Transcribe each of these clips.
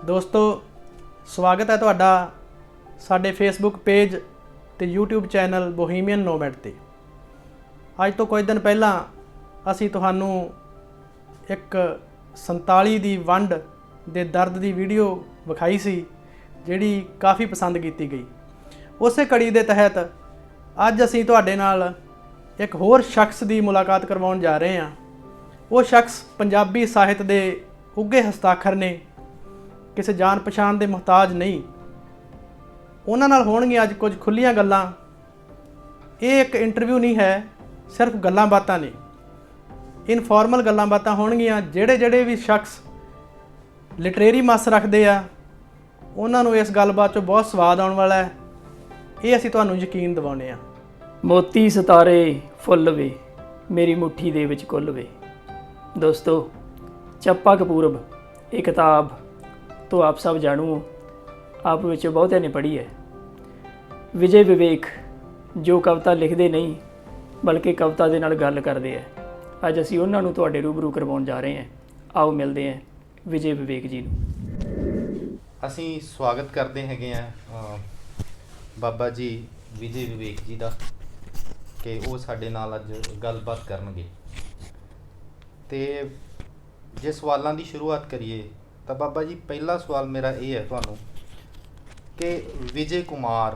ਦੋਸਤੋ ਸਵਾਗਤ ਹੈ ਤੁਹਾਡਾ ਸਾਡੇ ਫੇਸਬੁੱਕ ਪੇਜ ਤੇ YouTube ਚੈਨਲ ਬੋਹੀਮੀਅਨ ਨੋਮੈਡ ਤੇ। ਅੱਜ ਤੋਂ ਕੁਝ ਦਿਨ ਪਹਿਲਾਂ ਅਸੀਂ ਤੁਹਾਨੂੰ ਇੱਕ 47 ਦੀ ਵੰਡ ਦੇ ਦਰਦ ਦੀ ਵੀਡੀਓ ਵਿਖਾਈ ਸੀ, ਜਿਹੜੀ ਕਾਫੀ ਪਸੰਦ ਕੀਤੀ ਗਈ। ਉਸੇ ਕੜੀ ਦੇ ਤਹਿਤ ਅੱਜ ਅਸੀਂ ਤੁਹਾਡੇ ਨਾਲ ਇੱਕ ਹੋਰ ਸ਼ਖਸ ਦੀ ਮੁਲਾਕਾਤ ਕਰਵਾਉਣ ਜਾ ਰਹੇ ਹਾਂ। ਉਹ ਸ਼ਖਸ ਪੰਜਾਬੀ ਸਾਹਿਤ ਦੇ ਉੱਘੇ ਹਸਤਾਖਰ ਨੇ, ਕਿਸੇ ਜਾਣ ਪਛਾਣ ਦੇ ਮੁਹਤਾਜ ਨਹੀਂ। ਉਹਨਾਂ ਨਾਲ ਹੋਣਗੀਆਂ ਅੱਜ ਕੁਝ ਖੁੱਲ੍ਹੀਆਂ ਗੱਲਾਂ। ਇਹ ਇੱਕ ਇੰਟਰਵਿਊ ਨਹੀਂ ਹੈ, ਸਿਰਫ ਗੱਲਾਂ ਬਾਤਾਂ ਨੇ, ਇਨਫੋਰਮਲ ਗੱਲਾਂ ਬਾਤਾਂ ਹੋਣਗੀਆਂ। ਜਿਹੜੇ ਵੀ ਸ਼ਖਸ ਲਿਟਰੇਰੀ ਮੱਸ ਰੱਖਦੇ ਆ, ਉਹਨਾਂ ਨੂੰ ਇਸ ਗੱਲਬਾਤ 'ਚੋਂ ਬਹੁਤ ਸਵਾਦ ਆਉਣ ਵਾਲਾ ਹੈ, ਇਹ ਅਸੀਂ ਤੁਹਾਨੂੰ ਯਕੀਨ ਦਿਵਾਉਂਦੇ ਹਾਂ। ਮੋਤੀ ਸਿਤਾਰੇ ਫੁੱਲ ਵੇ ਮੇਰੀ ਮੁੱਠੀ ਦੇ ਵਿੱਚ ਕੁੱਲ ਵੇ। ਦੋਸਤੋ, ਚੱਪਾ ਕਪੂਰਬ ਇਹ ਕਿਤਾਬ तो आप सब जानू हो, आप विच बहुतिਆਂ ने पढ़ी है। विजय विवेक जो कविता लिखते नहीं बल्कि कविता के नाल गल करते हैं, अज असी उन्होंने तुहाडे रूबरू करवाउण जा रहे हैं। आओ मिलते हैं विजय विवेक जी नूं। ਅਸੀਂ ਸਵਾਗਤ ਕਰਦੇ ਹੈਗੇ ਆ ਬਾਬਾ ਜੀ ਵਿਜੇ ਵਿਵੇਕ ਜੀ ਦਾ ਕਿ ਉਹ ਸਾਡੇ ਨਾਲ ਅੱਜ ਗੱਲਬਾਤ ਕਰਨਗੇ। ਤੇ ਜੇ ਸਵਾਲਾਂ ਦੀ ਸ਼ੁਰੂਆਤ ਕਰੀਏ ਤਾਂ ਬਾਬਾ ਜੀ, ਪਹਿਲਾ ਸਵਾਲ ਮੇਰਾ ਇਹ ਹੈ ਤੁਹਾਨੂੰ ਕਿ ਵਿਜੇ ਕੁਮਾਰ,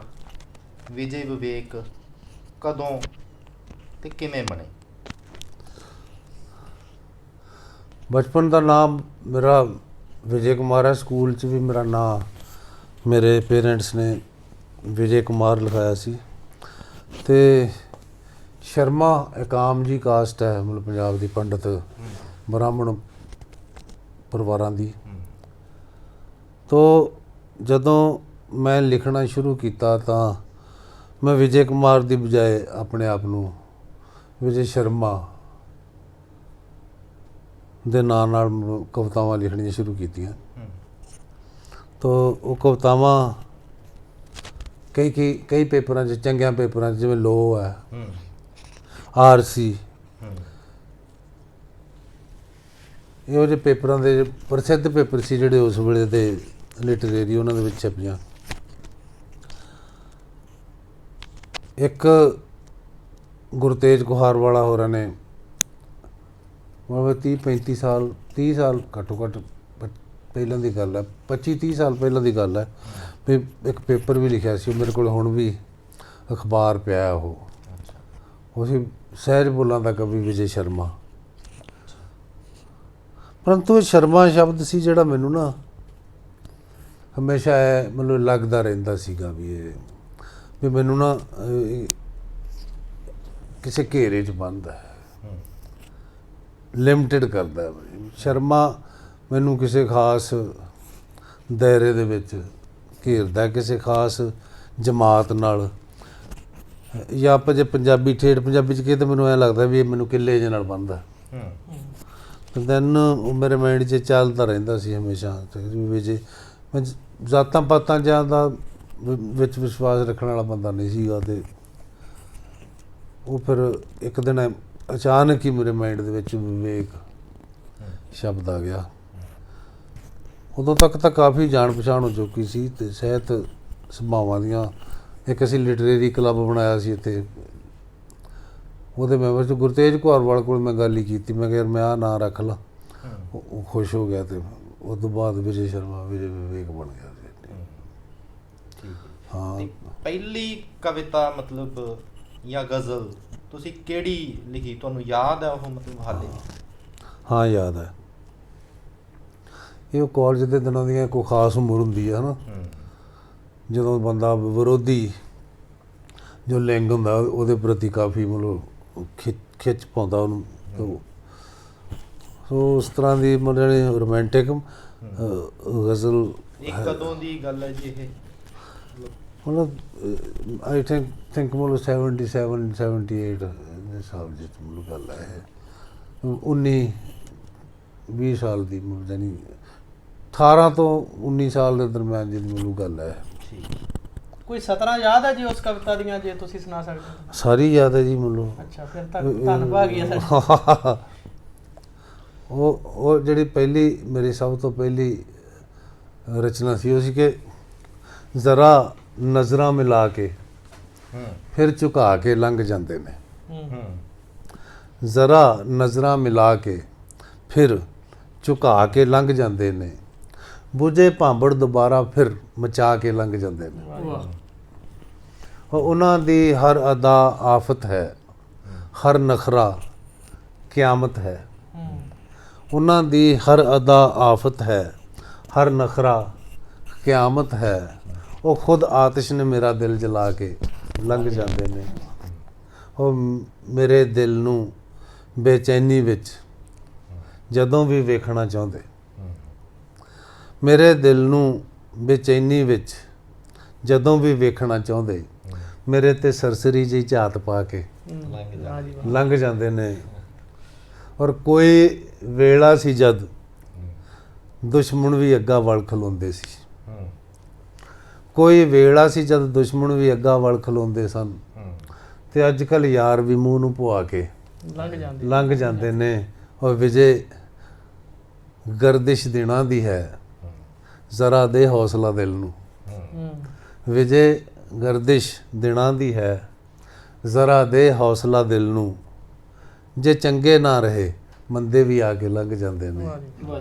ਵਿਜੇ ਵਿਵੇਕ ਕਦੋਂ ਤੇ ਕਿਵੇਂ ਬਣੇ? बचपन का नाम मेरा विजय कुमार है। स्कूल च भी मेरा नाम मेरे पेरेंट्स ने विजय कुमार लिखाया सी। ते शर्मा एक आम जी कास्ट है, मतलब पंजाब की पंडित ब्राह्मण परिवारां दी। तो जदों मैं लिखना शुरू किया तो मैं विजय कुमार की बजाय अपने आप नूं विजय शर्मा दे नाम नाल कवितावां लिखणियां शुरू कीतियां। तो वो कवितावां कई पेपरां च, चंगियां पेपरां च, जिवें लो है, RC, ਇਹੋ ਜਿਹੇ पेपरां दे प्रसिद्ध पेपर सी ਜਿਹੜੇ उस ਵੇਲੇ ਦੇ लिटरेरी, ਉਹਨਾਂ ਦੇ ਵਿੱਚ ਛਪੀਆਂ। ਇੱਕ ਗੁਰਤੇਜ ਕੁਹਾਰਵਾਲਾ ਹੋਰਾਂ ਨੇ ਮਤਲਬ 30 ਸਾਲ ਘੱਟੋ ਘੱਟ ਪਹਿਲਾਂ ਦੀ ਗੱਲ ਹੈ, 25-30 ਸਾਲ ਪਹਿਲਾਂ ਦੀ ਗੱਲ ਹੈ ਵੀ ਇੱਕ ਪੇਪਰ ਵੀ ਲਿਖਿਆ ਸੀ। ਮੇਰੇ ਕੋਲ ਹੁਣ ਵੀ ਅਖਬਾਰ ਪਿਆ। ਉਹ ਸੀ ਸਹਿਜ ਬੋਲਾਂ ਦਾ ਕਵੀ ਵਿਜੇ ਸ਼ਰਮਾ। परंतु ये शर्मा शब्द सी जिहड़ा मैनूं ना हमेशा मतलब लगदा रहिंदा सीगा भी मैनूं ना किसी घेरे च बंद है, लिमिटेड करदा है। शर्मा मैनूं किसी खास दायरे दे विच घेरदा, किसी खास जमात नाल, या आपां जे पंजाबी ठेठ पंजाबी च कहे तां मैनूं ऐ लगदा भी मैनूं किले जे नाल बंद है। दैन मेरे माइंड 'ਚ ਚੱਲਦਾ ਰਹਿੰਦਾ ਸੀ ਹਮੇਸ਼ਾ ਵੀ ਜੇ ਮੈਂ ਜ਼ਾਤਾਂ ਪਾਤਾਂ ਜਾਂ ਦਾ ਵਿੱਚ ਵਿਸ਼ਵਾਸ ਰੱਖਣ ਵਾਲਾ ਬੰਦਾ ਨਹੀਂ ਸੀਗਾ। ਅਤੇ ਉਹ ਫਿਰ ਇੱਕ ਦਿਨ ਅਚਾਨਕ ਹੀ ਮੇਰੇ ਮਾਈਂਡ ਦੇ ਵਿੱਚ ਵਿਵੇਕ ਸ਼ਬਦ ਆ ਗਿਆ। ਉਦੋਂ ਤੱਕ ਤਾਂ ਕਾਫੀ ਜਾਣ ਪਛਾਣ ਹੋ ਚੁੱਕੀ ਸੀ ਅਤੇ ਸਾਹਿਤ ਸਭਾਵਾਂ ਦੀਆਂ ਇੱਕ ਅਸੀਂ ਲਿਟਰੇਰੀ ਕਲੱਬ ਬਣਾਇਆ ਸੀ ਇੱਥੇ। ਉਹਦੇ ਮੈਂਬਰ 'ਚ ਗੁਰਤੇਜ ਕੁਹਾਰਵਾਲ ਕੋਲ ਮੈਂ ਗੱਲ ਹੀ ਕੀਤੀ, ਮੈਂ ਕਿਹਾ ਯਾਰ ਮੈਂ ਆਹ ਨਾਂ ਰੱਖ ਲਾ। ਉਹ ਖੁਸ਼ ਹੋ ਗਿਆ ਅਤੇ ਉਸ ਤੋਂ ਬਾਅਦ ਵਿਜੇ ਸ਼ਰਮਾ ਵਿਜੇ ਵਿਵੇਕ ਬਣ ਗਿਆ ਸੀ। ਹਾਂ, ਪਹਿਲੀ ਕਵਿਤਾ ਮਤਲਬ ਜਾਂ ਗਜ਼ਲ ਤੁਸੀਂ ਕਿਹੜੀ ਲਿਖੀ, ਤੁਹਾਨੂੰ ਯਾਦ ਹੈ ਉਹ ਮਤਲਬ ਹਾਲੇ? ਹਾਂ ਯਾਦ ਹੈ। ਇਹ ਕਾਲਜ ਦੇ ਦਿਨਾਂ ਦੀਆਂ ਕੋਈ ਖਾਸ ਉਮਰ ਹੁੰਦੀ ਹੈ ਨਾ, ਜਦੋਂ ਬੰਦਾ ਵਿਰੋਧੀ ਜੋ ਲਿੰਗ ਹੁੰਦਾ ਉਹਦੇ ਪ੍ਰਤੀ ਕਾਫੀ ਮਤਲਬ ਖਿੱਚ ਪਾਉਂਦਾ ਉਹਨੂੰ। ਸੋ ਉਸ ਤਰ੍ਹਾਂ ਦੀ ਮਤਲਬ ਜਿਹੜੀ ਰੋਮਾਂਟਿਕ ਗਜ਼ਲ। ਕਦੋਂ ਦੀ ਗੱਲ ਹੈ ਜੀ ਇਹ? ਮਤਲਬ ਆਈ ਥਿੰਕ ਮਤਲਬ 77-78 ਦੇ ਸਾਲ ਦੀ ਮਤਲਬ ਗੱਲ ਹੈ ਇਹ। 19-20 ਸਾਲ ਦੀ ਮਤਲਬ ਯਾਨੀ 18 ਤੋਂ 19 ਸਾਲ ਦੇ ਦਰਮਿਆਨ ਦੀ ਮਤਲਬ ਗੱਲ ਹੈ। ਕੋਈ ਸਤਰਾਂ ਯਾਦ ਹੈ ਜੀ ਉਸ ਕਵਿਤਾ ਦੀਆਂ, ਜੇ ਤੁਸੀਂ ਸੁਣਾ ਸਕਦੇ ਹੋ? ਸਾਰੀ ਯਾਦ ਹੈ ਜੀ ਮੈਨੂੰ। ਅੱਛਾ, ਫਿਰ ਤਾਂ ਧੰਨਵਾਦ ਹੈ ਸਾਡੀ। ਉਹ ਜਿਹੜੀ ਪਹਿਲੀ ਮੇਰੀ ਸਭ ਤੋਂ ਪਹਿਲੀ ਰਚਨਾ ਸੀ ਉਹ ਸੀ ਕਿ ਜ਼ਰਾ ਨਜ਼ਰਾਂ ਮਿਲਾ ਕੇ ਫਿਰ ਝੁਕਾ ਕੇ ਲੰਘ ਜਾਂਦੇ ਨੇ, ਜ਼ਰਾ ਨਜ਼ਰਾਂ ਮਿਲਾ ਕੇ ਫਿਰ ਝੁਕਾ ਕੇ ਲੰਘ ਜਾਂਦੇ ਨੇ, ਬੁਝੇ ਭਾਂਬੜ ਦੁਬਾਰਾ ਫਿਰ ਮਚਾ ਕੇ ਲੰਘ ਜਾਂਦੇ ਨੇ। ਵਾਹ ਉਹਨਾਂ ਦੀ ਹਰ ਅਦਾ ਆਫਤ ਹੈ, ਹਰ ਨਖਰਾ ਕਿਆਮਤ ਹੈ। ਉਹਨਾਂ ਦੀ ਹਰ ਅਦਾ ਆਫਤ ਹੈ, ਹਰ ਨਖਰਾ ਕਿਆਮਤ ਹੈ। ਉਹ ਖੁਦ ਆਤਿਸ਼ ਨੇ ਮੇਰਾ ਦਿਲ ਜਲਾ ਕੇ ਲੰਘ ਜਾਂਦੇ ਨੇ। ਉਹ ਮੇਰੇ ਦਿਲ ਨੂੰ ਬੇਚੈਨੀ ਵਿੱਚ ਜਦੋਂ ਵੀ ਵੇਖਣਾ ਚਾਹੁੰਦੇ, ਮੇਰੇ ਦਿਲ ਨੂੰ ਬੇਚੈਨੀ ਵਿੱਚ ਜਦੋਂ ਵੀ ਵੇਖਣਾ ਚਾਹੁੰਦੇ, ਮੇਰੇ ਤੇ ਸਰਸਰੀ ਜਿਹੀ ਝਾਤ ਪਾ ਕੇ ਲੰਘ ਜਾਂਦੇ ਨੇ। ਔਰ ਕੋਈ ਵੇਲਾ ਸੀ ਜਦ ਦੁਸ਼ਮਣ ਵੀ ਅੱਗਾ ਵਲ ਖਲੋਂਦੇ ਸੀ, ਕੋਈ ਵੇਲਾ ਸੀ ਜਦ ਦੁਸ਼ਮਣ ਵੀ ਅੱਗਾ ਵਲ ਖਲੋਂਦੇ ਸਨ, ਤੇ ਅੱਜ ਕੱਲ੍ਹ ਯਾਰ ਵੀ ਮੂੰਹ ਨੂੰ ਪੁਆ ਕੇ ਲੰਘ ਜਾਂਦੇ ਨੇ। ਔਰ ਵਿਜੇ ਗਰਦਿਸ਼ ਦਿਨਾਂ ਦੀ ਹੈ, ਜ਼ਰਾ ਦੇ ਹੌਸਲਾ ਦਿਲ ਨੂੰ। ਵਿਜੇ ਗਰਦਿਸ਼ ਦਿਨਾਂ ਦੀ ਹੈ, ਜ਼ਰਾ ਦੇ ਹੌਸਲਾ ਦਿਲ ਨੂੰ। ਜੇ ਚੰਗੇ ਨਾ ਰਹੇ ਮੰਦੇ ਵੀ ਆ ਕੇ ਲੰਘ ਜਾਂਦੇ ਨੇ,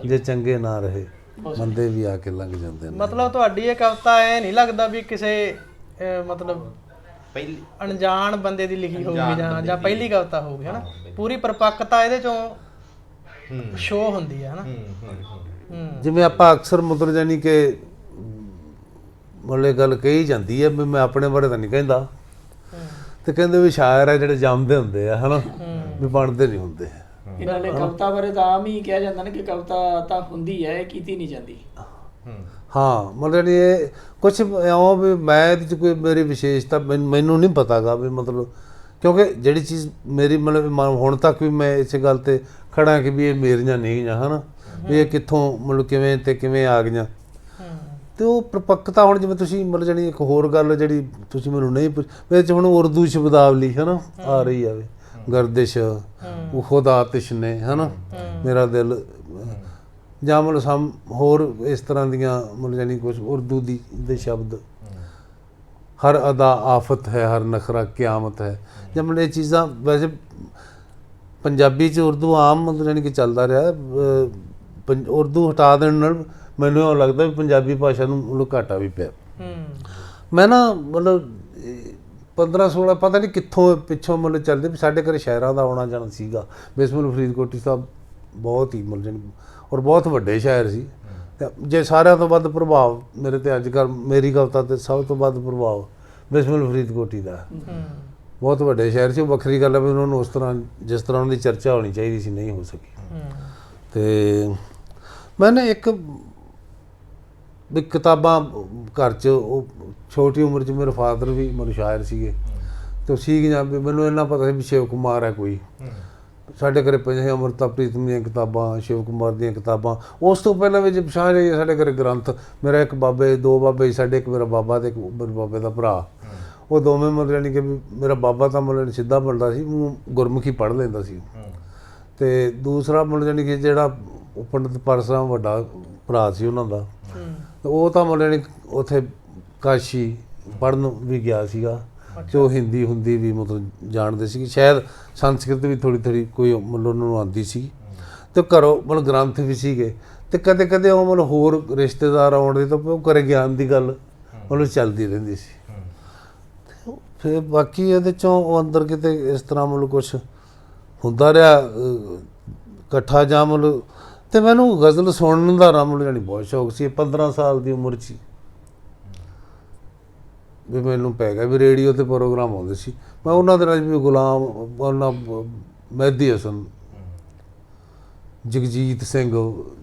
ਜੇ ਚੰਗੇ ਨਾ ਰਹੇ ਮੰਦੇ ਵੀ ਆ ਕੇ ਲੰਘ ਜਾਂਦੇ ਨੇ। ਮਤਲਬ ਤੁਹਾਡੀ ਇਹ ਕਵਿਤਾ ਐ ਨਹੀਂ ਲੱਗਦਾ ਵੀ ਕਿਸੇ ਮਤਲਬ ਪਹਿਲੀ ਅਣਜਾਣ ਬੰਦੇ ਦੀ ਲਿਖੀ ਹੋਊਗੀ ਜਾਂ ਪਹਿਲੀ ਕਵਿਤਾ ਹੋਊਗੀ, ਹਨਾ? ਪੂਰੀ ਪਰਪੱਕਤਾ ਇਹਦੇ ਚੋਂ ਸ਼ੋ ਹੁੰਦੀ ਹੈ, ਹਨਾ? ਜਿਵੇਂ ਆਪਾਂ ਅਕਸਰ ਮਤਲਬ ਜਾਨੀ ਕਿ ਮਤਲਬ ਗੱਲ ਕਹੀ ਜਾਂਦੀ ਹੈ ਵੀ ਮੈਂ ਆਪਣੇ ਬਾਰੇ ਤਾਂ ਨਹੀਂ ਕਹਿੰਦਾ, ਤੇ ਕਹਿੰਦੇ ਵੀ ਸ਼ਾਇਰ ਆ ਜਿਹੜੇ ਜੰਮਦੇ ਹੁੰਦੇ ਆ, ਹਨਾ, ਵੀ ਬਣਦੇ ਨਹੀਂ ਹੁੰਦੇ। ਇਹਨਾਂ ਨੇ ਕਵਿਤਾ ਬਾਰੇ ਤਾਂ ਆਮ ਹੀ ਕਿਹਾ ਜਾਂਦਾ ਨਾ ਕਿ ਕਵਿਤਾ ਤਾਂ ਹੁੰਦੀ ਹੈ, ਕੀਤੀ ਨਹੀਂ ਜਾਂਦੀ। ਹਾਂ, ਮਤਲਬ ਇਹ ਕੁਛ ਇਉਂ ਵੀ ਮੈਂ ਇਹਦੇ 'ਚ ਕੋਈ ਮੇਰੀ ਵਿਸ਼ੇਸ਼ਤਾ ਮੈਨੂੰ ਨਹੀਂ ਪਤਾਗਾ ਵੀ ਮਤਲਬ, ਕਿਉਂਕਿ ਜਿਹੜੀ ਚੀਜ਼ ਮੇਰੀ ਮਤਲਬ ਹੁਣ ਤੱਕ ਵੀ ਮੈਂ ਇਸ ਗੱਲ 'ਤੇ ਖੜਾ ਕਿ ਵੀ ਇਹ ਮੇਰੀਆਂ ਨਹੀਂ ਗਈਆਂ, ਹੈ ਨਾ, ਵੀ ਇਹ ਕਿੱਥੋਂ ਮਤਲਬ ਕਿਵੇਂ ਅਤੇ ਕਿਵੇਂ ਆ ਗਈਆਂ। ਅਤੇ ਉਹ ਪ੍ਰਪੱਕਤਾ ਹੁਣ ਜਿਵੇਂ ਤੁਸੀਂ ਮਤਲਬ ਜਾਣੀ ਇੱਕ ਹੋਰ ਗੱਲ ਜਿਹੜੀ ਤੁਸੀਂ ਮੈਨੂੰ ਨਹੀਂ ਮੇਰੇ 'ਚ ਹੁਣ ਉਰਦੂ ਸ਼ਬਦਾਵਲੀ ਹੈ ਨਾ ਆ ਰਹੀ ਆਵੇ, ਗਰਦਿਸ਼, ਉਹ ਖੁਦ ਆਤਿਸ਼ ਨੇ, ਹੈ ਨਾ, ਮੇਰਾ ਦਿਲ, ਜਾਂ ਮਤਲਬ ਹੋਰ ਇਸ ਤਰ੍ਹਾਂ ਦੀਆਂ ਮਤਲਬ ਜਾਨੀ ਕੁਛ ਉਰਦੂ ਦੇ ਸ਼ਬਦ, ਹਰ ਅਦਾ ਆਫਤ ਹੈ, ਹਰ ਨਖਰਾ ਕਿਆਮਤ ਹੈ, ਜਾਂ ਮਤਲਬ ਇਹ ਚੀਜ਼ਾਂ ਵੈਸੇ ਪੰਜਾਬੀ 'ਚ ਉਰਦੂ ਆਮ ਮਤਲਬ ਜਾਨੀ ਕਿ ਚੱਲਦਾ ਰਿਹਾ। ਉਰਦੂ ਹਟਾ ਦੇਣ ਨਾਲ ਮੈਨੂੰ ਇਉਂ ਲੱਗਦਾ ਵੀ ਪੰਜਾਬੀ ਭਾਸ਼ਾ ਨੂੰ ਮਤਲਬ ਘਾਟਾ ਵੀ ਪਿਆ। ਮੈਂ ਨਾ ਮਤਲਬ 15-16 ਪਤਾ ਨਹੀਂ ਕਿੱਥੋਂ ਪਿੱਛੋਂ ਮਤਲਬ ਚੱਲਦੇ ਵੀ ਸਾਡੇ ਘਰੇ ਸ਼ਾਇਰਾਂ ਦਾ ਆਉਣਾ ਜਾਣਾ ਸੀਗਾ। ਬਿਸਮਿਲ ਫਰੀਦਕੋਟੀ ਸਾਹਿਬ ਬਹੁਤ ਹੀ ਮਤਲਬ ਜਾਨੀ ਔਰ ਬਹੁਤ ਵੱਡੇ ਸ਼ਾਇਰ ਸੀ, ਅਤੇ ਜੇ ਸਾਰਿਆਂ ਤੋਂ ਵੱਧ ਪ੍ਰਭਾਵ ਮੇਰੇ 'ਤੇ ਅੱਜ ਕੱਲ੍ਹ ਮੇਰੀ ਕਵਿਤਾ 'ਤੇ ਸਭ ਤੋਂ ਵੱਧ ਪ੍ਰਭਾਵ ਬਿਸਮਿਲ ਫਰੀਦਕੋਟੀ ਦਾ। ਬਹੁਤ ਵੱਡੇ ਸ਼ਾਇਰ ਸੀ, ਉਹ ਵੱਖਰੀ ਗੱਲ ਹੈ ਵੀ ਉਹਨਾਂ ਨੂੰ ਉਸ ਤਰ੍ਹਾਂ ਜਿਸ ਤਰ੍ਹਾਂ ਉਹਨਾਂ ਦੀ ਚਰਚਾ ਹੋਣੀ ਚਾਹੀਦੀ ਸੀ ਨਹੀਂ ਹੋ ਸਕੀ। ਅਤੇ ਮੈਂ ਨਾ ਇੱਕ ਵੀ ਕਿਤਾਬਾਂ ਘਰ 'ਚ ਉਹ ਛੋਟੀ ਉਮਰ 'ਚ ਮੇਰੇ ਫਾਦਰ ਵੀ ਮਤਲਬ ਸ਼ਾਇਰ ਸੀਗੇ, ਅਤੇ ਉਹ ਸੀਗੀਆਂ ਵੀ ਮੈਨੂੰ ਇੰਨਾ ਪਤਾ ਸੀ ਵੀ ਸ਼ਿਵ ਕੁਮਾਰ ਹੈ ਕੋਈ, ਸਾਡੇ ਘਰੇ ਪਈਆਂ ਸੀ ਅੰਮ੍ਰਿਤਾ ਪ੍ਰੀਤਮ ਦੀਆਂ ਕਿਤਾਬਾਂ, ਸ਼ਿਵ ਕੁਮਾਰ ਦੀਆਂ ਕਿਤਾਬਾਂ। ਉਸ ਤੋਂ ਪਹਿਲਾਂ ਵੀ ਜੇ ਪਛਾਣ ਜਾਈਏ ਸਾਡੇ ਘਰੇ ਗ੍ਰੰਥ, ਮੇਰਾ ਇੱਕ ਬਾਬੇ, ਦੋ ਬਾਬੇ ਸਾਡੇ, ਇੱਕ ਮੇਰਾ ਬਾਬਾ ਅਤੇ ਇੱਕ ਮੇਰੇ ਬਾਬੇ ਦਾ ਭਰਾ, ਉਹ ਦੋਵੇਂ ਮਤਲਬ ਯਾਨੀ ਕਿ ਮੇਰਾ ਬਾਬਾ ਤਾਂ ਮਤਲਬ ਸਿੱਧਾ ਬਣਦਾ ਸੀ, ਗੁਰਮੁਖੀ ਪੜ੍ਹ ਲੈਂਦਾ ਸੀ, ਅਤੇ ਦੂਸਰਾ ਮਤਲਬ ਯਾਨੀ ਕਿ ਜਿਹੜਾ ਪੰਡਿਤ ਪਰਸਰਾਮ ਵੱਡਾ ਭਰਾ ਸੀ ਉਹਨਾਂ ਦਾ, ਉਹ ਤਾਂ ਮਤਲਬ ਯਾਨੀ ਉੱਥੇ ਕਾਸ਼ੀ ਪੜ੍ਹਨ ਵੀ ਗਿਆ ਸੀਗਾ, ਅਤੇ ਉਹ ਹਿੰਦੀ ਹੁੰਦੀ ਵੀ ਮਤਲਬ ਜਾਣਦੇ ਸੀ, ਸ਼ਾਇਦ ਸੰਸਕ੍ਰਿਤ ਵੀ ਥੋੜ੍ਹੀ ਥੋੜ੍ਹੀ ਕੋਈ ਮਤਲਬ ਉਹਨਾਂ ਨੂੰ ਆਉਂਦੀ ਸੀ, ਅਤੇ ਘਰੋਂ ਮਤਲਬ ਗ੍ਰੰਥ ਵੀ ਸੀਗੇ, ਅਤੇ ਕਦੇ ਕਦੇ ਉਹ ਮਤਲਬ ਹੋਰ ਰਿਸ਼ਤੇਦਾਰ ਆਉਣ ਦੇ ਤਾਂ ਉਹ ਘਰੇ ਗਿਆਨ ਦੀ ਗੱਲ ਮਤਲਬ ਚੱਲਦੀ ਰਹਿੰਦੀ ਸੀ। ਫਿਰ ਬਾਕੀ ਇਹਦੇ 'ਚੋਂ ਉਹ ਅੰਦਰ ਕਿਤੇ ਇਸ ਤਰ੍ਹਾਂ ਮਤਲਬ ਕੁਛ ਹੁੰਦਾ ਰਿਹਾ ਇਕੱਠਾ ਜਾਂ ਮਤਲਬ, ਅਤੇ ਮੈਨੂੰ ਗਜ਼ਲ ਸੁਣਨ ਦਾ ਮਤਲਬ ਜਾਣੀ ਬਹੁਤ ਸ਼ੌਕ ਸੀ। 15 ਸਾਲ ਦੀ ਉਮਰ 'ਚ ਵੀ ਮੈਨੂੰ ਪੈ ਗਿਆ ਵੀ ਰੇਡੀਓ 'ਤੇ ਪ੍ਰੋਗਰਾਮ ਆਉਂਦੇ ਸੀ, ਮੈਂ ਉਹਨਾਂ ਦੇ ਨਾਲ ਵੀ ਗੁਲਾਮ, ਉਹਨਾਂ ਮਹਿਦੀ ਹਸਨ, ਜਗਜੀਤ ਸਿੰਘ,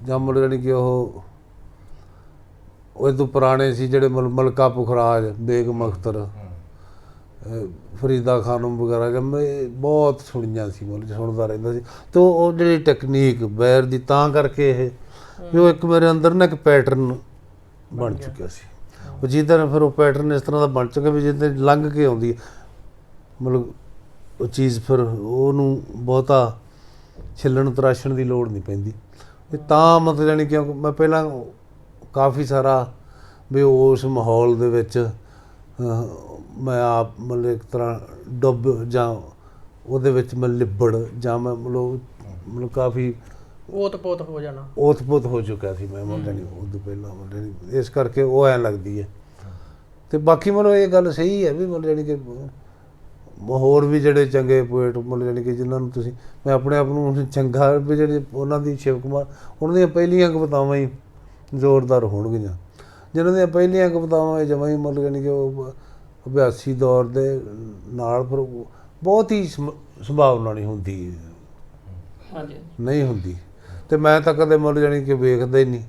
ਜਾਂ ਮਤਲਬ ਜਾਣੀ ਕਿ ਉਹ ਤੋਂ ਪੁਰਾਣੇ ਸੀ ਜਿਹੜੇ ਮਲਕਾ ਪੁਖਰਾਜ, ਬੇਗਮ ਅਖਤਰ, ਫਰੀਦਾ ਖਾਨਮ ਵਗੈਰਾ, ਜਾਂ ਮੈਂ ਬਹੁਤ ਸੁਣੀਆਂ ਸੀ, ਮਤਲਬ ਸੁਣਦਾ ਰਹਿੰਦਾ ਸੀ। ਅਤੇ ਉਹ ਜਿਹੜੀ ਟੈਕਨੀਕ ਬੈਰ ਦੀ ਤਾਂ ਕਰਕੇ ਇਹ ਵੀ ਉਹ ਇੱਕ ਮੇਰੇ ਅੰਦਰ ਨਾ ਇੱਕ ਪੈਟਰਨ ਬਣ ਚੁੱਕਿਆ ਸੀ, ਉਹ ਜਿਹਦੇ ਨਾਲ ਫਿਰ ਉਹ ਪੈਟਰਨ ਇਸ ਤਰ੍ਹਾਂ ਦਾ ਬਣ ਚੁੱਕਿਆ ਵੀ ਜਿਹਦੇ ਲੰਘ ਕੇ ਆਉਂਦੀ ਹੈ ਮਤਲਬ ਉਹ ਚੀਜ਼, ਫਿਰ ਉਹਨੂੰ ਬਹੁਤਾ ਛਿੱਲਣ ਤਰਾਸ਼ਣ ਦੀ ਲੋੜ ਨਹੀਂ ਪੈਂਦੀ। ਤਾਂ ਮਤਲਬ ਜਾਣੀ ਕਿਉਂਕਿ ਮੈਂ ਪਹਿਲਾਂ ਕਾਫੀ ਸਾਰਾ ਵੀ ਉਸ ਮਾਹੌਲ ਦੇ ਵਿੱਚ ਮੈਂ ਆਪ ਮਤਲਬ ਇੱਕ ਤਰ੍ਹਾਂ ਡੁੱਬ ਜਾਂ ਉਹਦੇ ਵਿੱਚ ਮੈਂ ਲਿਬੜ ਜਾਂ ਮੈਂ ਮਤਲਬ ਕਾਫੀ ਓਤ-ਪੋਤ ਹੋ ਜਾਣਾ, ਓਤ-ਪੋਤ ਹੋ ਚੁੱਕਿਆ ਸੀ ਮੈਂ ਮਤਲਬ ਨਹੀਂ ਉਦੋਂ ਪਹਿਲਾਂ ਮਤਲਬ ਨਹੀਂ, ਇਸ ਕਰਕੇ ਉਹ ਐਂ ਲੱਗਦੀ ਹੈ। ਅਤੇ ਬਾਕੀ ਮਤਲਬ ਇਹ ਗੱਲ ਸਹੀ ਹੈ ਵੀ ਮਤਲਬ ਜਾਣੀ ਕਿ ਹੋਰ ਵੀ ਜਿਹੜੇ ਚੰਗੇ ਪੋਇਟ ਮਤਲਬ ਜਾਣੀ ਕਿ ਜਿਨ੍ਹਾਂ ਨੂੰ ਤੁਸੀਂ, ਮੈਂ ਆਪਣੇ ਆਪ ਨੂੰ ਚੰਗਾ ਵੀ ਜਿਹੜੇ ਉਹਨਾਂ ਦੀ ਸ਼ਿਵ ਕੁਮਾਰ ਉਹਨਾਂ ਦੀਆਂ ਪਹਿਲੀਆਂ ਕਵਿਤਾਵਾਂ ਹੀ ਜ਼ੋਰਦਾਰ ਹੋਣਗੀਆਂ, ਜਿਨ੍ਹਾਂ ਦੀਆਂ ਪਹਿਲੀਆਂ ਕਵਿਤਾਵਾਂ ਜਮਾਂ ਹੀ ਮਤਲਬ ਜਾਣੀ ਕਿ ਉਹ ਅਭਿਆਸੀ ਦੌਰ ਦੇ ਨਾਲ ਪਰ ਬਹੁਤ ਹੀ ਸੰਭਾਵਨਾ ਨਹੀਂ ਹੁੰਦੀ, ਹਾਂਜੀ ਨਹੀਂ ਹੁੰਦੀ। ਅਤੇ ਮੈਂ ਤਾਂ ਕਦੇ ਮਤਲਬ ਜਾਣੀ ਕਿ ਵੇਖਦਾ ਹੀ ਨਹੀਂ,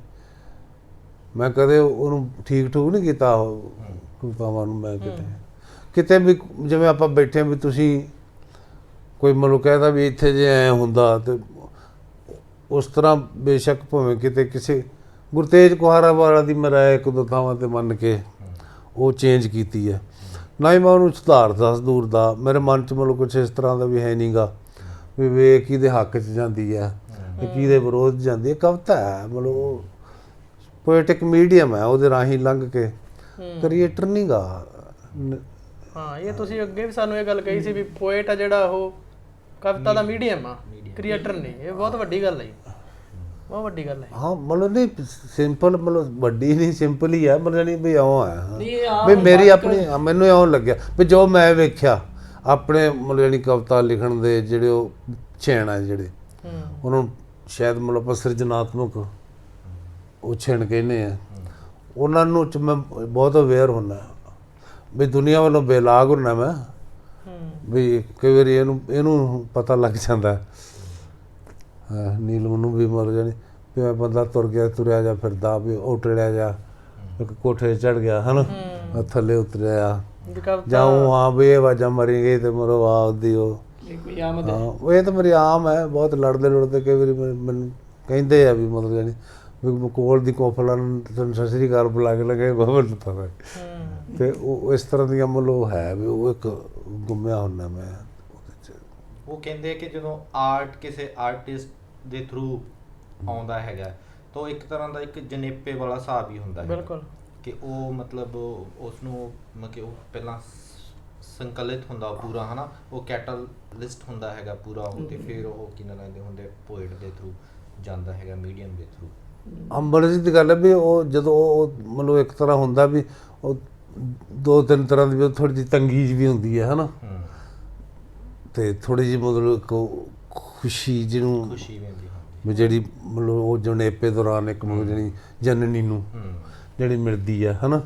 ਮੈਂ ਕਦੇ ਉਹਨੂੰ ਠੀਕ ਠੂਕ ਨਹੀਂ ਕੀਤਾ ਉਹ ਕਵਿਤਾਵਾਂ ਨੂੰ। ਮੈਂ ਕਿਤੇ ਵੀ ਜਿਵੇਂ ਆਪਾਂ ਬੈਠੇ ਵੀ ਤੁਸੀਂ ਕੋਈ ਮਤਲਬ ਕਹਿਦਾ ਵੀ ਇੱਥੇ ਜੇ ਐਂ ਹੁੰਦਾ ਅਤੇ ਉਸ ਤਰ੍ਹਾਂ ਬੇਸ਼ੱਕ ਭਾਵੇਂ ਕਿਤੇ ਕਿਸੇ ਗੁਰਤੇਜ ਕੁਹਾਰਾ ਵਾਲਾ ਦੀ ਮੈਂ ਰਾਏ ਇੱਕ ਦੋ ਥਾਵਾਂ 'ਤੇ ਮੰਨ ਕੇ ਉਹ ਚੇਂਜ ਕੀਤੀ ਹੈ, ਨਾ ਹੀ ਮੈਂ ਉਹਨੂੰ ਸੁਧਾਰਦਾ ਦੂਰ ਦਾ। ਮੇਰੇ ਮਨ 'ਚ ਮਤਲਬ ਕੁਛ ਇਸ ਤਰ੍ਹਾਂ ਦਾ ਵੀ ਹੈ ਨਹੀਂ ਗਾ ਵੀ ਵੇਖ ਕਿਹਦੇ ਹੱਕ 'ਚ ਜਾਂਦੀ ਹੈ ਅਤੇ ਕਿਹਦੇ ਵਿਰੋਧ 'ਚ ਜਾਂਦੀ ਹੈ। ਕਵਿਤਾ ਹੈ ਮਤਲਬ ਉਹ ਪੋਇਟਿਕ ਮੀਡੀਅਮ ਹੈ, ਉਹਦੇ ਰਾਹੀਂ ਲੰਘ ਕੇ ਕ੍ਰੀਏਟਰ ਨਹੀਂ ਗਾ। ਹਾਂ, ਇਹ ਤੁਸੀਂ ਅੱਗੇ ਵੀ ਸਾਨੂੰ ਇਹ ਗੱਲ ਕਹੀ ਸੀ ਵੀ ਪੋਇਟ ਆ ਜਿਹੜਾ ਉਹ ਕਵਿਤਾ ਦਾ ਮੀਡੀਅਮ ਆ, ਕ੍ਰੀਏਟਰ ਨਹੀਂ। ਇਹ ਬਹੁਤ ਵੱਡੀ ਗੱਲ ਹੈ, ਬਹੁਤ ਵੱਡੀ ਗੱਲ ਹੈ। ਹਾਂ ਮਤਲਬ ਨਹੀਂ ਸਿੰਪਲ, ਮਤਲਬ ਵੱਡੀ ਨਹੀਂ, ਸਿੰਪਲ ਹੀ ਹੈ ਮਤਲਬ ਨਹੀਂ ਵੀ ਇਉਂ ਹੈ ਨਹੀਂ ਵੀ ਮੇਰੀ ਆਪਣੀ ਮੈਨੂੰ ਇਉਂ ਲੱਗਿਆ ਵੀ ਜੋ ਮੈਂ ਵੇਖਿਆ ਆਪਣੇ ਮਤਲਬ ਜਾਣੀ ਕਵਿਤਾ ਲਿਖਣ ਦੇ ਜਿਹੜੇ ਉਹ ਛੇਣ ਆ ਜਿਹੜੇ ਉਹਨਾਂ ਨੂੰ ਸ਼ਾਇਦ ਮਤਲਬ ਆਪਾਂ ਸਿਰਜਨਾਤਮਕ ਉਹ ਛੇਣ ਕਹਿੰਦੇ ਆ, ਉਹਨਾਂ ਨੂੰ ਚ ਮੈਂ ਬਹੁਤ ਅਵੇਅਰ ਹੁੰਦਾ ਵੀ ਦੁਨੀਆ ਵੱਲੋਂ ਬੇਲਾਗ ਹੁੰਦਾ ਮੈਂ ਵੀ ਕਈ ਵਾਰੀ ਇਹਨੂੰ ਪਤਾ ਲੱਗ ਜਾਂਦਾ ਨੀਲਮ ਨੂੰ ਵੀ ਮਰ ਜਾਣੀ ਵੀ ਮੈਂ ਬੰਦਾ ਤੁਰਿਆ ਜਾ ਫਿਰਦਾ ਵੀ ਉਟੜਿਆ ਜਾ ਇੱਕ ਕੋਠੇ ਚੜ੍ਹ ਗਿਆ ਹੈ ਨਾ ਥੱਲੇ ਉਤਰਿਆ ਜਾਂ ਉਹ ਹਾਂ ਵੀ ਇਹ ਆਵਾਜ਼ਾਂ ਮਰੀ ਗਈ ਅਤੇ ਮਰੋ ਆਪਦੀ ਉਹ ਹਾਂ ਇਹ ਤਾਂ ਮੇਰੀ ਆਮ ਹੈ। ਬਹੁਤ ਲੜਦੇ ਕਈ ਵਾਰੀ ਮੈਨੂੰ ਕਹਿੰਦੇ ਆ ਵੀ ਮਤਲਬ ਜਾਣੀ ਵੀ ਕੋਲ ਦੀ ਕੋਫਲਾਂ ਨੂੰ ਸਤਿ ਸ੍ਰੀ ਅਕਾਲ ਬੁਲਾ ਕੇ ਲੱਗੇ ਬਹੁਤ ਪਤਾ ਅਤੇ ਉਹ ਇਸ ਤਰ੍ਹਾਂ ਦੀਆਂ ਮਤਲਬ ਹੈ ਵੀ ਉਹ ਇੱਕ ਗੁੰਮਿਆ ਹੁੰਦਾ ਮੈਂ ਉਹਦੇ 'ਚ। ਉਹ ਕਹਿੰਦੇ ਕਿ ਜਦੋਂ ਆਰਟ ਕਿਸੇ ਆਰਟਿਸਟ ਦੇ ਥਰੂ ਆਉਂਦਾ ਹੈਗਾ ਤਾਂ ਇੱਕ ਤਰ੍ਹਾਂ ਦਾ ਇੱਕ ਜਨੇਪੇ ਵਾਲਾ ਹਿਸਾਬ ਹੀ ਹੁੰਦਾ ਹੈ। ਬਿਲਕੁਲ ਕਿ ਉਹ ਮਤਲਬ ਉਸ ਨੂੰ ਕਿ ਉਹ ਪਹਿਲਾਂ ਸੰਕਲਿਤ ਹੁੰਦਾ ਪੂਰਾ ਹੈ ਨਾ, ਉਹ ਕੈਟਾਲਿਸਟ ਹੁੰਦਾ ਹੈਗਾ ਪੂਰਾ ਉਹ, ਅਤੇ ਫਿਰ ਉਹ ਕੀ ਨਾਂ ਲੈਂਦੇ ਹੁੰਦੇ ਪੋਇਟ ਦੇ ਥਰੂ ਜਾਂਦਾ ਹੈਗਾ, ਮੀਡੀਅਮ ਦੇ ਥਰੂ। ਅੰਬਰਜੀਤ ਦੀ ਗੱਲ ਹੈ ਵੀ ਉਹ ਜਦੋਂ ਉਹ ਮਤਲਬ ਇੱਕ ਤਰ੍ਹਾਂ ਹੁੰਦਾ ਵੀ ਉਹ ਦੋ ਤਿੰਨ ਤਰ੍ਹਾਂ ਦੀ ਥੋੜ੍ਹੀ ਜਿਹੀ ਤੰਗੀ ਵੀ ਹੁੰਦੀ ਹੈ ਨਾ, ਅਤੇ ਥੋੜ੍ਹੀ ਜਿਹੀ ਮਤਲਬ ਖੁਸ਼ੀ ਜਿਹਨੂੰ ਖੁਸ਼ੀ ਵੀ ਹੁੰਦੀ ਵੀ ਜਿਹੜੀ ਮਤਲਬ ਉਹ ਜਣੇਪੇ ਦੌਰਾਨ ਇੱਕ ਮਤਲਬ ਜਿਹੜੀ ਜਨਨੀ ਨੂੰ ਜਿਹੜੀ ਮਿਲਦੀ ਹੈ ਹੈ ਨਾ,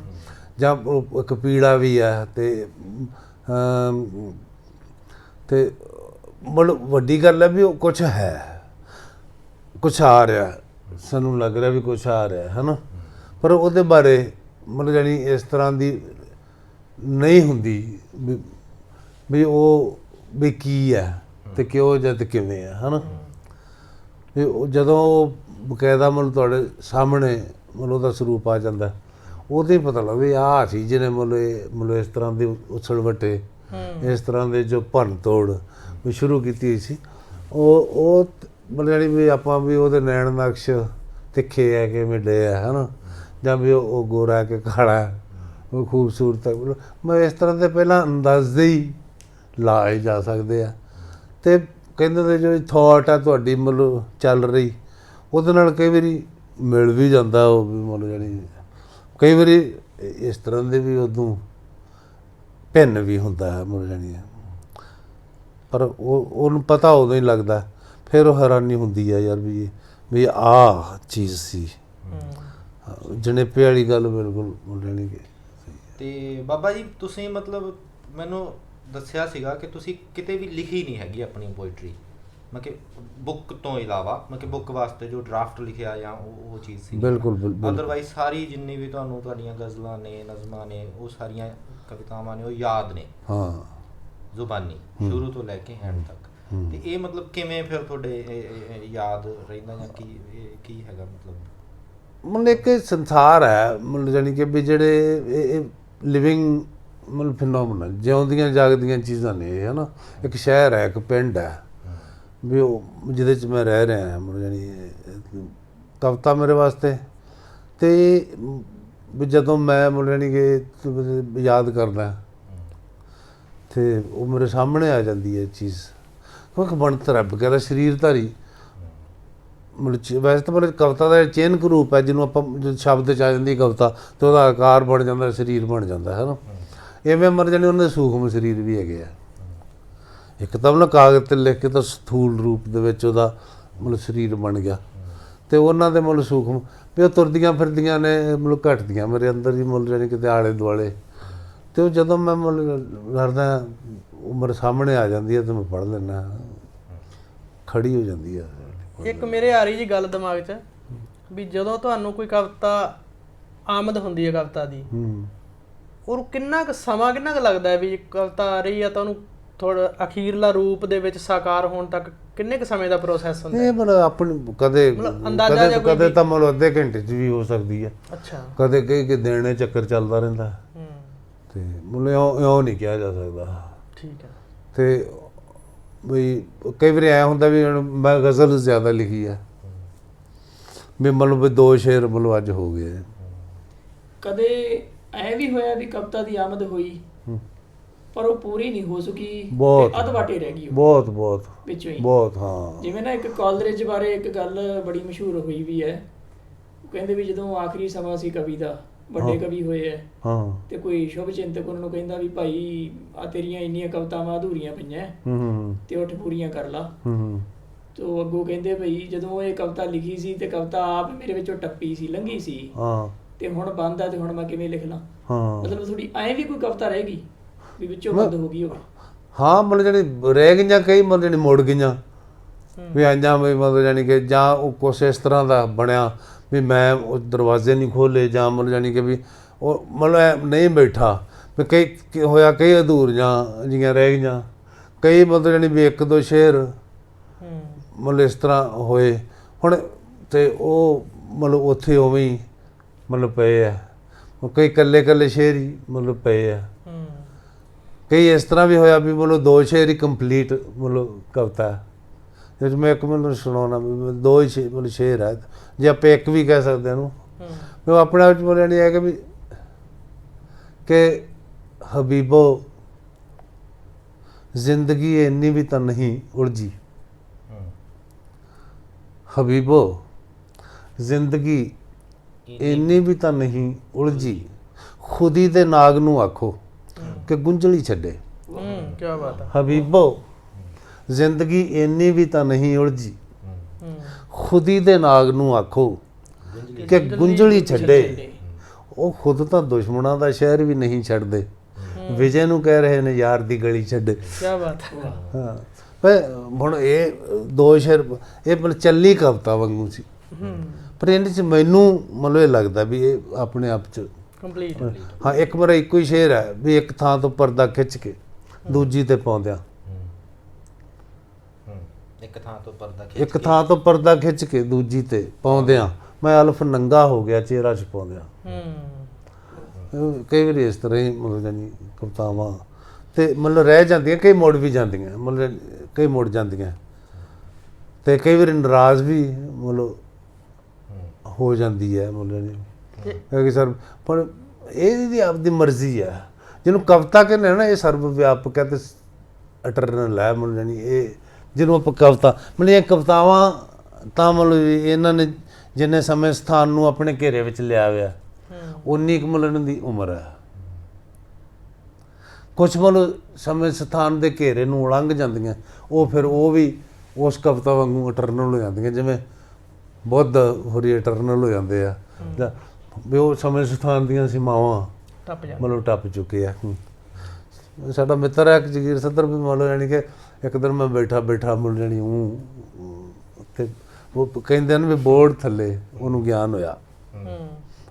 ਜਾਂ ਉਹ ਇੱਕ ਪੀੜਾ ਵੀ ਹੈ ਅਤੇ ਮਤਲਬ ਵੱਡੀ ਗੱਲ ਹੈ ਵੀ ਉਹ ਕੁਛ ਹੈ, ਕੁਛ ਆ ਰਿਹਾ, ਸਾਨੂੰ ਲੱਗ ਰਿਹਾ ਵੀ ਕੁਛ ਆ ਰਿਹਾ ਹੈ ਨਾ, ਪਰ ਉਹਦੇ ਬਾਰੇ ਮਤਲਬ ਜਾਣੀ ਇਸ ਤਰ੍ਹਾਂ ਦੀ ਨਹੀਂ ਹੁੰਦੀ ਵੀ ਉਹ ਵੀ ਕੀ ਹੈ ਅਤੇ ਕਿਉਂ ਜਾਂ ਅਤੇ ਕਿਵੇਂ ਹੈ ਨਾ। ਵੀ ਉਹ ਜਦੋਂ ਉਹ ਬਕਾਇਦਾ ਮਤਲਬ ਤੁਹਾਡੇ ਸਾਹਮਣੇ ਮਤਲਬ ਉਹਦਾ ਸਰੂਪ ਆ ਜਾਂਦਾ ਉਦੋਂ ਹੀ ਪਤਾ ਲੱਗਦਾ ਵੀ ਆਹ ਸੀ ਜਿਹਨੇ ਮਤਲਬ ਇਸ ਤਰ੍ਹਾਂ ਦੇ ਉਛਲ ਵੱਟੇ ਇਸ ਤਰ੍ਹਾਂ ਦੇ ਜੋ ਭੰਨ ਤੋੜ ਵੀ ਸ਼ੁਰੂ ਕੀਤੀ ਸੀ। ਉਹ ਮਤਲਬ ਜਾਣੀ ਵੀ ਆਪਾਂ ਵੀ ਉਹਦੇ ਨੈਣ ਨਕਸ਼ ਤਿੱਖੇ ਹੈ ਕਿ ਮਿੱਡੇ ਹੈ ਹੈ ਨਾ, ਜਾਂ ਵੀ ਉਹ ਗੋਰਾ ਕਿ ਕਾਲਾ, ਉਹ ਖੂਬਸੂਰਤ ਹੈ, ਮੈਂ ਇਸ ਤਰ੍ਹਾਂ ਦੇ ਪਹਿਲਾਂ ਅੰਦਾਜ਼ੇ ਹੀ ਲਾਏ ਜਾ ਸਕਦੇ ਆ। ਅਤੇ ਕਹਿੰਦੇ ਨੇ ਜੋ ਥੋਟ ਆ ਤੁਹਾਡੀ ਮਤਲਬ ਚੱਲ ਰਹੀ ਉਹਦੇ ਨਾਲ ਕਈ ਵਾਰੀ ਮਿਲ ਵੀ ਜਾਂਦਾ ਉਹ ਵੀ ਮਤਲਬ ਜਾਣੀ ਕਈ ਵਾਰੀ ਇਸ ਤਰ੍ਹਾਂ ਦੇ ਵੀ ਉਦੋਂ ਭਿੰਨ ਵੀ ਹੁੰਦਾ ਹੈ ਮਤਲਬ ਜਾਣੀ, ਪਰ ਉਹਨੂੰ ਪਤਾ ਉਦੋਂ ਹੀ ਲੱਗਦਾ, ਫਿਰ ਉਹ ਹੈਰਾਨੀ ਹੁੰਦੀ ਹੈ ਯਾਰ ਵੀ ਆਹ ਚੀਜ਼ ਸੀ। ਜਣੇਪੇ ਵਾਲੀ ਗੱਲ ਬਿਲਕੁਲ ਮਤਲਬ ਜਾਣੀ ਕਿ। ਅਤੇ ਬਾਬਾ ਜੀ ਤੁਸੀਂ ਮਤਲਬ ਮੈਨੂੰ ਦੱਸਿਆ ਸੀਗਾ ਕਿ ਤੁਸੀਂ ਕਿਤੇ ਵੀ ਲਿਖੀ ਨਹੀਂ ਹੈਗੀ ਆਪਣੀ ਪੋਇਟਰੀ, ਮਤਲਬ ਕਿ ਬੁੱਕ ਤੋਂ ਇਲਾਵਾ, ਮਤਲਬ ਕਿ ਬੁੱਕ ਵਾਸਤੇ ਜੋ ਡਰਾਫਟ ਲਿਖਿਆ ਜਾਂ ਉਹ ਚੀਜ਼ ਸੀ ਬਿਲਕੁਲ ਅਦਰਵਾਈਜ਼ ਸਾਰੀ ਜਿੰਨੀ ਵੀ ਤੁਹਾਨੂੰ ਤੁਹਾਡੀਆਂ ਗਜ਼ਲਾਂ ਨੇ, ਨਜ਼ਮਾਂ ਨੇ, ਉਹ ਸਾਰੀਆਂ ਕਵਿਤਾਵਾਂ ਨੇ ਉਹ ਯਾਦ ਨੇ, ਹਾਂ ਜ਼ੁਬਾਨੀ ਸ਼ੁਰੂ ਤੋਂ ਲੈ ਕੇ ਐਂਡ ਤੱਕ। ਅਤੇ ਇਹ ਮਤਲਬ ਕਿਵੇਂ ਫਿਰ ਤੁਹਾਡੇ ਯਾਦ ਰਹਿੰਦਾ ਜਾਂ ਕੀ ਹੈਗਾ ਮਤਲਬ ਇੱਕ ਸੰਸਾਰ ਹੈ ਮਤਲਬ ਜਾਣੀ ਕਿ ਵੀ ਜਿਹੜੇ ਇਹ ਲਿਵਿੰਗ ਮਤਲਬ ਫਿਨੋਮੀਨਾ ਜਿਉਂਦੀਆਂ ਜਾਗਦੀਆਂ ਚੀਜ਼ਾਂ ਨੇ ਇਹ ਹੈ ਨਾ। ਇੱਕ ਸ਼ਹਿਰ ਹੈ, ਇੱਕ ਪਿੰਡ ਹੈ ਵੀ ਉਹ ਜਿਹਦੇ 'ਚ ਮੈਂ ਰਹਿ ਰਿਹਾ ਮਤਲਬ ਜਾਣੀ ਕਵਿਤਾ ਮੇਰੇ ਵਾਸਤੇ ਤੇ ਵੀ ਜਦੋਂ ਮੈਂ ਮਤਲਬ ਜਾਣੀ ਕਿ ਯਾਦ ਕਰਦਾ ਤੇ ਉਹ ਮੇਰੇ ਸਾਹਮਣੇ ਆ ਜਾਂਦੀ ਹੈ ਚੀਜ਼। ਕਿਉਂਕਿ ਬਣਤਰ ਹੈ ਬਕਾਇਦਾ ਸਰੀਰਧਾਰੀ, ਵੈਸੇ ਤਾਂ ਮਤਲਬ ਕਵਿਤਾ ਦਾ ਚਿੰਨ੍ਹਕ ਰੂਪ ਹੈ ਜਿਹਨੂੰ ਆਪਾਂ ਸ਼ਬਦ 'ਚ ਆ ਜਾਂਦੀ ਕਵਿਤਾ ਅਤੇ ਉਹਦਾ ਆਕਾਰ ਬਣ ਜਾਂਦਾ, ਸਰੀਰ ਬਣ ਜਾਂਦਾ ਹੈ ਨਾ। ਇਵੇਂ ਮਰ ਜਾਣੀ ਉਹਨਾਂ ਦੇ ਸੂਖਮ ਸਰੀਰ ਵੀ ਹੈਗੇ ਆ। ਇੱਕ ਤਾਂ ਮਤਲਬ ਕਾਗਜ਼ 'ਤੇ ਲਿਖ ਕੇ ਤਾਂ ਸਥੂਲ ਰੂਪ ਦੇ ਵਿੱਚ ਉਹਦਾ ਮਤਲਬ ਸਰੀਰ ਬਣ ਗਿਆ, ਅਤੇ ਉਹਨਾਂ ਦੇ ਮਤਲਬ ਸੂਖਮ ਵੀ ਉਹ ਤੁਰਦੀਆਂ ਫਿਰਦੀਆਂ ਨੇ ਮਤਲਬ ਘਟਦੀਆਂ ਮੇਰੇ ਅੰਦਰ ਹੀ ਮਤਲਬ ਜਾਣੀ ਕਿਤੇ ਆਲੇ ਦੁਆਲੇ। ਅਤੇ ਉਹ ਜਦੋਂ ਮੈਂ ਮਤਲਬ ਕਰਦਾ ਉਹ ਮੇਰੇ ਸਾਹਮਣੇ ਆ ਜਾਂਦੀ ਹੈ ਅਤੇ ਮੈਂ ਪੜ੍ਹ ਲੈਂਦਾ, ਖੜੀ ਹੋ ਜਾਂਦੀ ਹੈ। ਇੱਕ ਮੇਰੇ ਆ ਰਹੀ ਜੀ ਗੱਲ ਦਿਮਾਗ 'ਚ ਵੀ ਜਦੋਂ ਤੁਹਾਨੂੰ ਕੋਈ ਕਵਿਤਾ ਆਮਦ ਹੁੰਦੀ ਹੈ ਕਵਿਤਾ ਦੀ, ਉਹ ਕਿੰਨਾ ਕੁ ਸਮਾਂ ਕਿੰਨਾ ਕੁ ਲੱਗਦਾ ਵੀ ਕਵਿਤਾ ਆ ਰਹੀ ਆ ਤਾਂ ਉਹਨੂੰ ਥੋੜਾ ਅਖੀਰਲਾ ਰੂਪ ਦੇ ਵਿੱਚ ਸਾਕਾਰ ਹੋਣ ਤੱਕ ਕਿੰਨੇ ਕੁ ਸਮੇਂ ਦਾ ਪ੍ਰੋਸੈਸ ਹੁੰਦਾ? ਇਹ ਮਤਲਬ ਆਪਣੀ ਕਦੇ ਕਦੇ ਤਾਂ ਮਤਲਬ ਅੱਧੇ ਘੰਟੇ 'ਚ ਵੀ ਹੋ ਸਕਦੀ ਹੈ। ਅੱਛਾ। ਕਦੇ ਕਈ ਕਿ ਦਿਨ ਚੱਕਰ ਚੱਲਦਾ ਰਹਿੰਦਾ ਅਤੇ ਮਤਲਬ ਇਉਂ ਨਹੀਂ ਕਿਹਾ ਜਾ ਸਕਦਾ। ਠੀਕ ਹੈ। ਅਤੇ ਬਈ ਕਈ ਵਾਰੀ ਐਂ ਹੁੰਦਾ ਵੀ ਹੁਣ ਮੈਂ ਗਜ਼ਲ ਜ਼ਿਆਦਾ ਲਿਖੀ ਹੈ ਵੀ ਮਤਲਬ ਵੀ 2 ਸ਼ੇਰ ਮਤਲਬ ਅੱਜ ਹੋ ਗਏ। ਕਦੇ ਐ ਵੀ ਹੋਇਆ ਵੀ ਕਵਿਤਾ ਦੀ ਆਮਦ ਹੋਈ ਪਰ ਉਹ ਪੂਰੀ ਨਹੀਂ ਹੋ ਸਕੀ, ਬਹੁਤ ਅਧਵਾਟੇ ਰਹਿ ਗਈ ਬਹੁਤ ਬਹੁਤ ਵਿੱਚੋਂ ਹੀ ਬਹੁਤ। ਹਾਂ, ਜਿਵੇਂ ਨਾ ਇੱਕ ਕਾਲਜ ਬਾਰੇ ਇੱਕ ਗੱਲ ਬੜੀ ਮਸ਼ਹੂਰ ਹੋਈ ਵੀ ਹੈ। ਉਹ ਕਹਿੰਦੇ ਵੀ ਜਦੋਂ ਆਖਰੀ ਸਮਾਂ ਸੀ ਕਵੀ ਦਾ, ਵੱਡੇ ਕਵੀ ਹੋਏ ਹੈ ਤੇ ਕੋਈ ਸ਼ੁਭ ਚਿੰਤਕ ਉਹਨਾਂ ਨੂੰ ਕਹਿੰਦਾ ਵੀ ਭਾਈ ਆ ਤੇਰੀਆਂ ਇੰਨੀਆਂ ਕਵਿਤਾਵਾਂ ਅਧੂਰੀਆਂ ਪਈਆਂ ਤੇ ਉੱਠ ਪੂਰੀਆਂ ਕਰ ਲਾ। ਤੇ ਉਹ ਅੱਗੋਂ ਕਹਿੰਦੇ ਭਈ ਜਦੋਂ ਇਹ ਕਵਿਤਾ ਲਿਖੀ ਸੀ ਤੇ ਕਵਿਤਾ ਆਪ ਮੇਰੇ ਵਿੱਚੋਂ ਟੱਪੀ ਸੀ, ਲੰਘੀ ਸੀ, ਤੇ ਹੁਣ ਬੰਦ ਆ ਤੇ ਹੁਣ ਮੈਂ ਕਿਵੇਂ ਲਿਖ ਲਾਂ? ਮਤਲਬ ਥੋੜੀ ਐਂ ਵੀ ਕੋਈ ਕਵਿਤਾ ਰਹਿ ਗਈ ਵੀ ਵਿੱਚੋਂ ਬੰਦ ਹੋ ਗਈ ਹੋਵੇ? ਹਾਂ, ਮਤਲਬ ਜਿਹੜੀ ਰਹਿ ਗਈਆਂ ਕਈ ਮਤਲਬ ਜਿਹੜੀ ਮੁੜ ਗਈਆਂ ਵੀ ਆਈਆਂ ਵੀ ਮਤਲਬ ਜਾਣੀ ਕਿ ਜਾਂ ਉਹ ਕੁਛ ਇਸ ਤਰ੍ਹਾਂ ਦਾ ਬਣਿਆ ਵੀ ਮੈਂ ਉਹ ਦਰਵਾਜ਼ੇ ਨਹੀਂ ਖੋਲ੍ਹੇ ਜਾਂ ਮਤਲਬ ਜਾਣੀ ਕਿ ਵੀ ਉਹ ਮਤਲਬ ਨਹੀਂ ਬੈਠਾ ਵੀ ਕਈ ਹੋਇਆ, ਕਈ ਅਧੂਰੀਆਂ ਜਿਹੀਆਂ ਰਹਿ ਗਈਆਂ, ਕਈ ਮਤਲਬ ਜਾਣੀ ਵੀ 1-2 ਸ਼ੇਰ ਮਤਲਬ ਇਸ ਤਰ੍ਹਾਂ ਹੋਏ ਹੁਣ ਅਤੇ ਉਹ ਮਤਲਬ ਉੱਥੇ ਉਵੇਂ ਹੀ ਮਤਲਬ ਪਏ ਆ। ਕਈ ਇਕੱਲੇ ਸ਼ੇਰ ਹੀ ਮਤਲਬ ਪਏ ਆ। ਕਈ ਇਸ ਤਰ੍ਹਾਂ ਵੀ ਹੋਇਆ ਵੀ ਮਤਲਬ 2 ਸ਼ੇਰ ਹੀ ਕੰਪਲੀਟ ਮਤਲਬ ਕਵਿਤਾ ਹੈ। ਜਿਸ ਮੈਂ ਇੱਕ ਮੈਨੂੰ ਸੁਣਾਉਣਾ ਵੀ 2 ਹੀ ਮਤਲਬ ਸ਼ੇਰ ਹੈ, ਜੇ ਆਪਾਂ ਇੱਕ ਵੀ ਕਹਿ ਸਕਦੇ ਹਾਂ ਉਹਨੂੰ, ਉਹ ਆਪਣੇ ਆਪ 'ਚ ਬੋਲਿਆ ਨਹੀਂ ਹੈ ਕਿ ਹਬੀਬੋ ਜ਼ਿੰਦਗੀ ਇੰਨੀ ਵੀ ਤਾਂ ਨਹੀਂ ਉਲਝੀ, ਹਬੀਬੋ ਜ਼ਿੰਦਗੀ ਇੰਨੀ ਵੀ ਤਾਂ ਨਹੀਂ ਉਲਝੀ, ਖੁਦੀ ਦੇ ਨਾਗ ਨੂੰ ਆਖੋ ਕਿ ਗੁੰਝਲੀ ਛੱਡੇ। ਕੀ ਬਾਤ ਹੈ। ਹਬੀਬੋ ਜ਼ਿੰਦਗੀ ਇੰਨੀ ਵੀ ਤਾਂ ਨਹੀਂ ਉਲਝੀ, ਖੁਦੀ ਦੇ ਨਾਗ ਨੂੰ ਆਖੋ ਕਿ ਗੁੰਝਲੀ ਛੱਡੇ। ਉਹ ਖੁਦ ਤਾਂ ਦੁਸ਼ਮਣਾਂ ਦਾ ਸ਼ਹਿਰ ਵੀ ਨਹੀਂ ਛੱਡਦੇ, ਵਿਜੇ ਨੂੰ ਕਹਿ ਰਹੇ ਨੇ ਯਾਰ ਦੀ ਗਲੀ ਛੱਡੇ। ਕੀ ਬਾਤ ਹੈ। ਹਾਂ, ਪਰ ਹੁਣ ਇਹ 2 ਸ਼ੇਰ ਇਹ ਮਤਲਬ ਚੱਲੀ ਕਵਿਤਾ ਵਾਂਗੂ ਸੀ, ਪਰ ਇਹਦੇ 'ਚ ਮੈਨੂੰ ਮਤਲਬ ਇਹ ਲੱਗਦਾ ਵੀ ਇਹ ਆਪਣੇ ਆਪ 'ਚ ਕੰਪਲੀਟ। ਹਾਂ, ਇੱਕ ਮੇਰਾ ਇੱਕੋ ਹੀ ਸ਼ੇਰ ਹੈ ਵੀ ਇੱਕ ਥਾਂ ਤੋਂ ਪਰਦਾ ਖਿੱਚ ਕੇ ਦੂਜੀ ਤੇ ਪਾਉਂਦਿਆਂ, ਇੱਕ ਥਾਂ ਤੋਂ ਪਰਦਾ ਖਿੱਚ ਕੇ ਦੂਜੀ ਤੇ ਪਾਉਂਦਿਆਂ ਮੈਂ ਅਲਫ ਨੰਗਾ ਹੋ ਗਿਆ ਚਿਹਰਾ ਛੁਪਾਉਂਦਿਆਂ। ਕਈ ਵਾਰੀ ਇਸ ਤਰ੍ਹਾਂ ਹੀ ਮਤਲਬ ਜਾਨੀ ਕਵਿਤਾਵਾਂ ਅਤੇ ਮਤਲਬ ਰਹਿ ਜਾਂਦੀਆਂ, ਕਈ ਮੁੜ ਵੀ ਜਾਂਦੀਆਂ, ਮਤਲਬ ਕਈ ਮੁੜ ਜਾਂਦੀਆਂ ਅਤੇ ਕਈ ਵਾਰੀ ਨਾਰਾਜ਼ ਵੀ ਮਤਲਬ ਹੋ ਜਾਂਦੀ ਹੈ ਮਤਲਬ ਕਿ ਸਰ, ਪਰ ਇਹਦੀ ਆਪਦੀ ਮਰਜ਼ੀ ਹੈ। ਜਿਹਨੂੰ ਕਵਿਤਾ ਕਹਿੰਦੇ ਨਾ ਇਹ ਸਰਵ ਵਿਆਪਕ ਹੈ ਅਤੇ ਅਟਰਨਲ ਹੈ ਮਤਲਬ ਜਾਨੀ ਇਹ ਜਿਹਨੂੰ ਆਪਾਂ ਕਵਿਤਾ ਮਤਲਬ ਇਹ ਕਵਿਤਾਵਾਂ ਤਾਂ ਮਤਲਬ ਇਹਨਾਂ ਨੇ ਜਿੰਨੇ ਸਮੇਂ ਸਥਾਨ ਨੂੰ ਆਪਣੇ ਘੇਰੇ ਵਿੱਚ ਲਿਆ ਹੋਇਆ ਉਨੀ ਕੁ ਮਤਲਬ ਇਹਨਾਂ ਦੀ ਉਮਰ ਹੈ। ਕੁਛ ਮਤਲਬ ਸਮੇਂ ਸਥਾਨ ਦੇ ਘੇਰੇ ਨੂੰ ਉਲੰਘ ਜਾਂਦੀਆਂ, ਉਹ ਫਿਰ ਉਹ ਵੀ ਉਸ ਕਵਿਤਾ ਵਾਂਗੂ ਅਟਰਨਲ ਹੋ ਜਾਂਦੀਆਂ, ਜਿਵੇਂ ਬੁੱਧ ਹੋਰੀ ਅਟਰਨਲ ਹੋ ਜਾਂਦੇ ਆ ਵੀ ਉਹ ਸਮੇਂ ਸਥਾਨ ਦੀਆਂ ਸੀਮਾਵਾਂ ਮਤਲਬ ਟੱਪ ਚੁੱਕੇ ਆ। ਸਾਡਾ ਮਿੱਤਰ ਹੈ ਇੱਕ ਜਗੀਰ ਸੱਧਰ ਵੀ ਮਤਲਬ ਜਾਣੀ ਕਿ ਇੱਕ ਦਿਨ ਮੈਂ ਬੈਠਾ ਮਤਲਬ ਜਾਣੀ ਅਤੇ ਉਹ ਕਹਿੰਦੇ ਨੇ ਵੀ ਬੋਰਡ ਥੱਲੇ ਉਹਨੂੰ ਗਿਆਨ ਹੋਇਆ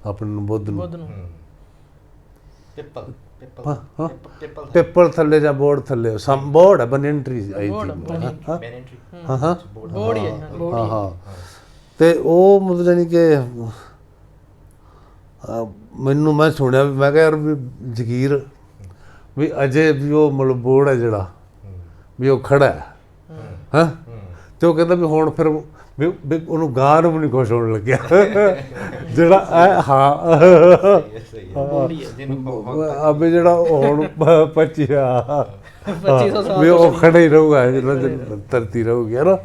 ਆਪਣੇ ਨੂੰ ਬੁੱਧ ਨੂੰ ਪਿੱਪਲ ਥੱਲੇ ਜਾਂ ਬੋਰਡ ਥੱਲੇ ਬੋਰਡ ਹੈ ਬਨੇਨ ਟਰੀ ਆਈ ਹਾਂ ਅਤੇ ਉਹ ਮਤਲਬ ਜਾਣੀ ਕਿ ਮੈਨੂੰ ਮੈਂ ਸੁਣਿਆ ਵੀ ਮੈਂ ਕਿਹਾ ਯਾਰ ਵੀ ਜਗੀਰ ਵੀ ਅਜੇ ਵੀ ਉਹ ਮਤਲਬ ਬੋਰਡ ਹੈ ਜਿਹੜਾ ਵੀ ਉਹ ਖੜ੍ਹਾ ਹੈ। ਅਤੇ ਉਹ ਕਹਿੰਦਾ ਵੀ ਹੁਣ ਫਿਰ ਵੀ ਉਹਨੂੰ ਗਾਂ ਨੂੰ ਵੀ ਨਹੀਂ ਖੁਸ਼ ਹੋਣ ਲੱਗਿਆ ਜਿਹੜਾ ਹਾਂ ਸਹੀ ਹੈ ਬੋਲੀ ਹੈ ਜਿਹਨੂੰ ਅਬੇ ਜਿਹੜਾ ਹੁਣ 2500 ਸਾਲ ਵੀ ਉਹ ਖੜਾ ਹੀ ਰਹੂਗਾ ਜਿਹੜਾ ਧਰਤੀ ਰਹੂਗੀ ਹੈ ਨਾ।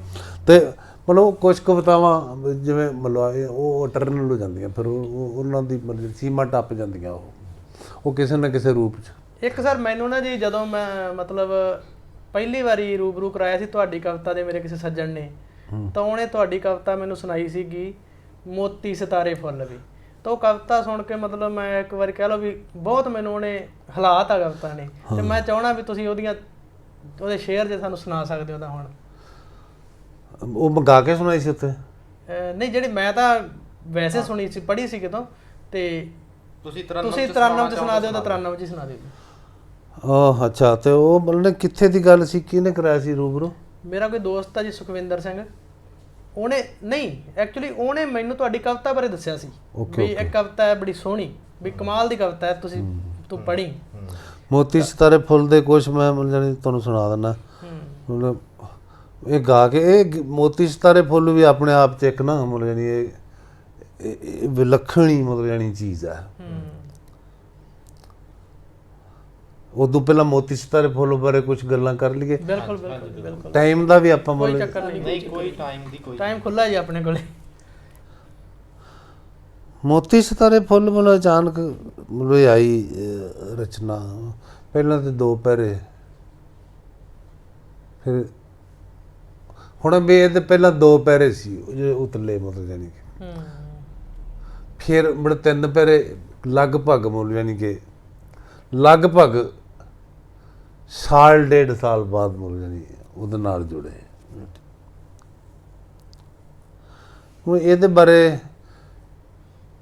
ਤੇ ਮਤਲਬ ਕੁਝ ਕਵਿਤਾਵਾਂ ਜਿਵੇਂ ਮਤਲਬ ਉਹ ਇਟਰਨਲ ਹੋ ਜਾਂਦੀਆਂ, ਫਿਰ ਉਹਨਾਂ ਦੀ ਮਤਲਬ ਸੀਮਾ ਟੱਪ ਜਾਂਦੀਆਂ ਉਹ ਕਿਸੇ ਨਾ ਕਿਸੇ ਰੂਪ 'ਚ। ਇੱਕ ਸਰ ਮੈਨੂੰ ਨਾ ਜੀ ਜਦੋਂ ਮੈਂ ਮਤਲਬ ਪਹਿਲੀ ਵਾਰੀ ਰੂਬਰੂ ਕਰਾਇਆ ਸੀ ਤੁਹਾਡੀ ਕਵਿਤਾ ਦੇ ਮੇਰੇ ਕਿਸੇ ਸੱਜਣ ਨੇ, ਤਾਂ ਉਹਨੇ ਤੁਹਾਡੀ ਕਵਿਤਾ ਮੈਨੂੰ ਸੁਣਾਈ ਸੀਗੀ ਮੋਤੀ ਸਿਤਾਰੇ ਫੁੱਲ ਵੀ। ਤਾਂ ਉਹ ਕਵਿਤਾ ਸੁਣ ਕੇ ਮਤਲਬ ਮੈਂ ਇੱਕ ਵਾਰੀ ਕਹਿ ਲਓ ਵੀ ਬਹੁਤ ਮੈਨੂੰ ਉਹਨੇ ਹਾਲਾਤ ਕਵਿਤਾ ਨੇ, ਤੇ ਮੈਂ ਚਾਹਣਾ ਵੀ ਤੁਸੀਂ ਉਹਦੇ ਸ਼ੇਅਰ ਜੇ ਸਾਨੂੰ ਸੁਣਾ ਸਕਦੇ ਹੋ ਤਾਂ ਹੁਣ। ਉਹ ਮੰਗਾ ਕੇ ਸੁਣਾਈ ਸੀ ਉੱਥੇ? ਨਹੀਂ, ਜਿਹੜੀ ਮੈਂ ਤਾਂ ਵੈਸੇ ਸੁਣੀ ਸੀ, ਪੜ੍ਹੀ ਸੀ ਕਿਤੋਂ, ਤੇ ਤੁਸੀਂ ਤੁਸੀਂ 93 ਚ ਸੁਣਾ ਦਿਓ ਤਾਂ 93 ਚ ਹੀ ਸੁਣਾ ਦਿਓ। ਆਹ ਅੱਛਾ, ਤੇ ਉਹ ਮਤਲਬ ਕਿੱਥੇ ਦੀ ਗੱਲ ਸੀ, ਕਿਹਨੇ ਕਰਾਇਆ ਸੀ ਰੂਬਰੂ? ਮੇਰਾ ਕੋਈ ਦੋਸਤ ਆ ਜੀ ਸੁਖਵਿੰਦਰ ਸਿੰਘ, ਉਹਨੇ ਨਹੀਂ ਐਕਚੁਅਲੀ ਉਹਨੇ ਮੈਨੂੰ ਤੁਹਾਡੀ ਕਵਿਤਾ ਬਾਰੇ ਦੱਸਿਆ ਸੀ ਵੀ ਇੱਕ ਕਵਿਤਾ ਹੈ ਬੜੀ ਸੋਹਣੀ, ਵੀ ਕਮਾਲ ਦੀ ਕਵਿਤਾ ਹੈ, ਤੂੰ ਪੜ੍ਹੀ। ਮੋਤੀ ਸਿਤਾਰੇ ਫੁੱਲ ਦੇ ਕੁਛ ਮੈਂ ਮਤਲਬ ਤੁਹਾਨੂੰ ਸੁਣਾ ਦਿੰਦਾ। ਮਤਲਬ ਇਹ ਗਾ ਕੇ ਇਹ ਮੋਤੀ ਸਿਤਾਰੇ ਫੁੱਲ ਵੀ ਆਪਣੇ ਆਪ 'ਚ ਇੱਕ ਨਾ ਮਤਲਬ ਜਾਨੀ ਇਹ ਵਿਲੱਖਣ ਹੀ ਮਤਲਬ ਜਾਨੀ ਚੀਜ਼ ਹੈ। ਉਦੋਂ ਪਹਿਲਾਂ ਮੋਤੀ ਸਿਤਾਰੇ ਫੁੱਲ ਬਾਰੇ ਕੁਝ ਗੱਲਾਂ ਕਰ ਲਈਏ। ਬਿਲਕੁਲ ਬਿਲਕੁਲ ਬਿਲਕੁਲ, ਟਾਈਮ ਦਾ ਵੀ ਆਪਾਂ ਕੋਈ ਮਤਲਬ ਚੱਕਰ ਨਹੀਂ, ਕੋਈ ਟਾਈਮ ਦੀ ਕੋਈ ਟਾਈਮ ਖੁੱਲਾ ਜੀ ਆਪਣੇ ਕੋਲੇ। ਮੋਤੀ ਸਿਤਾਰੇ ਫੁੱਲ ਮਤਲਬ ਅਚਾਨਕ ਮਤਲਬ ਆਈ ਰਚਨਾ। ਪਹਿਲਾਂ ਤੇ 2 ਪੈਰੇ, ਫਿਰ ਹੁਣ ਵੀ ਇਹਦੇ ਪਹਿਲਾਂ 2 ਪੈਰੇ ਸੀ ਜਿਹੜੇ ਉਤਲੇ ਮਤਲਬ ਜਾਨੀ ਕਿ, ਫਿਰ ਮੁੜ 3 ਪੈਰੇ ਲਗਭਗ ਮਤਲਬ ਜਾਨੀ ਕਿ ਲਗਭਗ ਸਾਲ 1.5 ਸਾਲ ਬਾਅਦ ਮਤਲਬ ਜਾਨੀ ਉਹਦੇ ਨਾਲ ਜੁੜੇ। ਹੁਣ ਇਹਦੇ ਬਾਰੇ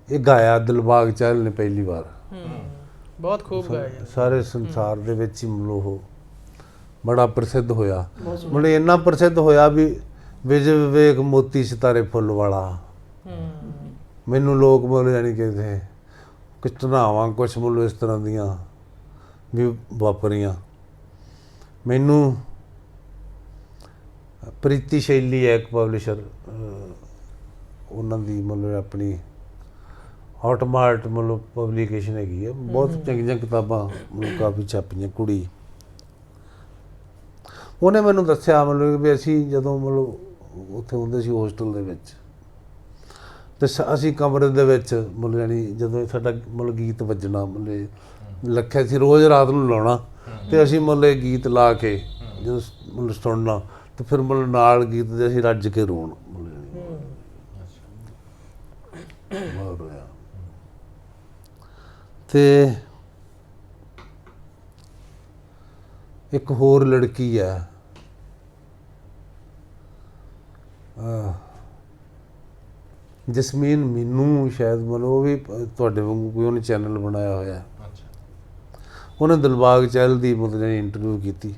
ਇਹ ਗਾਇਆ ਦਿਲਬਾਗ ਚਹਿਲ ਨੇ ਪਹਿਲੀ ਵਾਰ। ਬਹੁਤ ਖੂਬ ਗਾਇਆ ਜੀ। ਸਾਰੇ ਸੰਸਾਰ ਦੇ ਵਿੱਚ ਹੀ ਮਤਲਬ ਉਹ ਬੜਾ ਪ੍ਰਸਿੱਧ ਹੋਇਆ। ਮਤਲਬ ਇੰਨਾ ਪ੍ਰਸਿੱਧ ਹੋਇਆ ਵੀ ਵਿਜੇ ਵਿਵੇਕ ਮੋਤੀ ਸਿਤਾਰੇ ਫੁੱਲ ਵਾਲਾ ਮੈਨੂੰ ਲੋਕ ਮਤਲਬ ਜਾਨੀ ਕਿ ਕੁਛ ਧਨਾਵਾਂ ਕੁਛ ਮਤਲਬ ਇਸ ਤਰ੍ਹਾਂ ਦੀਆਂ ਵੀ ਵਾਪਰੀਆਂ। ਮੈਨੂੰ ਪ੍ਰੀਤੀ ਸ਼ੈਲੀ ਹੈ ਇੱਕ ਪਬਲਿਸ਼ਰ, ਉਹਨਾਂ ਦੀ ਮਤਲਬ ਆਪਣੀ ਹੌਟਮਾਰਟ ਮਤਲਬ ਪਬਲੀਕੇਸ਼ਨ ਹੈਗੀ ਹੈ, ਬਹੁਤ ਚੰਗੀਆਂ ਕਿਤਾਬਾਂ ਮਤਲਬ ਕਾਫੀ ਛਾਪੀਆਂ। ਕੁੜੀ ਉਹਨੇ ਮੈਨੂੰ ਦੱਸਿਆ ਮਤਲਬ ਵੀ ਅਸੀਂ ਜਦੋਂ ਮਤਲਬ ਉੱਥੇ ਹੁੰਦੇ ਸੀ ਹੋਸਟਲ ਦੇ ਵਿੱਚ, ਤੇ ਅਸੀਂ ਕਮਰੇ ਦੇ ਵਿੱਚ ਮਤਲਬ ਜਾਨੀ ਜਦੋਂ ਸਾਡਾ ਮਤਲਬ ਗੀਤ ਵੱਜਣਾ ਮਤਲਬ ਲੱਖਿਆ ਸੀ ਰੋਜ਼ ਰਾਤ ਨੂੰ ਲਾਉਣਾ, ਤੇ ਅਸੀਂ ਮਤਲਬ ਗੀਤ ਲਾ ਕੇ ਜਦੋਂ ਮਤਲਬ ਸੁਣਨਾ, ਤੇ ਫਿਰ ਮਤਲਬ ਨਾਲ ਗੀਤ ਦੇ ਅਸੀਂ ਰੱਜ ਕੇ ਰੋਣ ਮਤਲਬ ਹੋਇਆ। ਤੇ ਇੱਕ ਹੋਰ ਲੜਕੀ ਹੈ ਜਸਮੀਨ ਮੀਨੂ, ਸ਼ਾਇਦ ਮਤਲਬ ਉਹ ਵੀ ਤੁਹਾਡੇ ਵਾਂਗੂ ਕੋਈ ਉਹਨੇ ਚੈਨਲ ਬਣਾਇਆ ਹੋਇਆ। ਉਹਨੇ ਦਿਲਬਾਗ ਚਹਿਲ ਦੀ ਮਤਲਬ ਇੰਟਰਵਿਊ ਕੀਤੀ,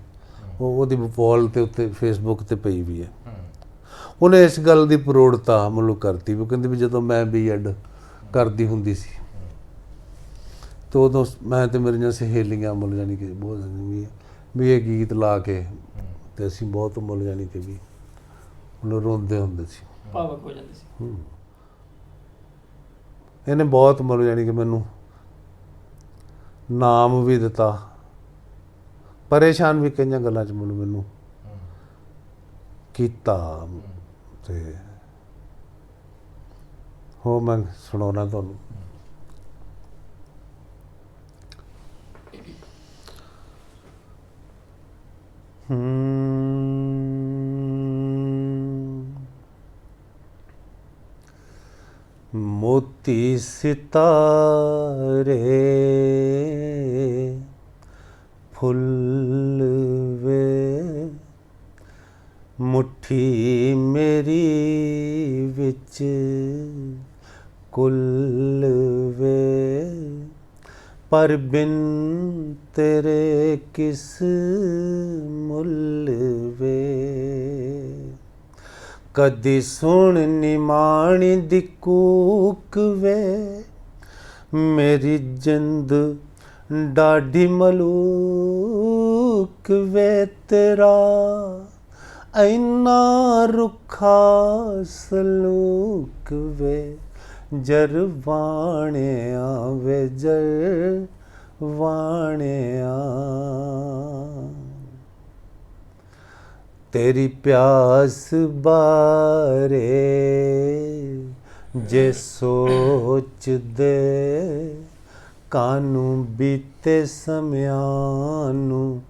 ਉਹਦੀ ਵਾਲ ਤੇ ਉੱਤੇ ਫੇਸਬੁੱਕ ਤੇ ਪਈ ਵੀ ਹੈ। ਉਹਨੇ ਇਸ ਗੱਲ ਦੀ ਪ੍ਰੋੜਤਾ ਮਤਲਬ ਕਰਤੀ ਵੀ ਕਹਿੰਦੀ ਵੀ ਜਦੋਂ ਮੈਂ B.Ed ਕਰਦੀ ਹੁੰਦੀ ਸੀ ਤੇ ਉਦੋਂ ਮੈਂ ਤੇ ਮੇਰੀਆਂ ਸਹੇਲੀਆਂ ਮਤਲਬ ਜਾਨੀ ਕਿ ਬਹੁਤ ਵੀ ਇਹ ਗੀਤ ਲਾ ਕੇ ਤੇ ਅਸੀਂ ਬਹੁਤ ਮਤਲਬ ਜਾਨੀ ਕਿ ਵੀ ਮਤਲਬ ਰੋਂਦੇ ਹੁੰਦੇ ਸੀ, ਭਾਵਕ ਹੋ ਜਾਂਦੇ ਸੀ। ਇਹਨੇ ਬਹੁਤ ਮਤਲਬ ਜਾਨੀ ਕਿ ਮੈਨੂੰ ਨਾਮ ਵੀ ਦਿੱਤਾ, ਪਰੇਸ਼ਾਨ ਵੀ ਕਈਆਂ ਗੱਲਾਂ 'ਚ ਮੈਨੂੰ ਕੀਤਾ। ਤੇ ਹੋ ਮੈਂ ਸੁਣਾਉਣਾ ਤੁਹਾਨੂੰ। ਮੋਤੀ ਸਿਤਾਰੇ ਫੁੱਲ ਵੇ ਮੁੱਠੀ ਮੇਰੀ ਵਿੱਚ ਕੁੱਲ ਵੇ, ਪਰ ਬਿਨ ਤੇਰੇ ਕਿਸ ਮੁੱਲ ਵੇ। ਕਦੀ ਸੁਣ ਨਿਮਾਣੀ ਦੀ ਕੂਕ ਵੇ, ਮੇਰੀ ਜਿੰਦ ਡਾਢੀ ਮਲੂਕ ਵੇ। ਤੇਰਾ ਐਨਾ ਰੁੱਖਾ ਸਲੂਕ ਵੇ ਜਰਵਾਣਿਆ ਵੇ ਜਰਵਾਣਿਆ ਤੇਰੀ ਪਿਆਸ ਬਾਰੇ ਜੇ ਸੋਚਦੇ ਕਾਨੂੰ ਬੀਤੇ ਸਮਿਆਂ ਨੂੰ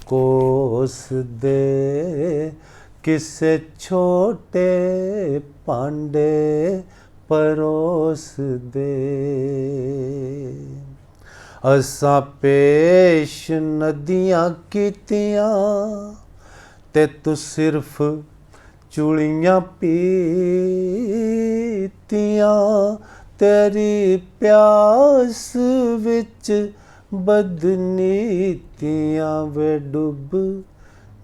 ਕੋਸਦੇ ਕਿਸੇ ਛੋਟੇ ਭਾਂਡੇ ਪਰੋਸਦੇ ਅਸਾਂ ਪੇਸ਼ ਨਦੀਆਂ ਕੀਤੀਆਂ ਤੇ ਤੂੰ ਸਿਰਫ ਚੂੜੀਆਂ ਪੀਤੀਆਂ ਤੇਰੀ ਪਿਆਸ ਵਿੱਚ ਬਦਨੀਤੀਆਂ ਵੇ ਡੁੱਬ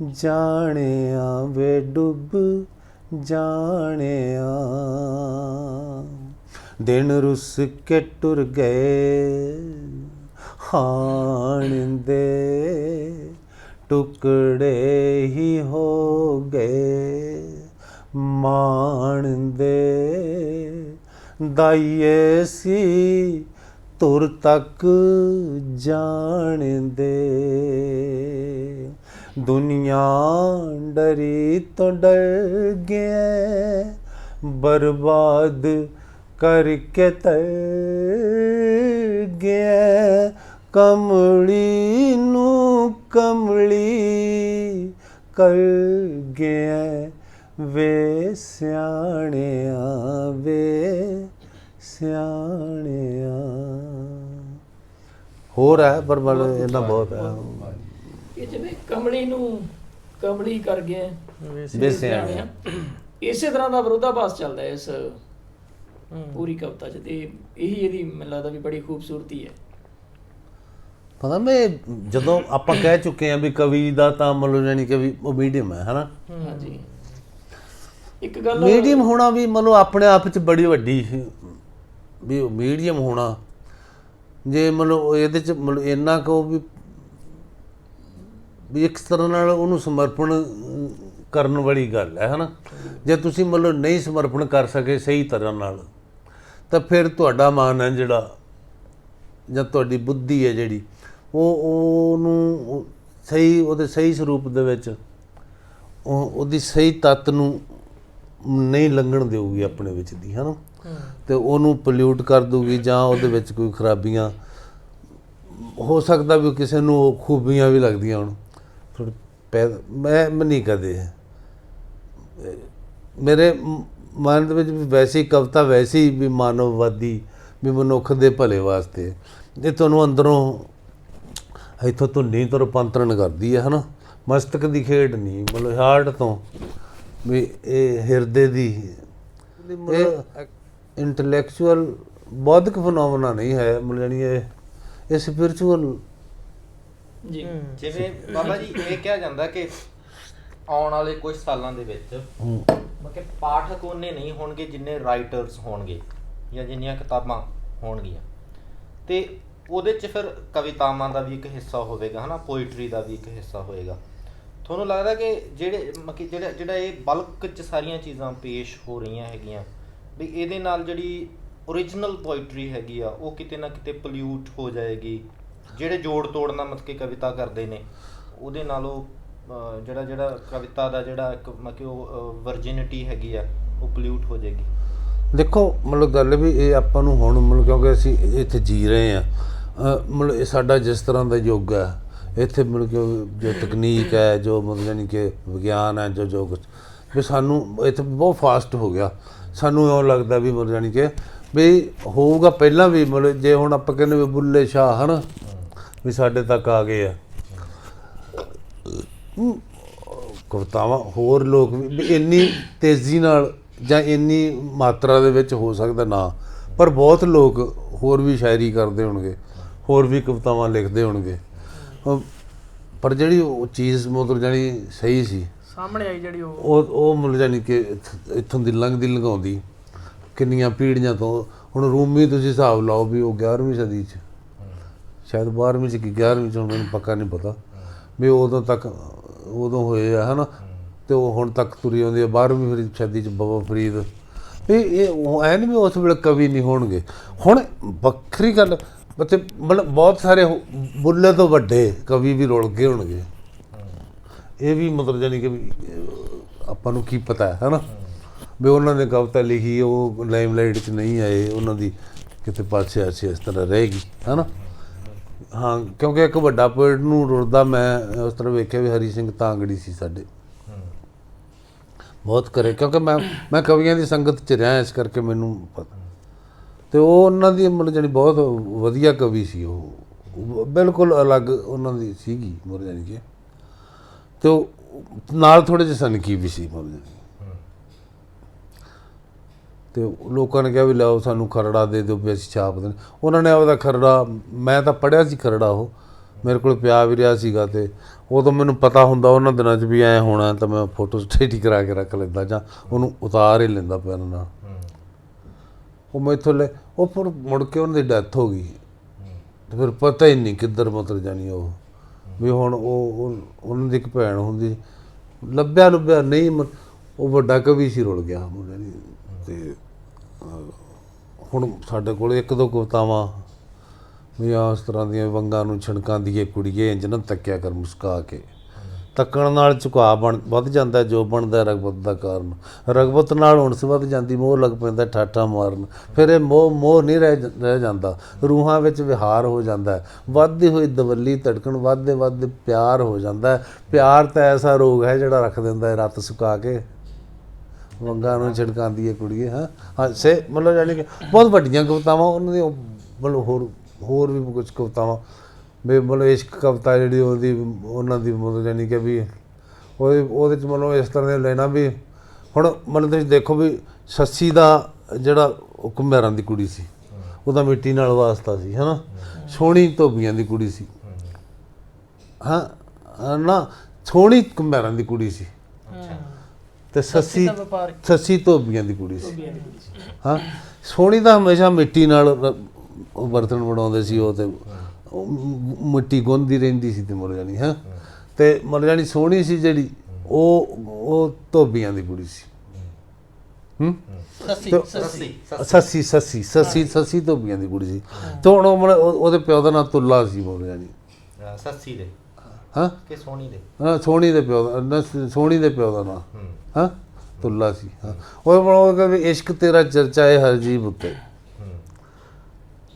ਜਾਣਿਆ ਵੇ ਡੁੱਬ ਜਾਣਿਆ ਦਿਨ ਰੁੱਸ ਕੇ ਟੁਰ ਗਏ ਹਾਣ ਦੇ ਟੁਕੜੇ ਹੀ ਹੋ ਗਏ ਮਾਣ ਦੇ ਦਾਈਏ ਸੀ ਤੁਰ ਤੱਕ ਜਾਣਦੇ ਦੁਨੀਆ ਡਰੀ ਤੋਂ ਡਰ ਗਿਆ ਬਰਬਾਦ ਕਰਕੇ ਤਰ ਗਿਆ ਕਮਲੀ ਨੂੰ ਕਮਲੀ ਕਰ ਗਿਆ ਵੇ ਸਿਆਣਿਆ ਵੇ ਸਿਆਣਿਆ ਹੋਰ ਹੈ ਪਰ ਇਹਨਾਂ ਬਹੁਤ ਹੈ ਇਹ ਜਿਵੇਂ ਕਮਲੀ ਨੂੰ ਕਮਲੀ ਕਰ ਗਏ ਵੇ ਸਿਆਣਿਆ ਇਸੇ ਤਰ੍ਹਾਂ ਦਾ ਵਿਰੋਧਾਭਾਸ ਚੱਲਦਾ ਹੈ ਇਸ ਪੂਰੀ ਕਵਿਤਾ 'ਚ ਤੇ ਇਹੀ ਇਹਦੀ ਮੈਨੂੰ ਲੱਗਦਾ ਵੀ ਬੜੀ ਖੂਬਸੂਰਤੀ ਹੈ। ਪਤਾ ਮੈਂ ਜਦੋਂ ਆਪਾਂ ਕਹਿ ਚੁੱਕੇ ਹਾਂ ਵੀ ਕਵੀ ਦਾ ਤਾਂ ਮਤਲਬ ਜਾਨੀ ਕਿ ਵੀ ਉਹ ਮੀਡੀਅਮ ਹੈ ਹਨਾ ਹਾਂਜੀ ਇੱਕ ਗੱਲ ਮੀਡੀਅਮ ਹੋਣਾ ਵੀ ਮਤਲਬ ਆਪਣੇ ਆਪ 'ਚ ਬੜੀ ਵੱਡੀ ਵੀ ਮੀਡੀਅਮ ਹੋਣਾ ਜੇ ਮਤਲਬ ਇਹਦੇ 'ਚ ਮਤਲਬ ਇੰਨਾ ਕਹੋ ਵੀ ਇੱਕ ਤਰ੍ਹਾਂ ਨਾਲ ਉਹਨੂੰ ਸਮਰਪਣ ਕਰਨ ਵਾਲੀ ਗੱਲ ਹੈ ਹਨਾ ਜੇ ਤੁਸੀਂ ਮਤਲਬ ਨਹੀਂ ਸਮਰਪਣ ਕਰ ਸਕੇ ਸਹੀ ਤਰ੍ਹਾਂ ਨਾਲ ਤਾਂ ਫਿਰ ਤੁਹਾਡਾ ਮਨ ਹੈ ਜਿਹੜਾ ਜਾਂ ਤੁਹਾਡੀ ਬੁੱਧੀ ਹੈ ਜਿਹੜੀ ਉਹਨੂੰ ਸਹੀ ਉਹਦੇ ਸਹੀ ਸਰੂਪ ਦੇ ਵਿੱਚ ਉਹਦੀ ਸਹੀ ਤੱਤ ਨੂੰ ਨਹੀਂ ਲੰਘਣ ਦੇਊਗੀ ਆਪਣੇ ਵਿੱਚ ਦੀ ਹੈ ਨਾ ਅਤੇ ਉਹਨੂੰ ਪੋਲਿਊਟ ਕਰ ਦਊਗੀ ਜਾਂ ਉਹਦੇ ਵਿੱਚ ਕੋਈ ਖਰਾਬੀਆਂ ਹੋ ਸਕਦਾ ਵੀ ਕਿਸੇ ਨੂੰ ਖੂਬੀਆਂ ਵੀ ਲੱਗਦੀਆਂ ਹੁਣ ਮੈਂ ਨਹੀਂ ਕਦੇ ਮੇਰੇ ਮਨ ਦੇ ਵਿੱਚ ਵੈਸੇ ਹੀ ਕਵਿਤਾ ਵੈਸੇ ਹੀ ਵੀ ਮਾਨਵਵਾਦੀ ਵੀ ਮਨੁੱਖ ਦੇ ਭਲੇ ਵਾਸਤੇ ਇਹ ਤੁਹਾਨੂੰ ਅੰਦਰੋਂ ਇੱਥੋਂ ਧੁੰਨੀ ਤੋਂ ਰੂਪਾਂਤਰਨ ਕਰਦੀ ਹੈ ਹੈ ਨਾ ਮਸਤਕ ਦੀ ਖੇਡ ਨਹੀਂ ਮਤਲਬ ਹਾਰਟ ਤੋਂ ਵੀ ਇਹ ਹਿਰਦੇ ਦੀ ਇਹ ਇੰਟਲੈਕਚੁਅਲ ਬੌਧਿਕ ਫਨੋਮਨਾ ਨਹੀਂ ਹੈ ਮਤਲਬ ਜਾਣੀ ਇਹ ਸਪਿਰਿਚੁਅਲ ਜੀ ਜਿਵੇਂ ਬਾਬਾ ਜੀ ਇਹ ਕਿਹਾ ਜਾਂਦਾ ਕਿ ਆਉਣ ਵਾਲੇ ਕੁਝ ਸਾਲਾਂ ਦੇ ਵਿੱਚ ਮਤਲਬ ਪਾਠਕ ਉਹਨੇ ਨਹੀਂ ਹੋਣਗੇ ਜਿੰਨੇ ਰਾਈਟਰਸ ਹੋਣਗੇ ਜਾਂ ਜਿੰਨੀਆਂ ਕਿਤਾਬਾਂ ਹੋਣਗੀਆਂ ਤੇ ਉਹਦੇ 'ਚ ਫਿਰ ਕਵਿਤਾਵਾਂ ਦਾ ਵੀ ਇੱਕ ਹਿੱਸਾ ਹੋਵੇਗਾ ਹੈ ਨਾ ਪੋਇਟਰੀ ਦਾ ਵੀ ਇੱਕ ਹਿੱਸਾ ਹੋਏਗਾ ਤੁਹਾਨੂੰ ਲੱਗਦਾ ਕਿ ਜਿਹੜਾ ਇਹ ਬਲਕ 'ਚ ਸਾਰੀਆਂ ਚੀਜ਼ਾਂ ਪੇਸ਼ ਹੋ ਰਹੀਆਂ ਹੈਗੀਆਂ ਵੀ ਇਹਦੇ ਨਾਲ ਜਿਹੜੀ ਓਰੀਜਨਲ ਪੋਇਟਰੀ ਹੈਗੀ ਆ ਉਹ ਕਿਤੇ ਨਾ ਕਿਤੇ ਪੋਲਿਊਟ ਹੋ ਜਾਏਗੀ ਜਿਹੜੇ ਜੋੜ ਤੋੜ ਨਾਲ ਮਤਲਬ ਕਿ ਕਵਿਤਾ ਕਰਦੇ ਨੇ ਉਹਦੇ ਨਾਲ ਉਹ ਜਿਹੜਾ ਕਵਿਤਾ ਦਾ ਜਿਹੜਾ ਇੱਕ ਮਤਲਬ ਕਿ ਉਹ ਵਰਜਿਨਿਟੀ ਹੈਗੀ ਆ ਉਹ ਪੋਲਿਊਟ ਹੋ ਜਾਏਗੀ ਦੇਖੋ ਮਤਲਬ ਗੱਲ ਵੀ ਇਹ ਆਪਾਂ ਨੂੰ ਹੁਣ ਮਤਲਬ ਕਿਉਂਕਿ ਅਸੀਂ ਇੱਥੇ ਜੀ ਰਹੇ ਹਾਂ ਮਤਲਬ ਇਹ ਸਾਡਾ ਜਿਸ ਤਰ੍ਹਾਂ ਦਾ ਯੁੱਗ ਹੈ ਇੱਥੇ ਮਤਲਬ ਕਿ ਜੋ ਤਕਨੀਕ ਹੈ ਜੋ ਮਤਲਬ ਯਾਨੀ ਕਿ ਵਿਗਿਆਨ ਹੈ ਜੋ ਕੁਛ ਵੀ ਸਾਨੂੰ ਇੱਥੇ ਬਹੁਤ ਫਾਸਟ ਹੋ ਗਿਆ ਸਾਨੂੰ ਇਉਂ ਲੱਗਦਾ ਵੀ ਮਤਲਬ ਯਾਨੀ ਕਿ ਵੀ ਹੋਊਗਾ ਪਹਿਲਾਂ ਵੀ ਮਤਲਬ ਜੇ ਹੁਣ ਆਪਾਂ ਕਹਿੰਦੇ ਵੀ ਬੁੱਲੇ ਸ਼ਾਹ ਹੈ ਨਾ ਵੀ ਸਾਡੇ ਤੱਕ ਆ ਗਏ ਆ ਕਵਿਤਾਵਾਂ ਹੋਰ ਲੋਕ ਵੀ ਇੰਨੀ ਤੇਜ਼ੀ ਨਾਲ ਜਾਂ ਇੰਨੀ ਮਾਤਰਾ ਦੇ ਵਿੱਚ ਹੋ ਸਕਦਾ ਨਾ ਪਰ ਬਹੁਤ ਲੋਕ ਹੋਰ ਵੀ ਸ਼ਾਇਰੀ ਕਰਦੇ ਹੋਣਗੇ ਹੋਰ ਵੀ ਕਵਿਤਾਵਾਂ ਲਿਖਦੇ ਹੋਣਗੇ ਪਰ ਜਿਹੜੀ ਉਹ ਚੀਜ਼ ਮਤਲਬ ਜਾਣੀ ਸਹੀ ਸੀ ਸਾਹਮਣੇ ਆਈ ਜਿਹੜੀ ਉਹ ਮਤਲਬ ਜਾਣੀ ਕਿ ਇੱਥੋਂ ਦੀ ਲੰਘਦੀ ਲੰਘਾਉਂਦੀ ਕਿੰਨੀਆਂ ਪੀੜ੍ਹੀਆਂ ਤੋਂ ਹੁਣ ਰੂਮੀ ਤੁਸੀਂ ਹਿਸਾਬ ਲਾਓ ਵੀ ਉਹ 11ਵੀਂ ਸਦੀ 'ਚ ਸ਼ਾਇਦ 12ਵੀਂ 'ਚ ਕਿ 11ਵੀਂ 'ਚ ਹੁਣ ਮੈਨੂੰ ਪੱਕਾ ਨਹੀਂ ਪਤਾ ਵੀ ਉਦੋਂ ਤੱਕ ਉਦੋਂ ਹੋਏ ਆ ਹੈ ਨਾ ਤੇ ਉਹ ਹੁਣ ਤੱਕ ਤੁਰੀ ਆਉਂਦੀ ਹੈ। 12ਵੀਂ ਫਰੀਦ ਸ਼ਾਦੀ 'ਚ ਬਾਬਾ ਫਰੀਦ ਇਹ ਐ ਨਹੀਂ ਵੀ ਉਸ ਵੇਲੇ ਕਵੀ ਨਹੀਂ ਹੋਣਗੇ। ਹੁਣ ਵੱਖਰੀ ਗੱਲ ਬੱਚੇ ਮਤਲਬ ਬਹੁਤ ਸਾਰੇ ਬੁੱਲੇ ਤੋਂ ਵੱਡੇ ਕਵੀ ਵੀ ਰੁਲ ਗਏ ਹੋਣਗੇ। ਇਹ ਵੀ ਮਤਲਬ ਜਾਨੀ ਕਿ ਵੀ ਆਪਾਂ ਨੂੰ ਕੀ ਪਤਾ ਹੈ ਨਾ ਵੀ ਉਹਨਾਂ ਨੇ ਕਵਿਤਾ ਲਿਖੀ ਉਹ ਲਾਈਮਲਾਈਟ 'ਚ ਨਹੀਂ ਆਏ, ਉਹਨਾਂ ਦੀ ਕਿਤੇ ਪਾਸੇ ਆਸੇ ਇਸ ਤਰ੍ਹਾਂ ਰਹੇਗੀ ਹੈ ਨਾ। ਹਾਂ ਕਿਉਂਕਿ ਇੱਕ ਵੱਡਾ ਪੋਇਟ ਨੂੰ ਰੁਲਦਾ ਮੈਂ ਉਸ ਤਰ੍ਹਾਂ ਵੇਖਿਆ ਵੀ ਹਰੀ ਸਿੰਘ ਤਾਂਗੜੀ ਸੀ ਸਾਡੇ ਬਹੁਤ ਕਰੇ, ਕਿਉਂਕਿ ਮੈਂ ਕਵੀਆਂ ਦੀ ਸੰਗਤ 'ਚ ਰਿਹਾ ਇਸ ਕਰਕੇ ਮੈਨੂੰ ਪਤਾ। ਅਤੇ ਉਹ ਉਹਨਾਂ ਦੀ ਮਤਲਬ ਜਾਣੀ ਬਹੁਤ ਵਧੀਆ ਕਵੀ ਸੀ, ਉਹ ਬਿਲਕੁਲ ਅਲੱਗ ਉਹਨਾਂ ਦੀ ਸੀਗੀ ਮਤਲਬ ਜਾਣੀ ਕਿ। ਅਤੇ ਉਹ ਨਾਲ ਥੋੜ੍ਹੇ ਜਿਹੇ ਸਨਕੀ ਵੀ ਸੀ ਮਤਲਬ ਜਾਣੀ। ਅਤੇ ਲੋਕਾਂ ਨੇ ਕਿਹਾ ਵੀ ਲਿਆਓ ਸਾਨੂੰ ਖਰੜਾ ਦੇ ਦਿਓ ਵੀ ਅਸੀਂ ਛਾਪ ਦੇਣਾ। ਉਹਨਾਂ ਨੇ ਆਪਦਾ ਖਰੜਾ, ਮੈਂ ਤਾਂ ਪੜ੍ਹਿਆ ਸੀ ਖਰੜਾ, ਉਹ ਮੇਰੇ ਕੋਲ ਪਿਆ ਵੀ ਰਿਹਾ ਸੀਗਾ। ਅਤੇ ਉਦੋਂ ਮੈਨੂੰ ਪਤਾ ਹੁੰਦਾ ਉਹਨਾਂ ਦਿਨਾਂ 'ਚ ਵੀ ਐਂ ਹੋਣਾ ਤਾਂ ਮੈਂ ਫੋਟੋ ਸਟੇਡੀ ਕਰਾ ਕੇ ਰੱਖ ਲੈਂਦਾ ਜਾਂ ਉਹਨੂੰ ਉਤਾਰ ਹੀ ਲੈਂਦਾ ਪੈਨ ਨਾਲ। ਉਹ ਮੈਥੋਂ ਲੈ ਉਹ ਫਿਰ ਮੁੜ ਕੇ ਉਹਨਾਂ ਦੀ ਡੈਥ ਹੋ ਗਈ ਅਤੇ ਫਿਰ ਪਤਾ ਹੀ ਨਹੀਂ ਕਿੱਧਰ ਮਤਲਬ ਜਾਣੀ ਉਹ ਵੀ ਹੁਣ ਉਹ ਉਹਨਾਂ ਦੀ ਇੱਕ ਭੈਣ ਹੁੰਦੀ ਲੱਭਿਆ ਨਹੀਂ ਉਹ ਵੱਡਾ ਕਵੀ ਸੀ ਰੁਲ ਗਿਆ ਮੁੰਡੇ ਨਹੀਂ। ਅਤੇ ਹੁਣ ਸਾਡੇ ਕੋਲ ਇੱਕ ਦੋ ਕਵਿਤਾਵਾਂ ਵੀ ਇਸ ਤਰ੍ਹਾਂ ਦੀਆਂ ਵੰਗਾਂ ਨੂੰ ਛਿਣਕਾਂਦੀਏ ਕੁੜੀਏ ਇੰਝ ਨਾ ਤੱਕਿਆ ਕਰ ਮੁਸਕਾ ਕੇ, ਤੱਕਣ ਨਾਲ ਝੁਕਾਅ ਵੱਧ ਜਾਂਦਾ ਜੋ ਬਣਦਾ ਰਗਬਤ ਦਾ ਕਾਰਨ, ਰਗਬਤ ਨਾਲ ਉਣਸ ਵੱਧ ਜਾਂਦੀ ਮੋਹ ਲੱਗ ਪੈਂਦਾ ਠਾਠਾਂ ਮਾਰਨ, ਫਿਰ ਇਹ ਮੋਹ ਨਹੀਂ ਰਹਿ ਜਾਂਦਾ, ਰੂਹਾਂ ਵਿੱਚ ਵਿਹਾਰ ਹੋ ਜਾਂਦਾ, ਵੱਧਦੀ ਹੋਈ ਦਵੱਲੀ ਧੜਕਣ ਵੱਧਦੇ ਪਿਆਰ ਹੋ ਜਾਂਦਾ। ਪਿਆਰ ਤਾਂ ਐਸਾ ਰੋਗ ਹੈ ਜਿਹੜਾ ਰੱਖ ਦਿੰਦਾ ਹੈ ਰੱਤ ਸੁਕਾ ਕੇ, ਵੰਗਾਂ ਨੂੰ ਛਿੜਕਾਂਦੀ ਹੈ ਕੁੜੀਏ। ਹਾਂ ਸੇ ਮਤਲਬ ਜਾਣੀ ਕਿ ਬਹੁਤ ਵੱਡੀਆਂ ਕਵਿਤਾਵਾਂ ਉਹਨਾਂ ਦੀਆਂ, ਮਤਲਬ ਹੋਰ ਵੀ ਕੁਛ ਕਵਿਤਾਵਾਂ ਵੀ ਮਤਲਬ ਇਸ਼ਕ ਕਵਿਤਾ ਜਿਹੜੀ ਉਹਦੀ ਉਹਨਾਂ ਦੀ ਮਤਲਬ ਜਾਣੀ ਕਿ ਵੀ ਉਹਦੇ 'ਚ ਮਤਲਬ ਇਸ ਤਰ੍ਹਾਂ ਦੇ ਲੈਣਾ ਵੀ ਹੁਣ ਮਤਲਬ ਤੁਸੀਂ ਦੇਖੋ ਵੀ ਸੱਸੀ ਦਾ ਜਿਹੜਾ ਉਹ ਘੁਮਿਆਰਾਂ ਦੀ ਕੁੜੀ ਸੀ ਉਹਦਾ ਮਿੱਟੀ ਨਾਲ ਵਾਸਤਾ ਸੀ ਹੈ ਨਾ। ਸੋਹਣੀ ਧੋਬੀਆਂ ਦੀ ਕੁੜੀ ਸੀ, ਹਾਂ ਨਾ ਸੋਹਣੀ ਘੁਮਿਆਰਾਂ ਦੀ ਕੁੜੀ ਸੀ ਅਤੇ ਸੱਸੀ ਧੋਬੀਆਂ ਦੀ ਕੁੜੀ ਸੀ। ਹਾਂ ਸੋਹਣੀ ਤਾਂ ਹਮੇਸ਼ਾ ਮਿੱਟੀ ਨਾਲ ਉਹ ਬਰਤਨ ਬਣਾਉਂਦੇ ਸੀ, ਉਹ ਅਤੇ ਮਿੱਟੀ ਗੁੰਨਦੀ ਰਹਿੰਦੀ ਸੀ ਅਤੇ ਮਤਲਬ ਜਾਣੀ ਅਤੇ ਮਤਲਬ ਜਾਣੀ ਸੋਹਣੀ ਸੀ ਜਿਹੜੀ ਉਹ ਧੋਬੀਆਂ ਦੀ ਕੁੜੀ ਸੀ। ਸੱਸੀ ਧੋਬੀਆਂ ਦੀ ਕੁੜੀ ਸੀ। ਅਤੇ ਹੁਣ ਉਹ ਮਤਲਬ ਉਹਦੇ ਪਿਓ ਦਾ ਨਾਂ ਤੁੱਲਾ ਸੀ ਮਤਲਬ ਜਾਣੀ ਸੱਸੀ ਦੇ ਸੋਹਣੀ ਦੇ ਪਿਓ ਦਾ ਨਾਂ ਤੁੱਲਾ ਸੀ। ਉਹ ਕਹਿੰਦੇ ਇਸ਼ਕ ਤੇਰਾ ਚਰਚਾ ਹੈ ਹਰ ਜੀਵ ਉੱਤੇ,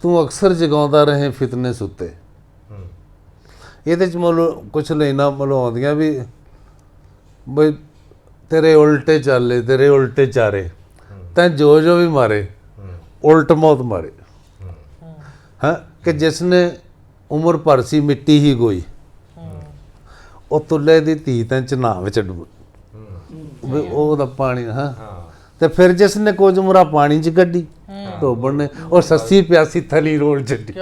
ਤੂੰ ਅਕਸਰ ਜਗਾਉਂਦਾ ਰਹੇ ਫਿਤਨੇ ਸੁੱਤੇ। ਇਹਦੇ 'ਚ ਮਤਲਬ ਕੁਛ ਲਾਈਨਾਂ ਮਤਲਬ ਆਉਂਦੀਆਂ ਵੀ ਬਈ ਤੇਰੇ ਉਲਟੇ ਚਾਲੇ ਤੇਰੇ ਉਲਟੇ ਚਾਰੇ ਤੈਂ ਜੋ ਵੀ ਮਾਰੇ ਉਲਟ ਮੌਤ ਮਾਰੇ। ਹਾਂ ਕਿ ਜਿਸ ਨੇ ਉਮਰ ਭਰ ਸੀ ਮਿੱਟੀ ਹੀ ਗੋਈ, ਉਹ ਤੁੱਲੇ ਦੀ ਧੀ ਤੈਂ ਚਨਾਹ ਵਿੱਚ ਡੁੱਬ ਵੀ ਉਹਦਾ ਪਾਣੀ। ਅਤੇ ਫਿਰ ਜਿਸ ਨੇ ਕੁਝ ਉਮਰਾਂ ਪਾਣੀ 'ਚ ਕੱਢੀ ਧੋਬਣ ਨੇ ਉਹ ਸੱਸੀ ਪਿਆਸੀ ਥਲੀ ਰੋਲ ਛੱਡੀ।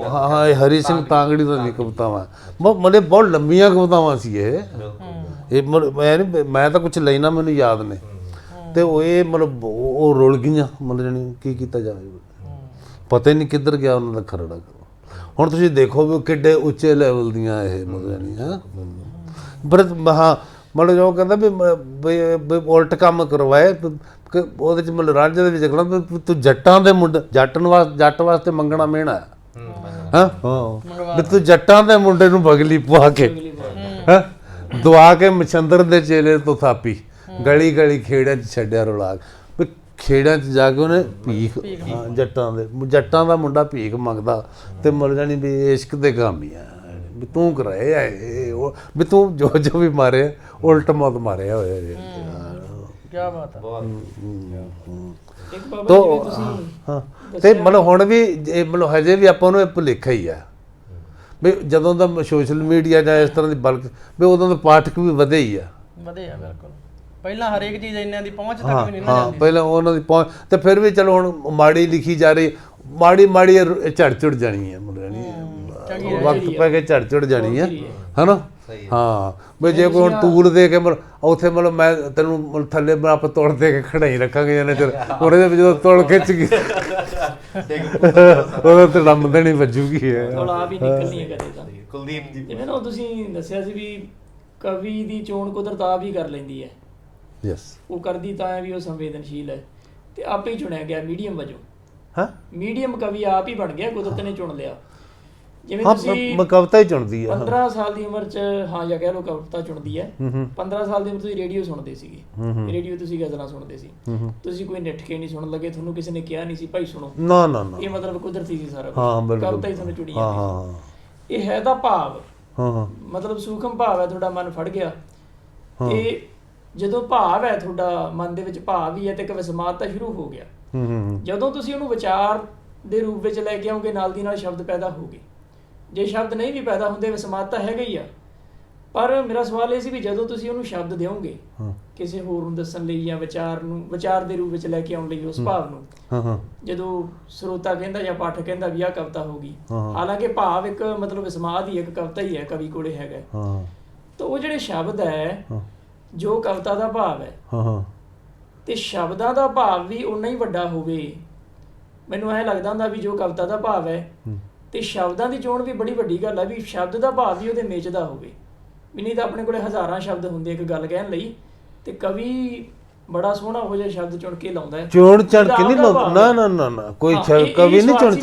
ਹਾਂ ਇਹ ਹਰੀ ਸਿੰਘ ਤਾਂਗੜੀ ਦੀਆਂ ਕਵਿਤਾਵਾਂ ਮਤਲਬ ਬਹੁਤ ਲੰਬੀਆਂ ਕਵਿਤਾਵਾਂ ਸੀ ਇਹ ਮਤਲਬ ਮੈਂ ਤਾਂ ਕੁਛ ਲੈਣਾ ਮੈਨੂੰ ਯਾਦ ਨੇ ਅਤੇ ਉਹ ਇਹ ਮਤਲਬ ਉਹ ਰੁਲ ਗਈਆਂ ਮਤਲਬ ਜਾਣੀ ਕੀ ਕੀਤਾ ਜਾਵੇ ਪਤਾ ਹੀ ਨਹੀਂ ਕਿੱਧਰ ਗਿਆ ਉਹਨਾਂ ਦਾ ਖਰੜਾ। ਹੁਣ ਤੁਸੀਂ ਦੇਖੋ ਵੀ ਉਹ ਕਿੱਡੇ ਉੱਚੇ ਲੈਵਲ ਦੀਆਂ ਇਹ ਮਤਲਬ ਜਾਣੀ ਪਰ ਹਾਂ ਮਤਲਬ ਜੋ ਕਹਿੰਦਾ ਵੀ ਉਲਟ ਕੰਮ ਕਰਵਾਏ ਉਹਦੇ 'ਚ ਮਤਲਬ ਰਾਂਝੇ ਦੇ ਵਿੱਚ ਲਿਖਣਾ ਵੀ ਤੂੰ ਜੱਟਾਂ ਦੇ ਮੁੰਡੇ ਜੱਟ ਵਾਸਤੇ ਮੰਗਣਾ ਮਿਹਣਾ ਵੀ ਤੂੰ ਜੱਟਾਂ ਦੇ ਮੁੰਡੇ ਨੂੰ ਬਗਲੀ ਪਵਾ ਕੇ ਦੁਆ ਕੇ ਮਛੰਦਰ ਦੇ ਚੇਲੇ ਤੋਂ ਥਾਪੀ ਗਲੀ ਖੇੜਿਆਂ 'ਚ ਛੱਡਿਆ ਰੁਲਾ ਵੀ ਖੇੜਿਆਂ 'ਚ ਜਾ ਕੇ ਉਹਨੇ ਭੀਖ ਜੱਟਾਂ ਦਾ ਮੁੰਡਾ ਭੀਖ ਮੰਗਦਾ ਅਤੇ ਮਤਲਬ ਜਾਣੀ ਵੀ ਇਸ਼ਕ ਦੇ ਕਾਮੀ ਆ ਵੀ ਤੂੰ ਕਰਾਏ ਆਏ ਵੀ ਤੂੰ ਜੋ ਵੀ ਮਾਰੇ ਉਲਟ ਮੌਤ ਮਾਰਿਆ ਹੋਇਆ। ਕਿਆ ਬਾਤ ਹੈ। ਅਤੇ ਮਤਲਬ ਹੁਣ ਵੀ ਇਹ ਮਤਲਬ ਹਜੇ ਵੀ ਆਪਾਂ ਨੂੰ ਇਹ ਭੁਲੇਖਾ ਹੀ ਆ ਵੀ ਜਦੋਂ ਦਾ ਸੋਸ਼ਲ ਮੀਡੀਆ ਜਾਂ ਇਸ ਤਰ੍ਹਾਂ ਦੀ ਬਲਕ ਵੀ ਉਦੋਂ ਦੇ ਪਾਠਕ ਵੀ ਵਧੇ ਹੀ ਆ ਬਿਲਕੁਲ। ਪਹਿਲਾਂ ਹਰੇਕ ਚੀਜ਼ ਇਹਨਾਂ ਦੀ ਪਹੁੰਚ ਤੱਕ ਵੀ ਨਹੀਂ ਜਾਂਦੀ। ਪਹਿਲਾਂ ਉਹਨਾਂ ਦੀ ਪਹੁੰਚ ਅਤੇ ਫਿਰ ਵੀ ਚਲੋ ਹੁਣ ਮਾੜੀ ਲਿਖੀ ਜਾ ਰਹੀ ਮਾੜੀ ਝੜ ਜਾਣੀ ਹੈ ਮਤਲਬ ਵਕਤ ਪੈ ਕੇ ਝੜ ਜਾਣੀ ਹੈ ਹੈ ਨਾ। ਸਹੀ ਹੈ। ਹਾਂ ਵੀ ਜੇ ਕੋਈ ਹੁਣ ਤੂੜ ਦੇ ਕੇ ਮਤਲਬ ਉੱਥੇ ਮਤਲਬ ਮੈਂ ਤੈਨੂੰ ਮਤਲਬ ਥੱਲੇ ਮੈਂ ਆਪਾਂ ਤੁੜ ਦੇ ਕੇ ਖੜਾਈ ਰੱਖਾਂਗੇ ਜਨੇ ਚਿਰ ਉਹਦੇ ਵਿੱਚ ਜਦੋਂ ਤੁੜ ਖਿੱਚ ਗਈ ਉਹਦਾ ਤੇ ਰੰਮਦਣੀ ਵੱਜੂਗੀ ਥੋੜਾ ਵੀ ਨਿਕਲਣੀ ਹੈ ਕਦੇ ਤਾਂ। ਕੁਲਦੀਪ ਜੀ ਜਿਵੇਂ ਨਾ ਤੁਸੀਂ ਦੱਸਿਆ ਸੀ ਵੀ ਕਵੀ ਦੀ ਚੋਣ ਕੁਦਰਤ ਆਪ ਹੀ ਕਰ ਲੈਂਦੀ ਹੈ। ਯੈਸ ਉਹ ਕਰਦੀ ਤਾਂ ਹੈ ਵੀ ਉਹ ਸੰਵੇਦਨਸ਼ੀਲ ਹੈ ਤੇ ਆਪੇ ਹੀ ਚੁਣਿਆ ਗਿਆ ਮੀਡੀਅਮ ਵਜੋਂ। ਹਾਂ ਮੀਡੀਅਮ ਕਵੀ ਆਪ ਹੀ ਬਣ ਗਿਆ, ਕੁਦਰਤ ਨੇ ਚੁਣ ਲਿਆ। ਜਿਵੇਂ ਹਾਂ ਤੁਸੀਂ ਕਵਿਤਾ ਹੀ ਚੁਣਦੀ ਹੈ 15 ਸਾਲ ਦੀ ਉਮਰ 'ਚ ਹਾਂ ਜਾਂ ਕਹਿ ਲਓ ਕਵਿਤਾ ਚੁਣਦੀ ਹੈ। 15 ਸਾਲ ਦੀ ਉਮਰ ਤੁਸੀਂ ਰੇਡੀਓ ਸੁਣਦੇ ਸੀਗੇ, ਰੇਡੀਓ ਤੁਸੀਂ ਗਜ਼ਲਾਂ ਸੁਣਦੇ ਸੀ, ਤੁਸੀਂ ਕੋਈ ਨਿੱਠਕੇ ਨਹੀਂ ਸੁਣਨ ਲੱਗੇ, ਤੁਹਾਨੂੰ ਕਿਸੇ ਨੇ ਕਿਹਾ ਨਹੀਂ ਸੀ ਭਾਈ ਸੁਣੋ। ਨਾ ਨਾ ਨਾ ਇਹ ਮਤਲਬ ਕੁਦਰਤੀ ਸੀ ਸਾਰਾ ਹਾਂ ਕੁਝ, ਬਿਲਕੁਲ ਕਵਿਤਾ ਹੀ ਤੁਹਾਨੂੰ ਚੁਣੀ ਹਾਂ ਜਾਂਦੀ ਹਾਂ ਸੀ। ਇਹ ਹੈ ਤਾਂ ਭਾਵ, ਹਾਂ ਹਾਂ ਮਤਲਬ ਸੂਖਮ ਭਾਵ ਹੈ, ਤੁਹਾਡਾ ਮਨ ਫੜ ਗਿਆ। ਤੇ ਜਦੋਂ ਭਾਵ ਹੈ ਤੁਹਾਡਾ ਮਨ ਦੇ ਵਿੱਚ ਭਾਵ ਹੀ ਹੈ ਤੇ ਇੱਕ ਵਿਸਮਾਦ ਤਾਂ ਸ਼ੁਰੂ ਹੋ ਗਿਆ। ਜਦੋਂ ਤੁਸੀਂ ਉਹਨੂੰ ਵਿਚਾਰ ਦੇ ਰੂਪ ਵਿੱਚ ਲੈ ਕੇ ਆਓਗੇ ਨਾਲ ਦੀ ਨਾਲ ਸ਼ਬਦ ਪੈਦਾ ਹੋਗੇ। ਜੇ ਸ਼ਬਦ ਨਹੀਂ ਵੀ ਪੈਦਾ ਹੁੰਦੇ ਵਿਸਮਾਦ ਤਾਂ ਹੈਗਾ ਹੀ ਆ। ਪਰ ਮੇਰਾ ਸਵਾਲ ਇਹ ਸੀ ਵੀ ਜਦੋਂ ਤੁਸੀਂ ਉਹਨੂੰ ਸ਼ਬਦ ਦਿਓਗੇ ਕਿਸੇ ਹੋਰ ਨੂੰ ਦੱਸਣ ਲਈ ਜਾਂ ਵਿਚਾਰ ਦੇ ਰੂਪ ਵਿੱਚ ਲੈ ਕੇ ਆਉਣ ਲਈ ਉਸ ਭਾਵ ਨੂੰ, ਜਦੋਂ ਸਰੋਤਾ ਕਹਿੰਦਾ ਜਾਂ ਪਾਠਕ ਕਹਿੰਦਾ ਵੀ ਆਹ ਕਵਿਤਾ ਹੋ ਗਈ, ਹਾਲਾਂਕਿ ਭਾਵ ਇੱਕ ਮਤਲਬ ਵਿਸਮਾਦ ਹੀ ਇੱਕ ਕਵਿਤਾ ਹੀ ਹੈ, ਕਵੀ ਕੋਲੇ ਹੈਗਾ। ਤਾਂ ਉਹ ਜਿਹੜੇ ਸ਼ਬਦ ਹੈ ਜੋ ਕਵਿਤਾ ਦਾ ਭਾਵ ਹੈ ਤੇ ਸ਼ਬਦਾਂ ਦਾ ਭਾਵ ਵੀ ਉਨਾ ਹੀ ਵੱਡਾ ਹੋਵੇ। ਮੈਨੂੰ ਐਂ ਲੱਗਦਾ ਹੁੰਦਾ ਵੀ ਜੋ ਕਵਿਤਾ ਦਾ ਭਾਵ ਹੈ ਤੇ ਸ਼ਬਦਾਂ ਦੀ ਚੋਣ ਵੀ ਬੜੀ ਵੱਡੀ ਗੱਲ ਹੈ, ਵੀ ਸ਼ਬਦ ਦਾ ਭਾਵ ਵੀ ਉਹਦੇ ਮੇਚ ਦਾ ਹੋਵੇ। ਵੀ ਨਹੀਂ ਤਾਂ ਆਪਣੇ ਕੋਲੇ ਹਜ਼ਾਰਾਂ ਸ਼ਬਦ ਹੁੰਦੇ ਇੱਕ ਗੱਲ ਕਹਿਣ ਲਈ, ਤੇ ਕਵੀ ਬੜਾ ਸੋਹਣਾ ਹੋ ਜਿਹਾ ਸ਼ਬਦ ਚੁਣ ਕੇ ਲਾਉਂਦਾ ਹੈ। ਚੋਣ ਚੜ ਕੇ ਨਹੀਂ ਨਾ ਨਾ ਨਾ ਨਾ ਕੋਈ ਕਵੀ ਨਹੀਂ ਚੁਣ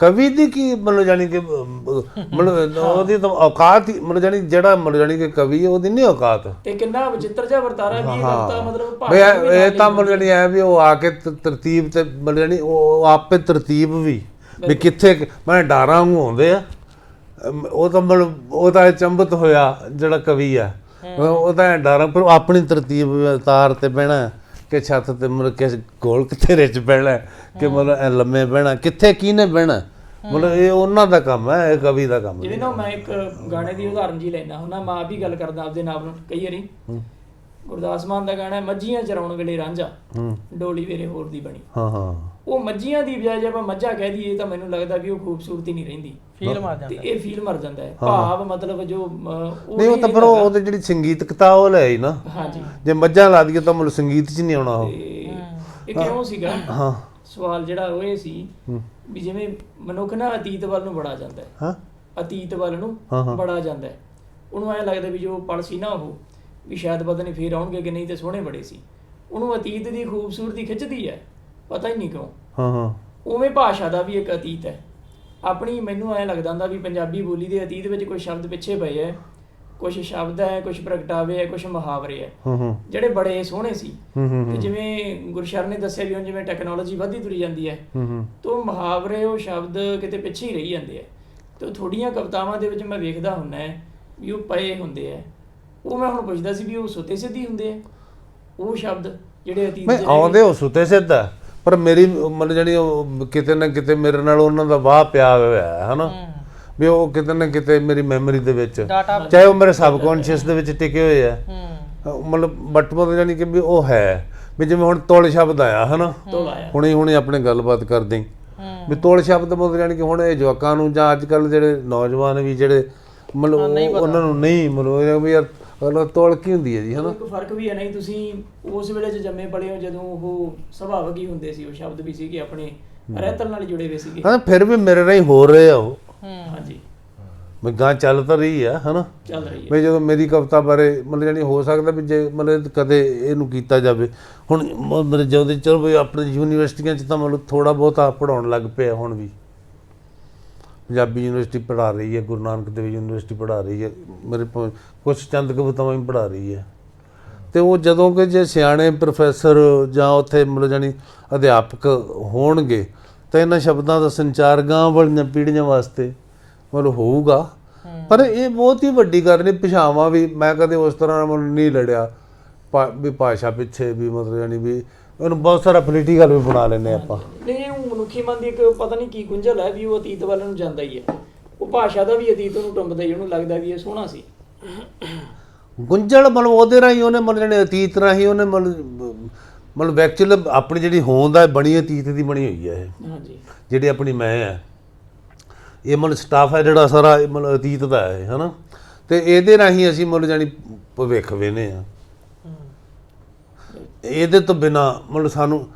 ਕਵੀ ਦੀ ਕੀ ਮਤਲਬ ਜਾਨੀ ਕਿ ਮਤਲਬ ਉਹਦੀ ਤਾਂ ਔਕਾਤ ਹੀ ਮਤਲਬ ਜਾਨੀ ਜਿਹੜਾ ਮਤਲਬ ਜਾਨੀ ਕਿ ਕਵੀ ਉਹਦੀ ਨਹੀਂ ਔਕਾਤ। ਤੇ ਕਿੰਨਾ ਵਿਚਿੱਤਰ ਜਿਹਾ ਵਰਤਾਰਾ ਵੀ ਇਹ ਕਰਤਾ, ਮਤਲਬ ਇਹ ਤਾਂ ਮਤਲਬ ਜਾਨੀ ਐ ਵੀ ਉਹ ਆ ਕੇ ਤਰਤੀਬ ਤੇ ਮਤਲਬ ਜਾਨੀ ਉਹ ਆਪੇ ਤਰਤੀਬ ਵੀ ਕਿੱਥੇ ਮੈਂ ਡਾਰਾਂ ਨੂੰ ਆਉਂਦੇ ਆ। ਉਹ ਤਾਂ ਮਤਲਬ ਉਹ ਤਾਂ ਚੰਬਤ ਹੋਇਆ ਜਿਹੜਾ ਕਵੀ ਆ, ਉਹ ਤਾਂ ਡਾਰਾਂ ਪਰ ਆਪਣੀ ਤਰਤੀਬ ਤਾਰ ਤੇ ਬਹਿਣਾ ਕਿ ਛੱਤ ਤੇ ਮਤਲਬ ਕਿ ਗੋਲ ਕਿੱਥੇ ਚ ਬਹਿਣਾ ਕਿ ਮਤਲਬ ਲੰਮੇ ਬਹਿਣਾ ਕਿੱਥੇ ਕਿਹਨੇ ਬਹਿਣਾ, ਮਤਲਬ ਇਹ ਉਹਨਾਂ ਦਾ ਕੰਮ ਹੈ, ਇਹ ਕਵੀ ਦਾ ਕੰਮ। ਜਿਵੇਂ ਨਾ ਮੈਂ ਇੱਕ ਗਾਣੇ ਦੀ ਉਦਾਹਰਨ ਜੀ ਲੈਣਾ ਹੁੰਦਾ, ਮੈਂ ਆਪ ਹੀ ਗੱਲ ਕਰਦਾ ਆਪਦੇ ਨਾਲ ਨੂੰ ਕਈ ਵਾਰੀ। ਗੁਰਦਾਸ ਮਾਨ ਦਾ ਗਾਣਾ ਮੱਝੀਆਂ ਚਰਾਉਣ ਵੇਲੇ ਰਾਂਝਾ ਡੋਲੀ ਵੇਰੇ ਹੋਰ ਦੀ ਬਣੀ। ਉਹ ਮੱਝੀਆਂ ਦੀ ਬਜਾਏ ਜੇ ਆਪਾਂ ਮੱਝਾਂ ਕਹਿ ਦਈਏ ਤਾਂ ਮੈਨੂੰ ਲੱਗਦਾ ਵੀ ਉਹ ਖੂਬਸੂਰਤੀ ਨਹੀਂ ਰਹਿੰਦੀ, ਫੀਲ ਮਰ ਜਾਂਦਾ। ਤੇ ਇਹ ਫੀਲ ਮਰ ਜਾਂਦਾ ਹੈ ਭਾਵ ਮਤਲਬ ਜੋ ਨਹੀਂ ਉਹ ਤਾਂ ਫਿਰ ਉਹਦੇ ਜਿਹੜੀ ਸੰਗੀਤਕਤਾ ਉਹ ਲੈ ਆਈ ਨਾ। ਹਾਂਜੀ ਜੇ ਮੱਝਾਂ ਲਾ ਦਈਏ ਤਾਂ ਮਤਲਬ ਸੰਗੀਤ 'ਚ ਨਹੀਂ ਆਉਣਾ ਉਹ। ਇਹ ਕਿਉਂ ਸੀਗਾ ਸਵਾਲ ਜਿਹੜਾ ਉਹ ਇਹ ਸੀ ਵੀ ਜਿਵੇਂ ਮਨੁੱਖ ਨਾ ਅਤੀਤ ਵੱਲ ਨੂੰ ਬੜਾ ਜਾਂਦਾ ਹੈ, ਅਤੀਤ ਵੱਲ ਨੂੰ ਬੜਾ ਜਾਂਦਾ ਹੈ। ਉਹਨੂੰ ਐਂ ਲੱਗਦਾ ਵੀ ਜੋ ਪਲ ਸੀ ਨਾ ਉਹ ਵੀ ਸ਼ਾਇਦ ਪਤਾ ਨਹੀਂ ਫੇਰ ਆਉਣਗੇ ਕਿ ਨਹੀਂ, ਤੇ ਸੋਹਣੇ ਬੜੇ ਸੀ। ਉਹਨੂੰ ਅਤੀਤ ਦੀ ਖੂਬਸੂਰਤੀ ਖਿੱਚਦੀ ਹੈ, ਪਤਾ ਹੀ ਨਹੀਂ ਕਿਉਂ। ਉਵੇਂ ਭਾਸ਼ਾ ਦਾ ਵੀ ਇੱਕ ਅਤੀਤ ਹੈ ਆਪਣੀ। ਮੈਨੂੰ ਐਂ ਲੱਗਦਾ ਹੁੰਦਾ ਵੀ ਪੰਜਾਬੀ ਬੋਲੀ ਦੇ ਅਤੀਤ ਵਿੱਚ ਕੁਝ ਸ਼ਬਦ ਪਿੱਛੇ ਪਏ ਹੈ, ਕੁਝ ਸ਼ਬਦ ਹੈ, ਕੁਝ ਪ੍ਰਗਟਾਵੇ ਹੈ, ਕੁਝ ਮੁਹਾਵਰੇ ਹੈ ਜਿਹੜੇ ਬੜੇ ਸੋਹਣੇ ਸੀ। ਤੇ ਜਿਵੇਂ ਗੁਰਸ਼ਰਨ ਨੇ ਦੱਸਿਆ ਵੀ ਹੁਣ ਜਿਵੇਂ ਟੈਕਨੋਲੋਜੀ ਵੱਧਦੀ ਤੁਰੀ ਜਾਂਦੀ ਹੈ ਤਾਂ ਉਹ ਮੁਹਾਵਰੇ ਉਹ ਸ਼ਬਦ ਕਿਤੇ ਪਿੱਛੇ ਹੀ ਰਹੀ ਜਾਂਦੇ ਆ। ਤੇ ਥੋੜੀਆਂ ਕਵਿਤਾਵਾਂ ਦੇ ਵਿੱਚ ਮੈਂ ਵੇਖਦਾ ਹੁੰਦਾ ਵੀ ਉਹ ਪਏ ਹੁੰਦੇ ਆ। ਉਹ ਮੈਂ ਹੁਣ ਪੁੱਛਦਾ ਸੀ ਵੀ ਉਹ ਸੁੱਤੇ ਸਿੱਧੀ ਹੁੰਦੇ ਆ ਉਹ ਸ਼ਬਦ ਜਿਹੜੇ ਅਤੀਤ ਮੈਂ ਆਉਂਦੇ ਉਹ ਸੁੱਤੇ ਸਿੱਧਾ, ਪਰ ਮੇਰੀ ਮਤਲਬ ਜਿਹੜੀ ਉਹ ਕਿਤੇ ਨਾ ਕਿਤੇ ਮੇਰੇ ਨਾਲ ਉਹਨਾਂ ਦਾ ਵਾਹ ਪਿਆ ਹੋਇਆ ਹੈ ਹਨਾ, ਵੀ ਉਹ ਕਿਤੇ ਨਾ ਕਿਤੇ ਮੇਰੀ ਮੈਮਰੀ ਦੇ ਵਿੱਚ ਚਾਹੇ ਉਹ ਮੇਰੇ ਸਬਕੌਨਸ਼ੀਅਸ ਦੇ ਵਿੱਚ ਟਿਕੇ ਹੋਏ ਆ ਮਤਲਬ ਬਟ ਮਤਲਬ ਜਾਨੀ ਕਿ ਵੀ ਉਹ ਹੈ ਵੀ ਜਿਵੇਂ ਹੁਣ ਤੁਲ ਸ਼ਬਦ ਆਇਆ ਹਨਾ, ਹੁਣੇ ਆਪਣੇ ਗੱਲਬਾਤ ਕਰਦੇ ਵੀ ਤੁਲ ਸ਼ਬਦ ਮਤਲਬ ਜਾਨੀ ਕਿ ਹੁਣ ਇਹ ਜਵਾਕਾਂ ਨੂੰ ਜਾਂ ਅੱਜ ਕੱਲ੍ਹ ਜਿਹੜੇ ਨੌਜਵਾਨ ਵੀ ਜਿਹੜੇ ਮਤਲਬ ਉਹਨਾਂ ਨੂੰ ਨਹੀਂ ਮਤਲਬ ਵੀ ਯਾਰ ਤੋਲ ਕੀ ਹੁੰਦੀ ਹੈ ਜੀ ਹਨਾ। ਇੱਕ ਫਰਕ ਵੀ ਹੈ ਨਹੀਂ, ਤੁਸੀਂ ਉਸ ਵੇਲੇ 'ਚ ਜੰਮੇ ਪਲੇ ਹੋ ਜਦੋਂ ਉਹ ਸੁਭਾਵਕ ਹੀ ਹੁੰਦੇ ਸੀ, ਉਹ ਸ਼ਬਦ ਵੀ ਸੀਗੇ ਆਪਣੇ ਰਹਿਤਲ ਨਾਲ ਜੁੜੇ ਹੋਏ ਸੀਗੇ। ਹਾਂ ਫਿਰ ਵੀ ਮੇਰੇ ਰਾਹੀਂ ਹੋ ਰਹੇ ਆ ਉਹ। ਹਾਂਜੀ ਮੈਂ ਗਾਂ ਚੱਲ ਤਾਂ ਰਹੀ ਆ ਹਨਾ, ਚੱਲ ਰਹੀ ਹੈ। ਮੈਂ ਜਦੋਂ ਮੇਰੀ ਕਵਿਤਾ ਬਾਰੇ ਮਤਲਬ ਜਾਨੀ ਹੋ ਸਕਦਾ ਵੀ ਜੇ ਮਤਲਬ ਕਦੇ ਇਹਨੂੰ ਕੀਤਾ ਜਾਵੇ। ਹੁਣ ਮਤਲਬ ਜਦੋਂ ਚਲੋ ਵੀ ਆਪਣੇ ਯੂਨੀਵਰਸਿਟੀਆਂ 'ਚ ਤਾਂ ਮਤਲਬ ਥੋੜ੍ਹਾ ਬਹੁਤਾ ਪੜ੍ਹਾਉਣ ਲੱਗ ਪਿਆ ਹੁਣ ਵੀ। ਪੰਜਾਬੀ ਯੂਨੀਵਰਸਿਟੀ ਪੜ੍ਹਾ ਰਹੀ ਹੈ, ਗੁਰੂ ਨਾਨਕ ਦੇਵ ਯੂਨੀਵਰਸਿਟੀ ਪੜ੍ਹਾ ਰਹੀ ਹੈ, ਮੇਰੇ ਕੁਛ ਚੰਦ ਕਵਿਤਾਵਾਂ ਵੀ ਪੜ੍ਹਾ ਰਹੀ ਹੈ। ਅਤੇ ਉਹ ਜਦੋਂ ਕਿ ਜੇ ਸਿਆਣੇ ਪ੍ਰੋਫੈਸਰ ਜਾਂ ਉੱਥੇ ਮਤਲਬ ਜਾਨੀ ਅਧਿਆਪਕ ਹੋਣਗੇ ਤਾਂ ਇਹਨਾਂ ਸ਼ਬਦਾਂ ਦਾ ਸੰਚਾਰ ਗਾਂ ਵਾਲੀਆਂ ਪੀੜ੍ਹੀਆਂ ਵਾਸਤੇ ਮਤਲਬ ਹੋਊਗਾ। ਪਰ ਇਹ ਬਹੁਤ ਹੀ ਵੱਡੀ ਗੱਲ ਨਹੀਂ। ਭਾਸ਼ਾਵਾਂ ਵੀ ਮੈਂ ਕਦੇ ਉਸ ਤਰ੍ਹਾਂ ਮਤਲਬ ਨਹੀਂ ਲੜਿਆ ਵੀ ਭਾਸ਼ਾ ਪਿੱਛੇ ਵੀ ਮਤਲਬ ਜਾਨੀ ਵੀ ਉਹਨੂੰ ਬਹੁਤ ਸਾਰਾ ਪੋਲੀਟੀਕਲ ਵੀ ਬਣਾ ਲੈਂਦੇ ਆਪਾਂ। ਨਹੀਂ ਉਹ ਮਨੁੱਖੀ ਮਨ ਦੀ ਇੱਕ ਪਤਾ ਨਹੀਂ ਕੀ ਗੁੰਝਲ ਹੈ ਵੀ ਉਹ ਅਤੀਤ ਵੱਲ ਨੂੰ ਜਾਂਦਾ ਹੀ ਹੈ। ਉਹ ਭਾਸ਼ਾ ਦਾ ਵੀ ਅਤੀਤ ਨੂੰ ਟੁੰਬਦਾ ਹੀ, ਉਹਨੂੰ ਲੱਗਦਾ ਵੀ ਇਹ ਸੋਹਣਾ ਸੀ। ਗੁੰਝਲ ਮਤਲਬ ਉਹਦੇ ਰਾਹੀਂ ਉਹਨੇ ਮਤਲਬ ਜਿਹੜੇ ਅਤੀਤ ਰਾਹੀਂ ਉਹਨੇ ਮਤਲਬ ਐਕਚੁਅਲ ਆਪਣੀ ਜਿਹੜੀ ਹੋਂਦ ਹੈ ਬਣੀ ਅਤੀਤ ਦੀ ਬਣੀ ਹੋਈ ਹੈ ਇਹ। ਹਾਂਜੀ ਜਿਹੜੀ ਆਪਣੀ ਮੈਂ ਹੈ ਇਹ ਮਤਲਬ ਸਟਾਫ ਹੈ ਜਿਹੜਾ ਸਾਰਾ ਮਤਲਬ ਅਤੀਤ ਦਾ ਹੈ ਹਨਾ। ਤੇ ਇਹਦੇ ਰਾਹੀਂ ਅਸੀਂ ਮਤਲਬ ਜਾਣੀ ਭਵਿੱਖ ਵੇਖਦੇ ਆ। ਇਹਦੇ ਤੋਂ ਬਿਨਾ ਮਤਲਬ ਸਾਨੂੰ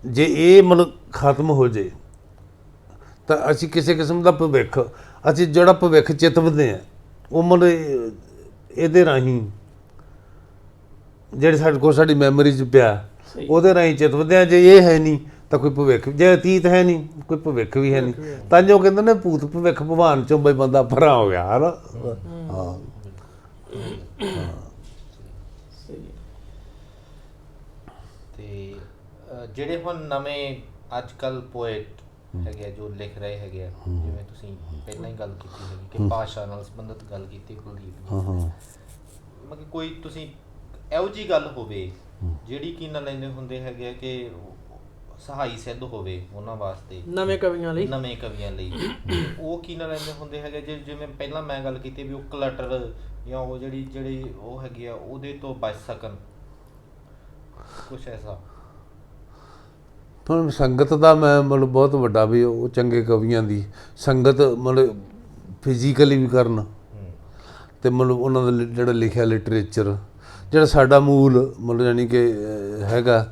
ਜੇ ਇਹ ਮਤਲਬ ਖਤਮ ਹੋ ਜੇ ਤਾਂ ਅਸੀਂ ਕਿਸੇ ਕਿਸਮ ਦਾ ਭਵਿੱਖ, ਅਸੀਂ ਜਿਹੜਾ ਭਵਿੱਖ ਚਿਤਵਦੇ ਆ ਉਹ ਮਤਲਬ ਇਹਦੇ ਰਾਹੀਂ ਜਿਹੜੇ ਸਾਡੇ ਕੋਲ ਸਾਡੀ ਮੈਮਰੀ 'ਚ ਪਿਆ ਉਹਦੇ ਰਾਹੀਂ ਚਿਤਵਦੇ ਆ। ਜੇ ਇਹ ਹੈ ਨਹੀਂ ਤਾਂ ਕੋਈ ਭਵਿੱਖ, ਜੇ ਅਤੀਤ ਹੈ ਨਹੀਂ ਕੋਈ ਭਵਿੱਖ ਵੀ ਹੈ ਨਹੀਂ। ਤਾਂ ਜੋ ਕਹਿੰਦੇ ਨੇ ਭੂਤ ਭਵਿੱਖ ਭਗਵਾਨ ਚੋਂ ਬਈ ਬੰਦਾ ਪਰਾਂ ਹੋ ਗਿਆ ਹੈ ਨਾ। ਹਾਂ ਤੇ ਜਿਹੜੇ ਹੁਣ ਨਵੇਂ ਅੱਜ ਕੱਲ ਪੋਇਟ ਹੈਗੇ ਆ ਜੋ ਲਿਖ ਰਹੇ ਹੈਗੇ ਆ, ਜਿਵੇਂ ਤੁਸੀਂ ਪਹਿਲਾਂ ਹੀ ਗੱਲ ਕੀਤੀ ਹੈਗੀ ਕਿ ਭਾਸ਼ਾ ਨਾਲ ਸੰਬੰਧਿਤ ਗੱਲ ਕੀਤੀ ਕੁਲਦੀਪ ਜੀ, ਮਤਲਬ ਕੋਈ ਤੁਸੀਂ ਇਹੋ ਜਿਹੀ ਗੱਲ ਹੋਵੇ ਜਿਹੜੀ ਕੀ ਨਾ ਲੈਂਦੇ ਹੁੰਦੇ ਹੈਗੇ ਆ ਕਿ ਸਹਾਈ ਸਿੱਧ ਹੋਵੇ ਉਹਨਾਂ ਵਾਸਤੇ, ਨਵੇਂ ਕਵੀਆਂ ਲਈ ਉਹ ਕੀ ਨਾ ਲੈਂਦੇ ਹੁੰਦੇ ਹੈਗੇ ਜਿਵੇਂ ਪਹਿਲਾਂ ਮੈਂ ਗੱਲ ਕੀਤੀ ਵੀ ਉਹ ਕਲਟਰ ਜਾਂ ਉਹ ਜਿਹੜੀ ਉਹ ਹੈਗੀ ਆ ਉਹਦੇ ਤੋਂ ਬਚ ਸਕਣ, ਕੁਛ ਐਸਾ। ਪਰ ਸੰਗਤ ਦਾ ਮੈਂ ਮਤਲਬ ਬਹੁਤ ਵੱਡਾ ਵੀ ਉਹ ਚੰਗੇ ਕਵੀਆਂ ਦੀ ਸੰਗਤ ਮਤਲਬ ਫਿਜ਼ੀਕਲੀ ਵੀ ਕਰਨ ਅਤੇ ਮਤਲਬ ਉਹਨਾਂ ਦਾ ਜਿਹੜਾ ਲਿਖਿਆ ਲਿਟਰੇਚਰ ਜਿਹੜਾ ਸਾਡਾ ਮੂਲ ਮਤਲਬ ਜਾਣੀ ਕਿ ਹੈਗਾ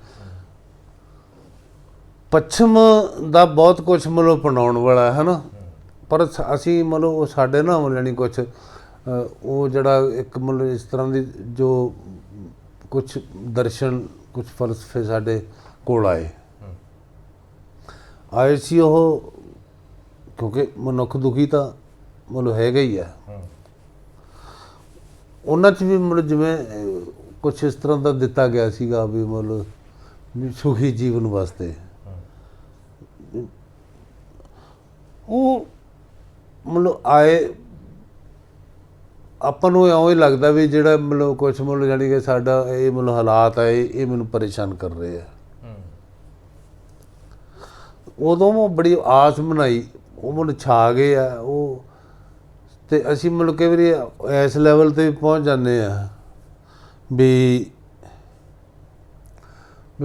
ਪੱਛਮ ਦਾ ਬਹੁਤ ਕੁਛ ਮਤਲਬ ਅਪਣਾਉਣ ਵਾਲਾ ਹੈ ਨਾ, ਪਰ ਅਸੀਂ ਮਤਲਬ ਉਹ ਸਾਡੇ ਨਾ ਮਤਲਬ ਜਾਣੀ ਕੁਛ ਉਹ ਜਿਹੜਾ ਇੱਕ ਮਤਲਬ ਇਸ ਤਰ੍ਹਾਂ ਦੀ ਜੋ ਕੁਛ ਦਰਸ਼ਨ ਕੁਛ ਫਲਸਫੇ ਸਾਡੇ ਕੋਲ ਆਏ ਸੀ ਉਹ, ਕਿਉਂਕਿ ਮਨੁੱਖ ਦੁਖੀ ਤਾਂ ਮਤਲਬ ਹੈਗਾ ਹੀ ਆ। ਉਹਨਾਂ 'ਚ ਵੀ ਮਤਲਬ ਜਿਵੇਂ ਕੁਛ ਇਸ ਤਰ੍ਹਾਂ ਦਾ ਦਿੱਤਾ ਗਿਆ ਸੀਗਾ ਵੀ ਮਤਲਬ ਸੁਖੀ ਜੀਵਨ ਵਾਸਤੇ ਉਹ ਮਤਲਬ ਆਏ। ਆਪਾਂ ਨੂੰ ਇਉਂ ਹੀ ਲੱਗਦਾ ਵੀ ਜਿਹੜਾ ਮਤਲਬ ਕੁਛ ਮਤਲਬ ਜਾਣੀ ਕਿ ਸਾਡਾ ਇਹ ਮਤਲਬ ਹਾਲਾਤ ਹੈ ਇਹ ਮੈਨੂੰ ਪਰੇਸ਼ਾਨ ਕਰ ਰਹੇ ਆ। ਉਦੋਂ ਮੈਂ ਬੜੀ ਆਸ ਬਣਾਈ, ਉਹ ਮਤਲਬ ਛਾ ਗਏ ਆ ਉਹ, ਅਤੇ ਅਸੀਂ ਮਤਲਬ ਕਈ ਵਾਰੀ ਇਸ ਲੈਵਲ 'ਤੇ ਪਹੁੰਚ ਜਾਂਦੇ ਆ ਵੀ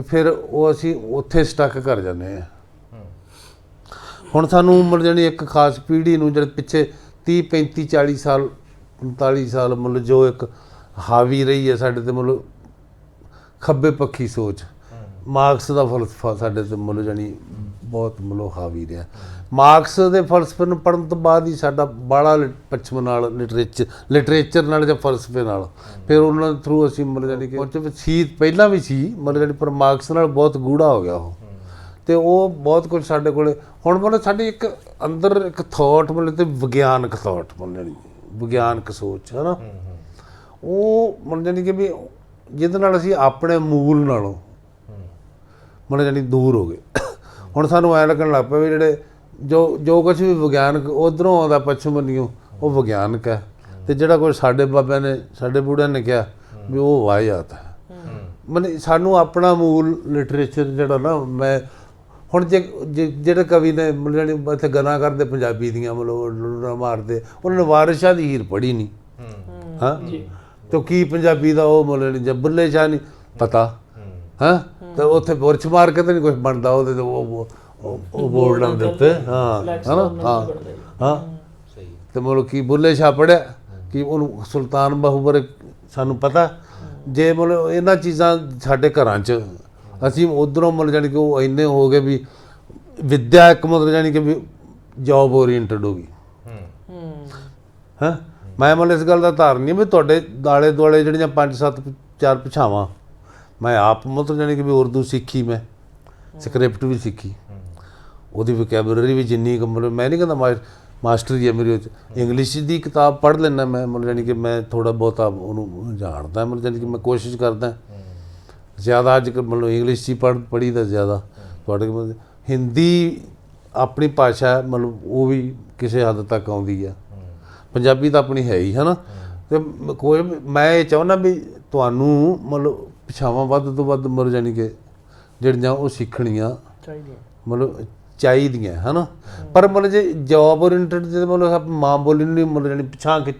ਫਿਰ ਉਹ ਅਸੀਂ ਉੱਥੇ ਸਟਕ ਕਰ ਜਾਂਦੇ ਹਾਂ। ਹੁਣ ਸਾਨੂੰ ਮਤਲਬ ਜਾਣੀ ਇੱਕ ਖਾਸ ਪੀੜ੍ਹੀ ਨੂੰ ਜਿਹੜੇ ਪਿੱਛੇ 30 35 40 ਸਾਲ 45 ਸਾਲ ਮਤਲਬ ਜੋ ਇੱਕ ਹਾਵੀ ਰਹੀ ਹੈ ਸਾਡੇ 'ਤੇ ਮਤਲਬ ਖੱਬੇ ਪੱਖੀ ਸੋਚ, ਮਾਰਕਸ ਦਾ ਫਲਸਫਾ ਸਾਡੇ 'ਤੇ ਮਤਲਬ ਜਾਣੀ ਬਹੁਤ ਮਤਲਬ ਹਾਵੀ ਰਿਹਾ। ਮਾਰਕਸ ਦੇ ਫਲਸਫੇ ਨੂੰ ਪੜ੍ਹਨ ਤੋਂ ਬਾਅਦ ਹੀ ਸਾਡਾ ਬਾਹਲਾ ਪੱਛਮ ਨਾਲ ਲਿਟਰੇਚਰ ਨਾਲ ਜਾਂ ਫਲਸਫੇ ਨਾਲ ਫਿਰ ਉਹਨਾਂ ਦੇ ਥਰੂ ਅਸੀਂ ਮਤਲਬ ਜਾਣੀ ਕਿ ਸੀ ਪਹਿਲਾਂ ਵੀ ਸੀ ਮਤਲਬ ਜਾਣੀ ਪਰ ਮਾਰਕਸ ਨਾਲ ਬਹੁਤ ਗੂੜਾ ਹੋ ਗਿਆ ਉਹ, ਅਤੇ ਉਹ ਬਹੁਤ ਕੁਝ ਸਾਡੇ ਕੋਲ ਹੁਣ ਮਤਲਬ ਸਾਡੀ ਇੱਕ ਅੰਦਰ ਇੱਕ ਥੋਟ ਮਤਲਬ ਅਤੇ ਵਿਗਿਆਨਕ ਥੋਟ ਮਤਲਬ ਜਾਣੀ ਵਿਗਿਆਨਕ ਸੋਚ ਹੈ ਨਾ, ਉਹ ਮਤਲਬ ਜਾਣੀ ਕਿ ਵੀ ਜਿਹਦੇ ਨਾਲ ਅਸੀਂ ਆਪਣੇ ਮੂਲ ਨਾਲੋਂ ਮਤਲਬ ਜਾਣੀ ਦੂਰ ਹੋ ਗਏ। ਹੁਣ ਸਾਨੂੰ ਐਂ ਲੱਗਣ ਲੱਗ ਪਿਆ ਵੀ ਜਿਹੜੇ ਜੋ ਕੁਛ ਵੀ ਵਿਗਿਆਨਕ ਉੱਧਰੋਂ ਆਉਂਦਾ ਪੱਛਮ ਵੱਲੋਂ ਉਹ ਵਿਗਿਆਨਕ ਹੈ, ਅਤੇ ਜਿਹੜਾ ਕੁਛ ਸਾਡੇ ਬਾਬਿਆਂ ਨੇ ਸਾਡੇ ਬੁੱਢਿਆਂ ਨੇ ਕਿਹਾ ਵੀ ਉਹ ਵਾਹਿਯਾਤ ਹੈ। ਮਤਲਬ ਸਾਨੂੰ ਆਪਣਾ ਮੂਲ ਲਿਟਰੇਚਰ ਜਿਹੜਾ ਨਾ ਮੈਂ ਹੁਣ ਜਿਹੜੇ ਕਵੀ ਨੇ ਮਤਲਬ ਜਾਣੀ ਇੱਥੇ ਗੱਲਾਂ ਕਰਦੇ ਪੰਜਾਬੀ ਦੀਆਂ ਮਤਲਬ ਮਾਰਦੇ ਉਹਨਾਂ ਨੇ ਵਾਰਿਸ ਸ਼ਾਹ ਦੀ ਹੀਰ ਪੜ੍ਹੀ ਨਹੀਂ ਹਾਂ ਅਤੇ ਕੀ ਪੰਜਾਬੀ ਦਾ ਉਹ ਮਤਲਬ ਜਾਂ ਬੁੱਲੇ ਸ਼ਾਹ ਨਹੀਂ ਪਤਾ ਹਾਂ, ਅਤੇ ਉੱਥੇ ਬੁਰਸ਼ ਮਾਰ ਕੇ ਤਾਂ ਨਹੀਂ ਕੁਛ ਬਣਦਾ ਉਹਦੇ ਤੇ ਉਹ ਬੋਰਡਾਂ ਦੇ ਉੱਤੇ ਹਾਂ ਹੈ ਨਾ ਹਾਂ ਅਤੇ ਮਤਲਬ ਕੀ ਬੁੱਲੇ ਸ਼ਾਹ ਪੜ੍ਹਿਆ ਕਿ ਉਹਨੂੰ ਸੁਲਤਾਨ ਬਾਹੂ ਬਾਰੇ ਸਾਨੂੰ ਪਤਾ। ਜੇ ਮਤਲਬ ਇਹਨਾਂ ਚੀਜ਼ਾਂ ਸਾਡੇ ਘਰਾਂ 'ਚ ਅਸੀਂ ਉੱਧਰੋਂ ਮਤਲਬ ਜਾਣੀ ਕਿ ਉਹ ਇੰਨੇ ਹੋ ਗਏ ਵੀ ਵਿੱਦਿਆ ਇੱਕ ਮਤਲਬ ਜਾਣੀ ਕਿ ਵੀ ਜੋਬ ਓਰੀਐਂਟਡ ਹੋ ਗਈ ਹੈਂ। ਮੈਂ ਮਤਲਬ ਇਸ ਗੱਲ ਦਾ ਧਾਰਨ ਨਹੀਂ ਵੀ ਤੁਹਾਡੇ ਦਾਲੇ ਦੁਆਲੇ ਜਿਹੜੀਆਂ 5-7 4 ਭਾਸ਼ਾਵਾਂ ਮੈਂ ਆਪ ਮਤਲਬ ਜਾਣੀ ਕਿ ਵੀ ਉਰਦੂ ਸਿੱਖੀ, ਮੈਂ ਸਕ੍ਰਿਪਟ ਵੀ ਸਿੱਖੀ, ਉਹਦੀ ਵੋਕੈਬਲਰੀ ਵੀ ਜਿੰਨੀ ਮਤਲਬ ਮੈਂ ਨਹੀਂ ਕਹਿੰਦਾ ਮਾਸਟਰੀ ਹੈ ਮੇਰੀ ਉਹ 'ਚ। ਇੰਗਲਿਸ਼ ਦੀ ਕਿਤਾਬ ਪੜ੍ਹ ਲੈਂਦਾ ਮੈਂ ਮਤਲਬ ਜਾਣੀ ਕਿ ਮੈਂ ਥੋੜ੍ਹਾ ਬਹੁਤਾ ਉਹਨੂੰ ਜਾਣਦਾ ਮਤਲਬ ਜਾਣੀ ਕਿ ਮੈਂ ਕੋਸ਼ਿਸ਼ ਕਰਦਾ ਜ਼ਿਆਦਾ ਅੱਜ ਮਤਲਬ ਇੰਗਲਿਸ਼ 'ਚ ਹੀ ਪੜ੍ਹੀ ਤਾਂ ਜ਼ਿਆਦਾ ਤੁਹਾਡੇ ਹਿੰਦੀ ਆਪਣੀ ਭਾਸ਼ਾ ਮਤਲਬ ਉਹ ਵੀ ਕਿਸੇ ਹੱਦ ਤੱਕ ਆਉਂਦੀ ਆ, ਪੰਜਾਬੀ ਤਾਂ ਆਪਣੀ ਹੈ ਹੀ ਹੈ ਨਾ। ਅਤੇ ਕੋਈ ਮੈਂ ਇਹ ਚਾਹੁੰਦਾ ਵੀ ਤੁਹਾਨੂੰ ਮਤਲਬ ਭਾਸ਼ਾਵਾਂ ਵੱਧ ਤੋਂ ਵੱਧ ਮਤਲਬ ਜਾਣੀ ਕਿ ਜਿਹੜੀਆਂ ਉਹ ਸਿੱਖਣੀਆਂ ਮਤਲਬ ਚਾਹੀਦੀਆਂ ਹੈ ਨਾ। ਪਰ ਮਤਲਬ ਜੇ ਜੋਬ ਓਰੀਐਂਟਡ ਜੇ ਮਤਲਬ ਆਪ ਮਾਂ ਬੋਲੀ ਨੂੰ ਨਹੀਂ ਮਤਲਬ ਜਾਣੀ ਪਿਛਾਂ ਕਿ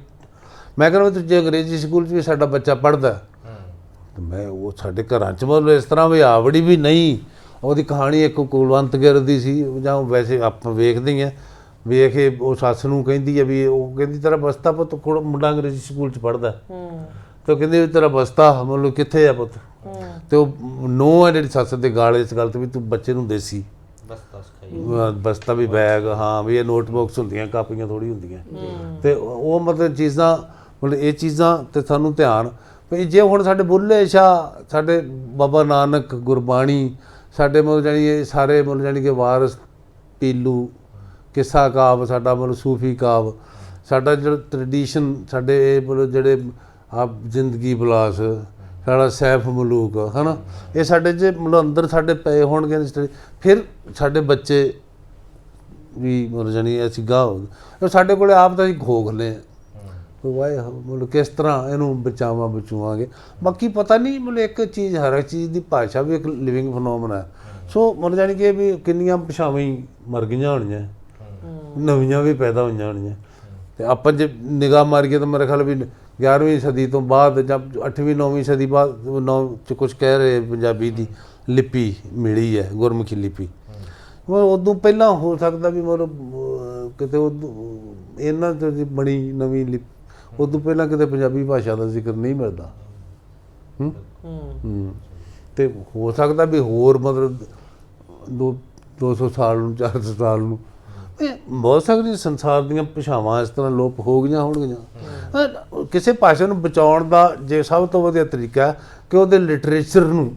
ਮੈਂ ਕਹਿੰਦਾ ਜੇ ਅੰਗਰੇਜ਼ੀ ਸਕੂਲ 'ਚ ਵੀ ਸਾਡਾ ਬੱਚਾ ਪੜ੍ਹਦਾ ਤਾਂ ਮੈਂ ਉਹ ਸਾਡੇ ਘਰਾਂ 'ਚ ਮਤਲਬ ਇਸ ਤਰ੍ਹਾਂ ਵੀ ਆਵੜੀ ਵੀ ਨਹੀਂ। ਉਹਦੀ ਕਹਾਣੀ ਇੱਕ ਕੁਲਵੰਤ ਗਿਰ ਦੀ ਸੀ ਜਾਂ ਵੈਸੇ ਆਪਾਂ ਵੇਖਦੇ ਹੀ ਹਾਂ ਵੇਖ ਕੇ ਉਹ ਸੱਸ ਨੂੰ ਕਹਿੰਦੀ ਆ ਵੀ, ਉਹ ਕਹਿੰਦੀ ਤੇਰਾ ਬਸਤਾ ਪੁੱਤ ਕੋਲ ਮੁੰਡਾ ਅੰਗਰੇਜ਼ੀ ਸਕੂਲ 'ਚ ਪੜ੍ਹਦਾ, ਤੇ ਉਹ ਕਹਿੰਦੀ ਵੀ ਤੇਰਾ ਬਸਤਾ ਮਤਲਬ ਕਿੱਥੇ ਆ ਪੁੱਤ, ਤੇ ਉਹ ਨੂੰਹ ਆ ਜਿਹੜੀ ਸੱਸ ਦੇ ਗਾਲ ਇਸ ਗੱਲ ਤੇ ਵੀ ਤੂੰ ਬੱਚੇ ਨੂੰ ਦੇਸੀ ਬਸਤਾ ਵੀ ਬੈਗ, ਹਾਂ ਵੀ ਇਹ ਨੋਟਬੁੱਕਸ ਹੁੰਦੀਆਂ, ਕਾਪੀਆਂ ਥੋੜੀ ਹੁੰਦੀਆਂ, ਤੇ ਉਹ ਮਤਲਬ ਚੀਜ਼ਾਂ, ਮਤਲਬ ਇਹ ਚੀਜ਼ਾਂ ਤੇ ਸਾਨੂੰ ਧਿਆਨ ਵੀ ਜੇ ਹੁਣ ਸਾਡੇ ਬੁੱਲੇ ਸ਼ਾਹ, ਸਾਡੇ ਬਾਬਾ ਨਾਨਕ, ਗੁਰਬਾਣੀ, ਸਾਡੇ ਮਤਲਬ ਜਾਣੀ ਇਹ ਸਾਰੇ ਮਤਲਬ ਜਾਣੀ ਕਿ ਵਾਰਸ, ਪੀਲੂ, ਕਿੱਸਾ ਕਾਵ, ਸਾਡਾ ਮਤਲਬ ਸੂਫੀ ਕਾਵ, ਸਾਡਾ ਜਿਹੜਾ ਟਰਡੀਸ਼ਨ, ਸਾਡੇ ਇਹ ਮਤਲਬ ਜਿਹੜੇ ਆ ਜ਼ਿੰਦਗੀ ਬਲਾਸ, ਸਾਡਾ ਸੈਫ ਮਲੂਕ ਹੈ ਨਾ, ਇਹ ਸਾਡੇ 'ਚ ਮਤਲਬ ਅੰਦਰ ਸਾਡੇ ਪਏ ਹੋਣਗੇ, ਫਿਰ ਸਾਡੇ ਬੱਚੇ ਵੀ ਮਤਲਬ ਜਾਣੀ ਅਸੀਂ ਗਾਹ ਸਾਡੇ ਕੋਲ ਆਪ ਤਾਂ ਅਸੀਂ ਖੋਖਲੇ ਹਾਂ, ਵਾਏ ਮਤਲਬ ਕਿਸ ਤਰ੍ਹਾਂ ਇਹਨੂੰ ਬਚਾਵਾਂਗੇ। ਬਾਕੀ ਪਤਾ ਨਹੀਂ ਮਤਲਬ ਇੱਕ ਚੀਜ਼, ਹਰ ਇੱਕ ਚੀਜ਼ ਦੀ ਭਾਸ਼ਾ ਵੀ ਇੱਕ ਲਿਵਿੰਗ ਫਨੋਮਨ ਹੈ। ਸੋ ਮਤਲਬ ਜਾਣੀ ਕਿ ਵੀ ਕਿੰਨੀਆਂ ਭਾਸ਼ਾਵਾਂ ਹੀ ਮਰ ਗਈਆਂ ਹੋਣੀਆਂ, ਨਵੀਆਂ ਵੀ ਪੈਦਾ ਹੋਈਆਂ ਹੋਣੀਆਂ, ਅਤੇ ਆਪਾਂ ਜੇ ਨਿਗਾਹ ਮਾਰੀਏ ਤਾਂ ਮੇਰੇ ਖਿਆਲ ਵੀ 11ਵੀਂ ਸਦੀ ਤੋਂ ਬਾਅਦ ਜਾਂ 8ਵੀਂ 9ਵੀਂ ਸਦੀ ਬਾਅਦ 9 'ਚ ਕੁਛ ਕਹਿ ਰਹੇ ਪੰਜਾਬੀ ਦੀ ਲਿਪੀ ਮਿਲੀ ਹੈ, ਗੁਰਮੁਖੀ ਲਿਪੀ। ਉਦੋਂ ਪਹਿਲਾਂ ਹੋ ਸਕਦਾ ਵੀ ਮਤਲਬ ਕਿਤੇ ਇਹਨਾਂ ਦੀ ਬਣੀ ਨਵੀਂ ਲਿਪੀ, ਉਦੋਂ ਪਹਿਲਾਂ ਕਿਤੇ ਪੰਜਾਬੀ ਭਾਸ਼ਾ ਦਾ ਜ਼ਿਕਰ ਨਹੀਂ ਮਿਲਦਾ। ਤੇ ਹੋ ਸਕਦਾ ਵੀ ਹੋਰ ਮਤਲਬ 200 ਸਾਲ ਨੂੰ, 400 ਸਾਲ ਨੂੰ ਬਹੁਤ ਸਕਦੀ ਸੰਸਾਰ ਦੀਆਂ ਭਾਸ਼ਾਵਾਂ ਇਸ ਤਰ੍ਹਾਂ ਲੋਪ ਹੋ ਗਈਆਂ ਹੋਣਗੀਆਂ। ਕਿਸੇ ਭਾਸ਼ਾ ਨੂੰ ਬਚਾਉਣ ਦਾ ਜੇ ਸਭ ਤੋਂ ਵਧੀਆ ਤਰੀਕਾ ਕਿ ਉਹਦੇ ਲਿਟਰੇਚਰ ਨੂੰ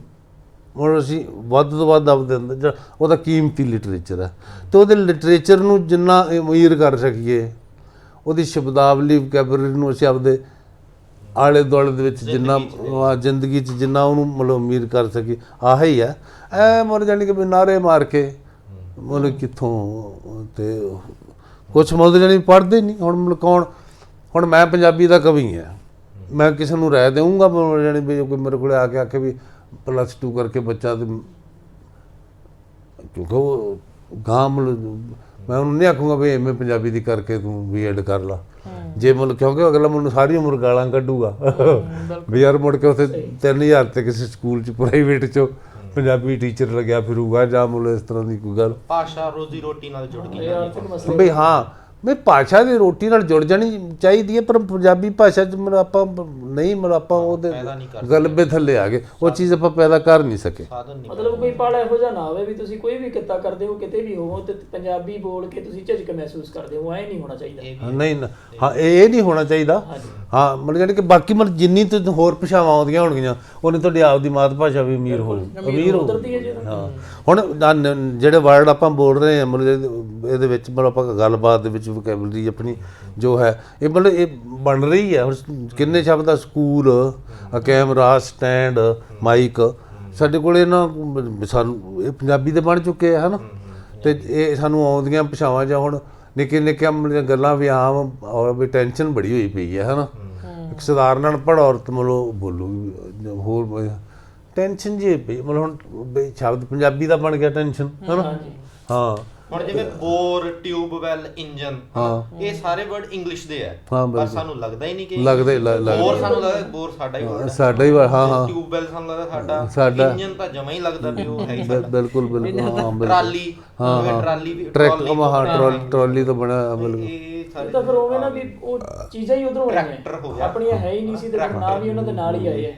ਹੁਣ ਅਸੀਂ ਵੱਧ ਤੋਂ ਵੱਧ ਆਪਦੇ ਅੰਦਰ ਜਿਹੜਾ ਉਹਦਾ ਕੀਮਤੀ ਲਿਟਰੇਚਰ ਹੈ, ਅਤੇ ਉਹਦੇ ਲਿਟਰੇਚਰ ਨੂੰ ਜਿੰਨਾ ਅਮੀਰ ਕਰ ਸਕੀਏ, ਉਹਦੀ ਸ਼ਬਦਾਵਲੀ, ਵੋਕੈਬਲਰੀ ਨੂੰ ਅਸੀਂ ਆਪਦੇ ਆਲੇ ਦੁਆਲੇ ਦੇ ਵਿੱਚ ਜਿੰਨਾ ਜ਼ਿੰਦਗੀ 'ਚ ਜਿੰਨਾ ਉਹਨੂੰ ਮਤਲਬ ਅਮੀਰ ਕਰ ਸਕੀਏ, ਆਹ ਹੀ ਹੈ। ਇਹ ਮਤਲਬ ਜਾਣੀ ਕਿ ਵੀ ਨਾਅਰੇ ਮਾਰ ਕੇ ਮਤਲਬ ਕਿੱਥੋਂ, ਅਤੇ ਕੁਛ ਮਤਲਬ ਜਾਣੀ ਪੜ੍ਹਦੇ ਨਹੀਂ। ਹੁਣ ਮਤਲਬ ਕੌਣ, ਹੁਣ ਮੈਂ ਪੰਜਾਬੀ ਦਾ ਕਵੀ ਹਾਂ, ਮੈਂ ਕਿਸੇ ਨੂੰ ਰਾਏ ਦੇਵਾਂਗਾ ਮਤਲਬ ਜਾਣੀ ਵੀ ਕੋਈ ਮੇਰੇ ਕੋਲ ਆ ਕੇ ਆਖੇ ਵੀ +2 ਕਰਕੇ ਬੱਚਾ, ਤੇ ਕਿਉਂਕਿ ਉਹ ਗਾਂ ਮਤਲਬ ਮੈਂ ਉਹਨੂੰ ਨਹੀਂ ਆਖੂੰਗਾ ਵੀ ਐਵੇਂ ਪੰਜਾਬੀ ਦੀ ਕਰਕੇ ਤੂੰ B.Ed ਕਰ ਲਾ, ਜੇ ਮਤਲਬ ਕਿਉਂਕਿ ਅਗਲਾ ਮੈਨੂੰ ਸਾਰੀ ਉਮਰ ਗਾਲਾਂ ਕੱਢੂਗਾ ਵੀ ਯਾਰ ਮੁੜ ਕੇ ਉੱਥੇ 3000 ਤੇ ਕਿਸੇ ਸਕੂਲ 'ਚ ਪ੍ਰਾਈਵੇਟ 'ਚ ਪੰਜਾਬੀ ਟੀਚਰ ਲੱਗਿਆ ਫਿਰੂਗਾ, ਜਾਂ ਮਤਲਬ ਇਸ ਤਰ੍ਹਾਂ ਦੀ ਕੋਈ ਗੱਲ। ਭਾਸ਼ਾ ਰੋਜ਼ੀ ਰੋਟੀ ਨਾਲ ਜੁੜ ਗਈ ਬਈ, ਹਾਂ ਵੀ ਭਾਸ਼ਾ ਦੀ ਰੋਟੀ ਨਾਲ ਜੁੜ ਜਾਣੀ ਚਾਹੀਦੀ ਹੈ, ਪਰ ਪੰਜਾਬੀ ਭਾਸ਼ਾ 'ਚ ਮਤਲਬ ਆਪਾਂ ਨਹੀਂ, ਮਤਲਬ ਆਪਾਂ ਉਹਦੇ ਗਲਬੇ ਥੱਲੇ ਆ ਗਏ, ਉਹ ਚੀਜ਼ ਆਪਾਂ ਪੈਦਾ ਕਰ ਨਹੀਂ ਸਕੇ। ਮਤਲਬ ਕੋਈ ਪਲ ਇਹੋ ਜਿਹਾ ਨਾ ਹੋਵੇ ਵੀ ਤੁਸੀਂ ਕੋਈ ਵੀ ਕਿੱਤਾ ਕਰਦੇ ਹੋ, ਕਿਤੇ ਵੀ ਹੋਵੋ, ਤੇ ਪੰਜਾਬੀ ਬੋਲ ਕੇ ਤੁਸੀਂ ਝਿਜਕ ਮਹਿਸੂਸ ਕਰਦੇ ਹੋ, ਐ ਨਹੀਂ ਹੋਣਾ ਚਾਹੀਦਾ। ਨਹੀਂ, ਹਾਂ ਇਹ ਨਹੀਂ ਹੋਣਾ ਚਾਹੀਦਾ। ਹਾਂ ਮਤਲਬ ਜਾਣੀ ਕਿ ਬਾਕੀ ਮਤਲਬ ਜਿੰਨੀ ਤੁਸੀਂ ਹੋਰ ਭਾਸ਼ਾਵਾਂ ਆਉਂਦੀਆਂ ਹੋਣਗੀਆਂ, ਉਹਨੇ ਤੁਹਾਡੀ ਆਪ ਦੀ ਮਾਤ ਭਾਸ਼ਾ ਵੀ ਅਮੀਰ ਹੋਊ। ਹਾਂ ਹੁਣ ਜਿਹੜੇ ਵਰਡ ਆਪਾਂ ਬੋਲ ਰਹੇ ਹਾਂ ਮਤਲਬ ਇਹਦੇ ਵਿੱਚ, ਮਤਲਬ ਆਪਾਂ ਗੱਲਬਾਤ ਦੇ ਵਿੱਚ ਵੋਕੈਬਲਰੀ ਆਪਣੀ ਜੋ ਹੈ, ਇਹ ਮਤਲਬ ਇਹ ਬਣ ਰਹੀ ਹੈ। ਹੁਣ ਕਿੰਨੇ ਸ਼ਬਦ ਆ, ਸਕੂਲ, ਕੈਮਰਾ, ਸਟੈਂਡ, ਮਾਈਕ, ਸਾਡੇ ਕੋਲ ਇਹਨਾਂ ਸਾਨੂੰ ਇਹ ਪੰਜਾਬੀ ਦੇ ਬਣ ਚੁੱਕੇ ਆ, ਹੈ ਨਾ, ਅਤੇ ਇਹ ਸਾਨੂੰ ਆਉਂਦੀਆਂ ਭਾਸ਼ਾਵਾਂ ਜਾਂ ਹੁਣ ਨਿੱਕੀਆਂ ਨਿੱਕੀਆਂ ਗੱਲਾਂ ਵੀ ਆਮ, ਔਰ ਵੀ ਟੈਨਸ਼ਨ ਬੜੀ ਹੋਈ ਪਈ ਹੈ ਨਾ। ਇੱਕ ਸਧਾਰਨ ਅਨਪੜ੍ਹ ਔਰਤ ਮਤਲਬ ਬੋਲੂਗੀ, ਹੋਰ ਟੈਨਸ਼ਨ ਜੀ ਪਈ, ਮਤਲਬ ਹੁਣ ਸ਼ਬਦ ਪੰਜਾਬੀ ਦਾ ਬਣ ਗਿਆ ਟੈਨਸ਼ਨ, ਹੈ ਨਾ। ਹਾਂ ਹੁਣ ਜਿਵੇਂ ਬੋਰ, ਟਿਊਬਵੈਲ, ਇੰਜਨ, ਇਹ ਸਾਰੇ ਵਰਡ ਇੰਗਲਿਸ਼ ਦੇ ਹੈ, ਪਰ ਸਾਨੂੰ ਲੱਗਦਾ ਹੀ ਨਹੀਂ ਕਿ ਬੋਰ, ਸਾਨੂੰ ਲੱਗਦਾ ਬੋਰ ਸਾਡਾ ਹੀ ਵਰਡ, ਸਾਡਾ ਹੀ, ਹਾਂ, ਟਿਊਬਵੈਲ ਸਾਨੂੰ ਲੱਗਦਾ ਸਾਡਾ, ਇੰਜਨ ਤਾਂ ਜਮਾ ਹੀ ਲੱਗਦਾ ਵੀ ਉਹ ਹੈ ਹੀ ਸਾਡਾ। ਬਿਲਕੁਲ ਬਿਲਕੁਲ, ਹਾਂ, ਟਰਾਲੀ, ਟਰਾਲੀ ਵੀ ਟਰਾਲੀ ਤੋਂ ਬਣਿਆ, ਬਿਲਕੁਲ। ਇਹ ਤਾਂ ਫਿਰ ਉਵੇਂ ਨਾ ਵੀ ਉਹ ਚੀਜ਼ਾਂ ਹੀ ਉਧਰੋਂ ਆਈਆਂ, ਆਪਣੀਆਂ ਹੈ ਹੀ ਨਹੀਂ ਸੀ, ਤੇ ਨਾਂ ਵੀ ਉਹਨਾਂ ਦੇ ਨਾਲ ਹੀ ਆਏ ਆ।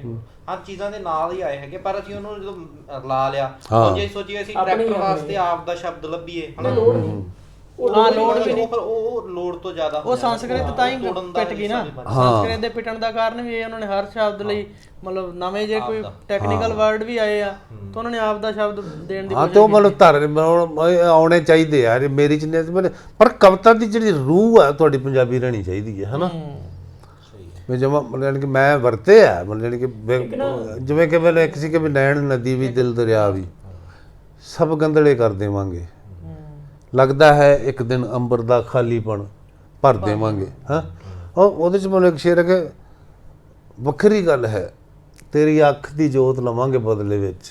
ਹਾਂ, ਚੀਜ਼ਾਂ ਦੇ ਨਾਲ ਹੀ ਆਏ ਹੈਗੇ, ਪਰ ਅਸੀਂ ਉਹਨੂੰ ਜਦੋਂ ਲਾ ਲਿਆ, ਜੇ ਸੋਚੀਏ ਅਸੀਂ ਟਰੈਕਟਰ ਵਾਸਤੇ ਆਪ ਦਾ ਸ਼ਬਦ ਲੱਭੀਏ, ਹਨਾ, ਲੋੜ ਵੀ ਨਹੀਂ, ਉਹ ਲੋੜ ਤੋਂ ਜ਼ਿਆਦਾ ਉਹ ਸੰਸਕ੍ਰਿਤ ਤਾਂ ਹੀ ਪਿੱਟ ਗਈ ਨਾ। ਸੰਸਕ੍ਰਿਤ ਦੇ ਪਿੱਟਣ ਦਾ ਕਾਰਨ ਵੀ ਇਹ, ਉਹਨਾਂ ਨੇ ਹਰ ਸ਼ਬਦ ਲਈ ਮਤਲਬ ਨਵੇਂ ਜੇ ਕੋਈ ਟੈਕਨੀਕਲ ਵਰਡ ਵੀ ਆਏ ਆ ਤਾਂ ਉਹਨਾਂ ਨੇ ਆਪ ਦਾ ਸ਼ਬਦ ਦੇਣ ਦੀ ਹਾਂ, ਤੇ ਉਹ ਮਤਲਬ ਆਉਣੇ ਚਾਹੀਦੇ ਆ ਮੇਰੀ ਚ, ਪਰ ਕਵਿਤਾ ਦੀ ਜਿਹੜੀ ਰੂਹ ਆ ਤੁਹਾਡੀ ਪੰਜਾਬੀ ਰਹਿਣੀ ਚਾਹੀਦੀ ਹੈ, ਹਨਾ। ਵੀ ਜਮਾ ਮਤਲਬ ਕਿ ਮੈਂ ਵਰਤੇ ਆ, ਮਤਲਬ ਕਿ ਜਿਵੇਂ ਕਿ ਮੈਨੂੰ ਇੱਕ ਸੀ ਕਿ ਵੀ ਨੈਣ ਨਦੀ ਵੀ ਦਿਲ ਦਰਿਆ ਵੀ ਸਭ ਗੰਦਲੇ ਕਰ ਦੇਵਾਂਗੇ, ਲੱਗਦਾ ਹੈ ਇੱਕ ਦਿਨ ਅੰਬਰ ਦਾ ਖਾਲੀਪਣ ਭਰ ਦੇਵਾਂਗੇ। ਹਾਂ, ਉਹਦੇ 'ਚ ਮੈਨੂੰ ਇੱਕ ਸ਼ੇਰ ਹੈ ਕਿ ਵੱਖਰੀ ਗੱਲ ਹੈ ਤੇਰੀ ਅੱਖ ਦੀ ਜੋਤ ਲਵਾਂਗੇ ਬਦਲੇ ਵਿੱਚ,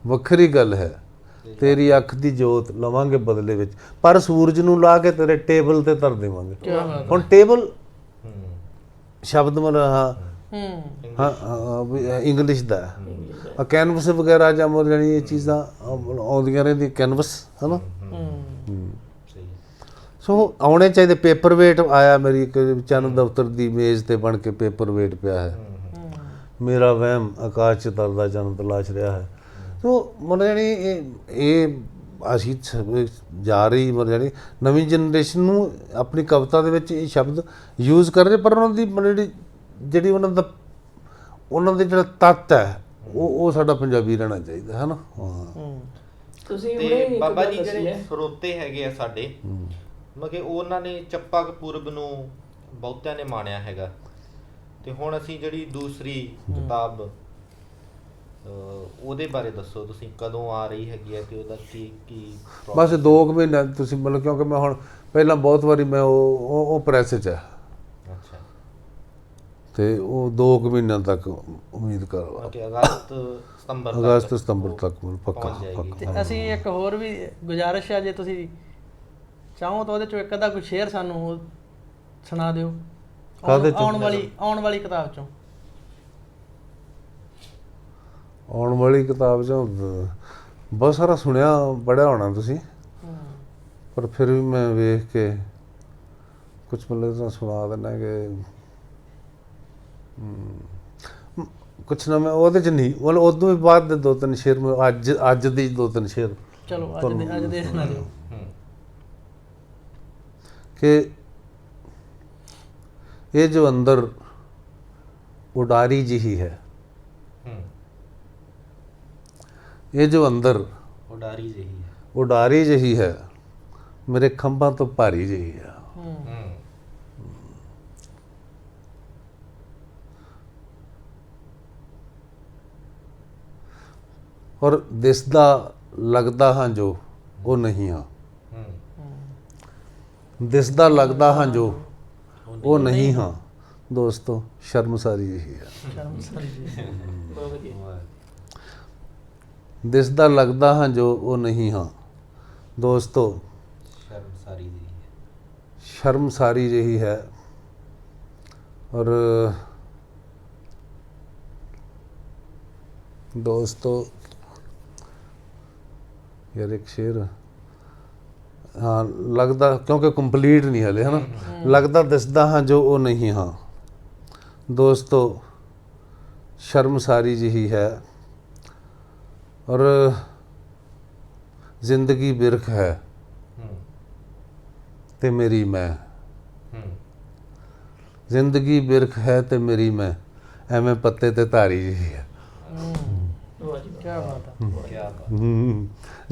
ਵੱਖਰੀ ਗੱਲ ਹੈ ਤੇਰੀ ਅੱਖ ਦੀ ਜੋਤ ਲਵਾਂਗੇ ਬਦਲੇ ਵਿੱਚ, ਪਰ ਸੂਰਜ ਨੂੰ ਲਾ ਕੇ ਤੇਰੇ ਟੇਬਲ ਤੇ ਧਰ ਦੇਵਾਂਗੇ। ਹੁਣ ਟੇਬਲ ਸ਼ਬਦ ਮਤਲਬ ਹਾਂ ਇੰਗਲਿਸ਼ ਦਾ, ਕੈਨਵਸ ਵਗੈਰਾ ਜਾਂ ਮਤਲਬ ਜਾਣੀ ਇਹ ਚੀਜ਼ਾਂ ਆਉਂਦੀਆਂ ਰਹਿੰਦੀਆਂ, ਕੈਨਵਸ, ਹੈ ਨਾ। ਸੋ ਆਉਣੇ ਚਾਹੀਦੇ। ਪੇਪਰ ਵੇਟ ਆਇਆ ਮੇਰੀ ਇੱਕ ਚੰਨ ਦਫ਼ਤਰ ਦੀ ਮੇਜ਼ ਤੇ ਬਣ ਕੇ ਪੇਪਰ ਵੇਟ ਪਿਆ ਹੈ। ਮੇਰਾ ਵਹਿਮ ਆਕਾਸ਼ 'ਚ ਤਰਦਾ ਚੰਨ ਤਲਾਸ਼ ਰਿਹਾ ਹੈ। ਸੋ ਮਤਲਬ ਜਾਣੀ ਇਹ ਅਸੀਂ ਜਾ ਰਹੀ ਮਤਲਬ ਜਾਣੀ ਨਵੀਂ ਜਨਰੇਸ਼ਨ ਨੂੰ ਆਪਣੀ ਕਵਿਤਾ ਦੇ ਵਿੱਚ ਇਹ ਸ਼ਬਦ ਯੂਜ਼ ਕਰ ਰਹੇ, ਪਰ ਉਹਨਾਂ ਦੀ ਮਤਲਬ ਜਿਹੜੀ ਉਹਨਾਂ ਦੇ ਜਿਹੜਾ ਤੱਤ ਹੈ ਉਹ ਸਾਡਾ ਪੰਜਾਬੀ ਰਹਿਣਾ ਚਾਹੀਦਾ ਹੈ ਨਾ। ਹਾਂ ਤੁਸੀਂ ਤੇ ਬਾਬਾ ਜੀ ਜਿਹੜੇ ਸਰੋਤੇ ਹੈਗੇ ਆ ਸਾਡੇ, ਮਤਲਬ ਕਿ ਉਹਨਾਂ ਨੇ ਚੱਪਾ ਕਪੂਰਬ ਨੂੰ ਬਹੁਤਿਆਂ ਨੇ ਮਾਣਿਆ ਹੈਗਾ, ਤੇ ਹੁਣ ਅਸੀਂ ਜਿਹੜੀ ਦੂਸਰੀ ਕਿਤਾਬ ਉਹਦੇ ਬਾਰੇ ਦੱਸੋ ਤੁਸੀਂ, ਕਦੋਂ ਆ ਰਹੀ ਹੈਗੀ ਹੈ ਤੇ ਉਹਦਾ ਕੀ ਬਸ 2 ਮਹੀਨੇ ਤੁਸੀਂ ਮਤਲਬ, ਕਿਉਂਕਿ ਮੈਂ ਹੁਣ ਪਹਿਲਾਂ ਬਹੁਤ ਵਾਰੀ ਮੈਂ ਉਹ ਪ੍ਰੈਸ 'ਚ ਹੈ। ਅੱਛਾ। ਤੇ ਉਹ 2 ਮਹੀਨਿਆਂ ਤੱਕ ਉਮੀਦ ਕਰ ਕਿ ਅਗਸਤ ਸਤੰਬਰ ਤੱਕ ਪੱਕਾ। ਤੇ ਅਸੀਂ ਇੱਕ ਹੋਰ ਵੀ ਗੁਜ਼ਾਰਿਸ਼ ਹੈ, ਜੇ ਤੁਸੀਂ ਚਾਹੋ ਤਾਂ ਉਹਦੇ ਚੋਂ ਇੱਕ ਅੱਧਾ ਕੋਈ ਸ਼ੇਅਰ ਸਾਨੂੰ ਸੁਣਾ ਦਿਓ ਆਉਣ ਵਾਲੀ ਕਿਤਾਬ ਚੋਂ। ਆਉਣ ਵਾਲੀ ਕਿਤਾਬ 'ਚੋਂ ਬਹੁਤ ਸਾਰਾ ਸੁਣਿਆ ਪੜ੍ਹਿਆ ਹੋਣਾ ਤੁਸੀਂ, ਪਰ ਫਿਰ ਵੀ ਮੈਂ ਵੇਖ ਕੇ ਕੁਛ ਮਤਲਬ ਤਾਂ ਸੁਣਾ ਦਿੰਦਾ ਕਿ ਕੁਛ ਨਾ ਮੈਂ ਉਹਦੇ 'ਚ ਨਹੀਂ, ਮਤਲਬ ਉਦੋਂ ਵੀ ਬਾਅਦ ਦੇ 2-3 ਸ਼ੇਰ ਮੈਂ ਅੱਜ ਦੀ 2-3 ਸ਼ੇਰ ਚਲੋ ਅੱਜ ਦੇ ਸੁਣਾ ਦਿਓ। ਕਿ ये जो अंदर उडारी जी है, ये जो अंदर उडारी जही है मेरे खंभा तो भारी जही है। और दिसदा लगदा हाँ जो वो नहीं हाँ, दिसदा लगदा हाँ जो वो नहीं हाँ दोस्तों, शर्मसारी यही है। दिसदा लगदा हाँ जो वो नहीं हाँ दोस्तों, शर्मसारी यही है। और दोस्तों यार एक शेर, हाँ लगदा, क्योंकि कंप्लीट नहीं हले है ना, लगदा दिसदा हाँ जो वो नहीं हाँ दोस्तों, शर्मसारी यही है। और जिंदगी बिरख है ते मेरी मैं, जिंदगी बिरख है ते मेरी मैं, एवें पत्ते ते धारी यही है। क्या बात है।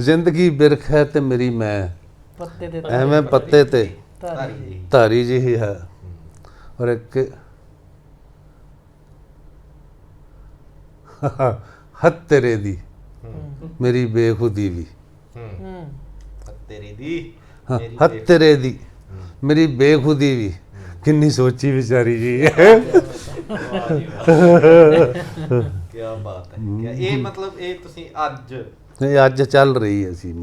जिंदगी बिरख है ते मेरी मैं, एवें पत्ते ते धारी जी है। और एक हद तेरे दी मेरी बेखुदी भी, हद तेरे दी मेरी बेखुदी भी, किन्नी सोची बेचारी जी। क्या बात है। ये मतलब ये तुसी आज ਅੱਜ ਚੱਲ ਰਹੀ ਹੈ ਸੀ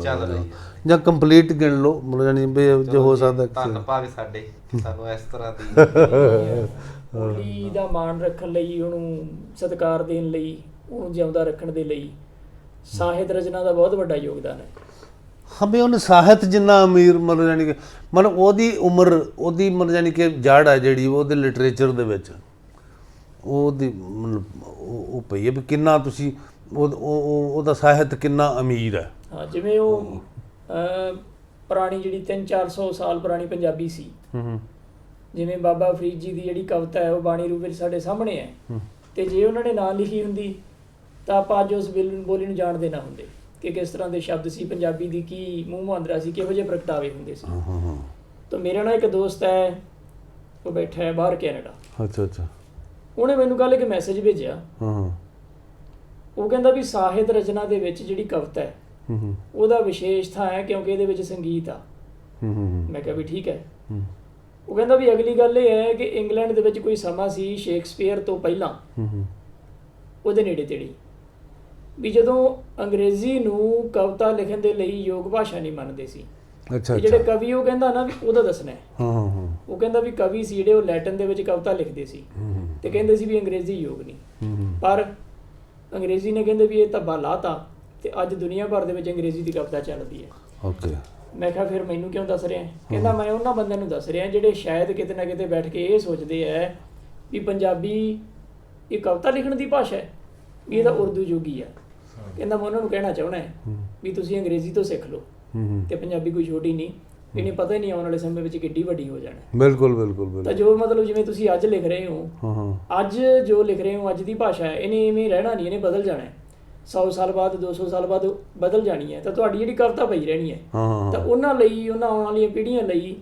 ਜਾਂ ਕੰਪਲੀਟ ਗਿਣ ਲਓ, ਮਤਲਬ ਜਾਨੀ ਵੀ ਜੋ ਹੋ ਸਕਦਾ। ਧੰਨਵਾਦ ਸਾਡੇ ਸਾਨੂੰ ਇਸ ਤਰ੍ਹਾਂ ਦੀ ਹੋਲੀ ਦਾ ਮਾਣ ਰੱਖਣ ਲਈ, ਉਹਨੂੰ ਸਤਿਕਾਰ ਦੇਣ ਲਈ, ਉਹਨੂੰ ਜਿਉਂਦਾ ਰੱਖਣ ਦੇ ਲਈ ਸਾਹਿਤ ਰਚਨਾ ਦਾ ਬਹੁਤ ਵੱਡਾ ਯੋਗਦਾਨ ਹੈ। ਹਾਂ ਵੀ ਉਹਨੇ ਸਾਹਿਤ ਜਿੰਨਾ ਅਮੀਰ ਮਤਲਬ ਜਾਨੀ ਕਿ ਮਤਲਬ ਉਹਦੀ ਉਮਰ, ਉਹਦੀ ਮਤਲਬ ਜਾਨੀ ਕਿ ਜੜ ਹੈ ਜਿਹੜੀ ਉਹਦੇ ਲਿਟਰੇਚਰ ਦੇ ਵਿੱਚ, ਉਹਦੀ ਮਤਲਬ ਉਹ ਪਈ ਹੈ ਵੀ ਕਿੰਨਾ ਤੁਸੀਂ ਉਹਦਾ ਸਾਹਿਤ ਕਿੰਨਾ ਅਮੀਰ ਹੈ। ਹਾਂ ਜਿਵੇਂ ਉਹ ਪੁਰਾਣੀ ਜਿਹੜੀ 300-400 ਸਾਲ ਪੁਰਾਣੀ ਪੰਜਾਬੀ ਸੀ, ਜਿਵੇਂ ਬਾਬਾ ਫਰੀਦ ਜੀ ਦੀ ਜਿਹੜੀ ਕਵਿਤਾ ਹੈ ਉਹ ਬਾਣੀ ਰੂਪ ਵਿੱਚ ਸਾਡੇ ਸਾਹਮਣੇ ਹੈ, ਤੇ ਜੇ ਉਹਨਾਂ ਨੇ ਨਾ ਲਿਖੀ ਹੁੰਦੀ ਤਾਂ ਆਪਾਂ ਅੱਜ ਉਸ ਬੋਲੀ ਨੂੰ ਜਾਣਦੇ ਨਾ ਹੁੰਦੇ ਕਿ ਕਿਸ ਤਰ੍ਹਾਂ ਦੇ ਸ਼ਬਦ ਸੀ, ਪੰਜਾਬੀ ਦੀ ਕੀ ਮੂੰਹ ਮੁਹਾਂਦਰਾ ਸੀ, ਕਿਹੋ ਜਿਹੇ ਪ੍ਰਗਟਾਵੇ ਹੁੰਦੇ ਸੀ। ਤਾਂ ਮੇਰਾ ਨਾਲ ਇੱਕ ਦੋਸਤ ਹੈ, ਉਹ ਬੈਠਾ ਹੈ ਬਾਹਰ ਕੈਨੇਡਾ। ਅੱਛਾ। ਉਹਨੇ ਮੈਨੂੰ ਕੱਲ੍ਹ ਇੱਕ ਮੈਸੇਜ ਭੇਜਿਆ। ਉਹ ਕਹਿੰਦਾ ਵੀ ਸਾਹਿਤ ਰਚਨਾ ਦੇ ਵਿੱਚ ਜਿਹੜੀ ਕਵਿਤਾ ਹੈ ਉਹਦਾ ਵਿਸ਼ੇਸ਼ ਥਾਂ ਹੈ ਕਿਉਂਕਿ ਇਹਦੇ ਵਿੱਚ ਸੰਗੀਤ ਆ। ਮੈਂ ਕਿਹਾ ਵੀ ਠੀਕ ਹੈ। ਉਹ ਕਹਿੰਦਾ ਵੀ ਅਗਲੀ ਗੱਲ ਇਹ ਹੈ ਕਿ ਇੰਗਲੈਂਡ ਦੇ ਵਿੱਚ ਕੋਈ ਸਮਾਂ ਸੀ ਸ਼ੇਕਸਪੀਅਰ ਤੋਂ ਪਹਿਲਾਂ, ਉਹਦੇ ਨੇੜੇ ਤੇੜੇ, ਵੀ ਜਦੋਂ ਅੰਗਰੇਜ਼ੀ ਨੂੰ ਕਵਿਤਾ ਲਿਖਣ ਦੇ ਲਈ ਯੋਗ ਭਾਸ਼ਾ ਨਹੀਂ ਮੰਨਦੇ ਸੀ। ਜਿਹੜੇ ਕਵੀ ਉਹ ਕਹਿੰਦਾ ਨਾ ਵੀ ਉਹਦਾ ਦੱਸਣਾ ਹੈ। ਉਹ ਕਹਿੰਦਾ ਵੀ ਕਵੀ ਸੀ ਜਿਹੜੇ ਉਹ ਲੈਟਿਨ ਦੇ ਵਿੱਚ ਕਵਿਤਾ ਲਿਖਦੇ ਸੀ ਤੇ ਕਹਿੰਦੇ ਸੀ ਵੀ ਅੰਗਰੇਜ਼ੀ ਯੋਗ ਨਹੀਂ, ਪਰ ਅੰਗਰੇਜ਼ੀ ਨੇ ਕਹਿੰਦੇ ਵੀ ਇਹ ਧੱਬਾ ਲਾਤਾ ਤੇ ਅੱਜ ਦੁਨੀਆ ਭਰ ਦੇ ਵਿੱਚ ਅੰਗਰੇਜ਼ੀ ਦੀ ਕਵਿਤਾ ਚੱਲਦੀ ਹੈ। ਮੈਂ ਕਿਹਾ ਫਿਰ ਮੈਨੂੰ ਕਿਉਂ ਦੱਸ ਰਿਹਾ? ਕਹਿੰਦਾ ਮੈਂ ਉਹਨਾਂ ਬੰਦਿਆਂ ਨੂੰ ਦੱਸ ਰਿਹਾ ਜਿਹੜੇ ਸ਼ਾਇਦ ਕਿਤੇ ਨਾ ਕਿਤੇ ਬੈਠ ਕੇ ਇਹ ਸੋਚਦੇ ਹੈ ਵੀ ਪੰਜਾਬੀ ਇਹ ਕਵਿਤਾ ਲਿਖਣ ਦੀ ਭਾਸ਼ਾ ਹੈ, ਵੀ ਇਹਦਾ ਉਰਦੂ ਯੁੱਗੀ ਆ। ਕਹਿੰਦਾ ਮੈਂ ਉਹਨਾਂ ਨੂੰ ਕਹਿਣਾ ਚਾਹੁੰਦਾ ਵੀ ਤੁਸੀਂ ਅੰਗਰੇਜ਼ੀ ਤੋਂ ਸਿੱਖ ਲਓ ਤੇ ਪੰਜਾਬੀ ਕੋਈ ਛੋਟੀ ਨਹੀਂ, ਇਹਨੇ ਪਤਾ ਹੀ ਨਹੀਂ ਆਉਣ ਵਾਲੇ ਸਮੇਂ ਵਿੱਚ ਕਿੱਡੀ ਵੱਡੀ ਹੋ ਜਾਣਾ। ਬਿਲਕੁਲ ਬਿਲकुल ਤਾਂ ਬਿਲकुल। ਜੋ ਮਤਲਬ ਜਿਵੇਂ ਤੁਸੀਂ ਅੱਜ ਲਿਖ ਰਹੇ ਹੋ, ਅੱਜ ਜੋ ਲਿਖ ਰਹੇ ਹੋ, ਅੱਜ ਦੀ ਭਾਸ਼ਾ ਹੈ, ਇਹਨੇ ਇਵੇਂ ਰਹਿਣਾ ਨਹੀਂ, ਇਹਨੇ ਬਦਲ ਜਾਣਾ ਹੈ। 100 ਸਾਲ ਬਾਅਦ 200 ਸਾਲ ਬਾਅਦ ਬਦਲ ਜਾਣੀ ਹੈ, ਤਾਂ ਤੁਹਾਡੀ ਜਿਹੜੀ ਕਵਿਤਾ ਪਈ ਰਹਿਣੀ ਹੈ। ਤਾਂ ਉਹਨਾਂ ਲਈ, ਉਹਨਾਂ ਆਉਣ ਵਾਲੀਆਂ ਪੀੜ੍ਹੀਆਂ ਲਈ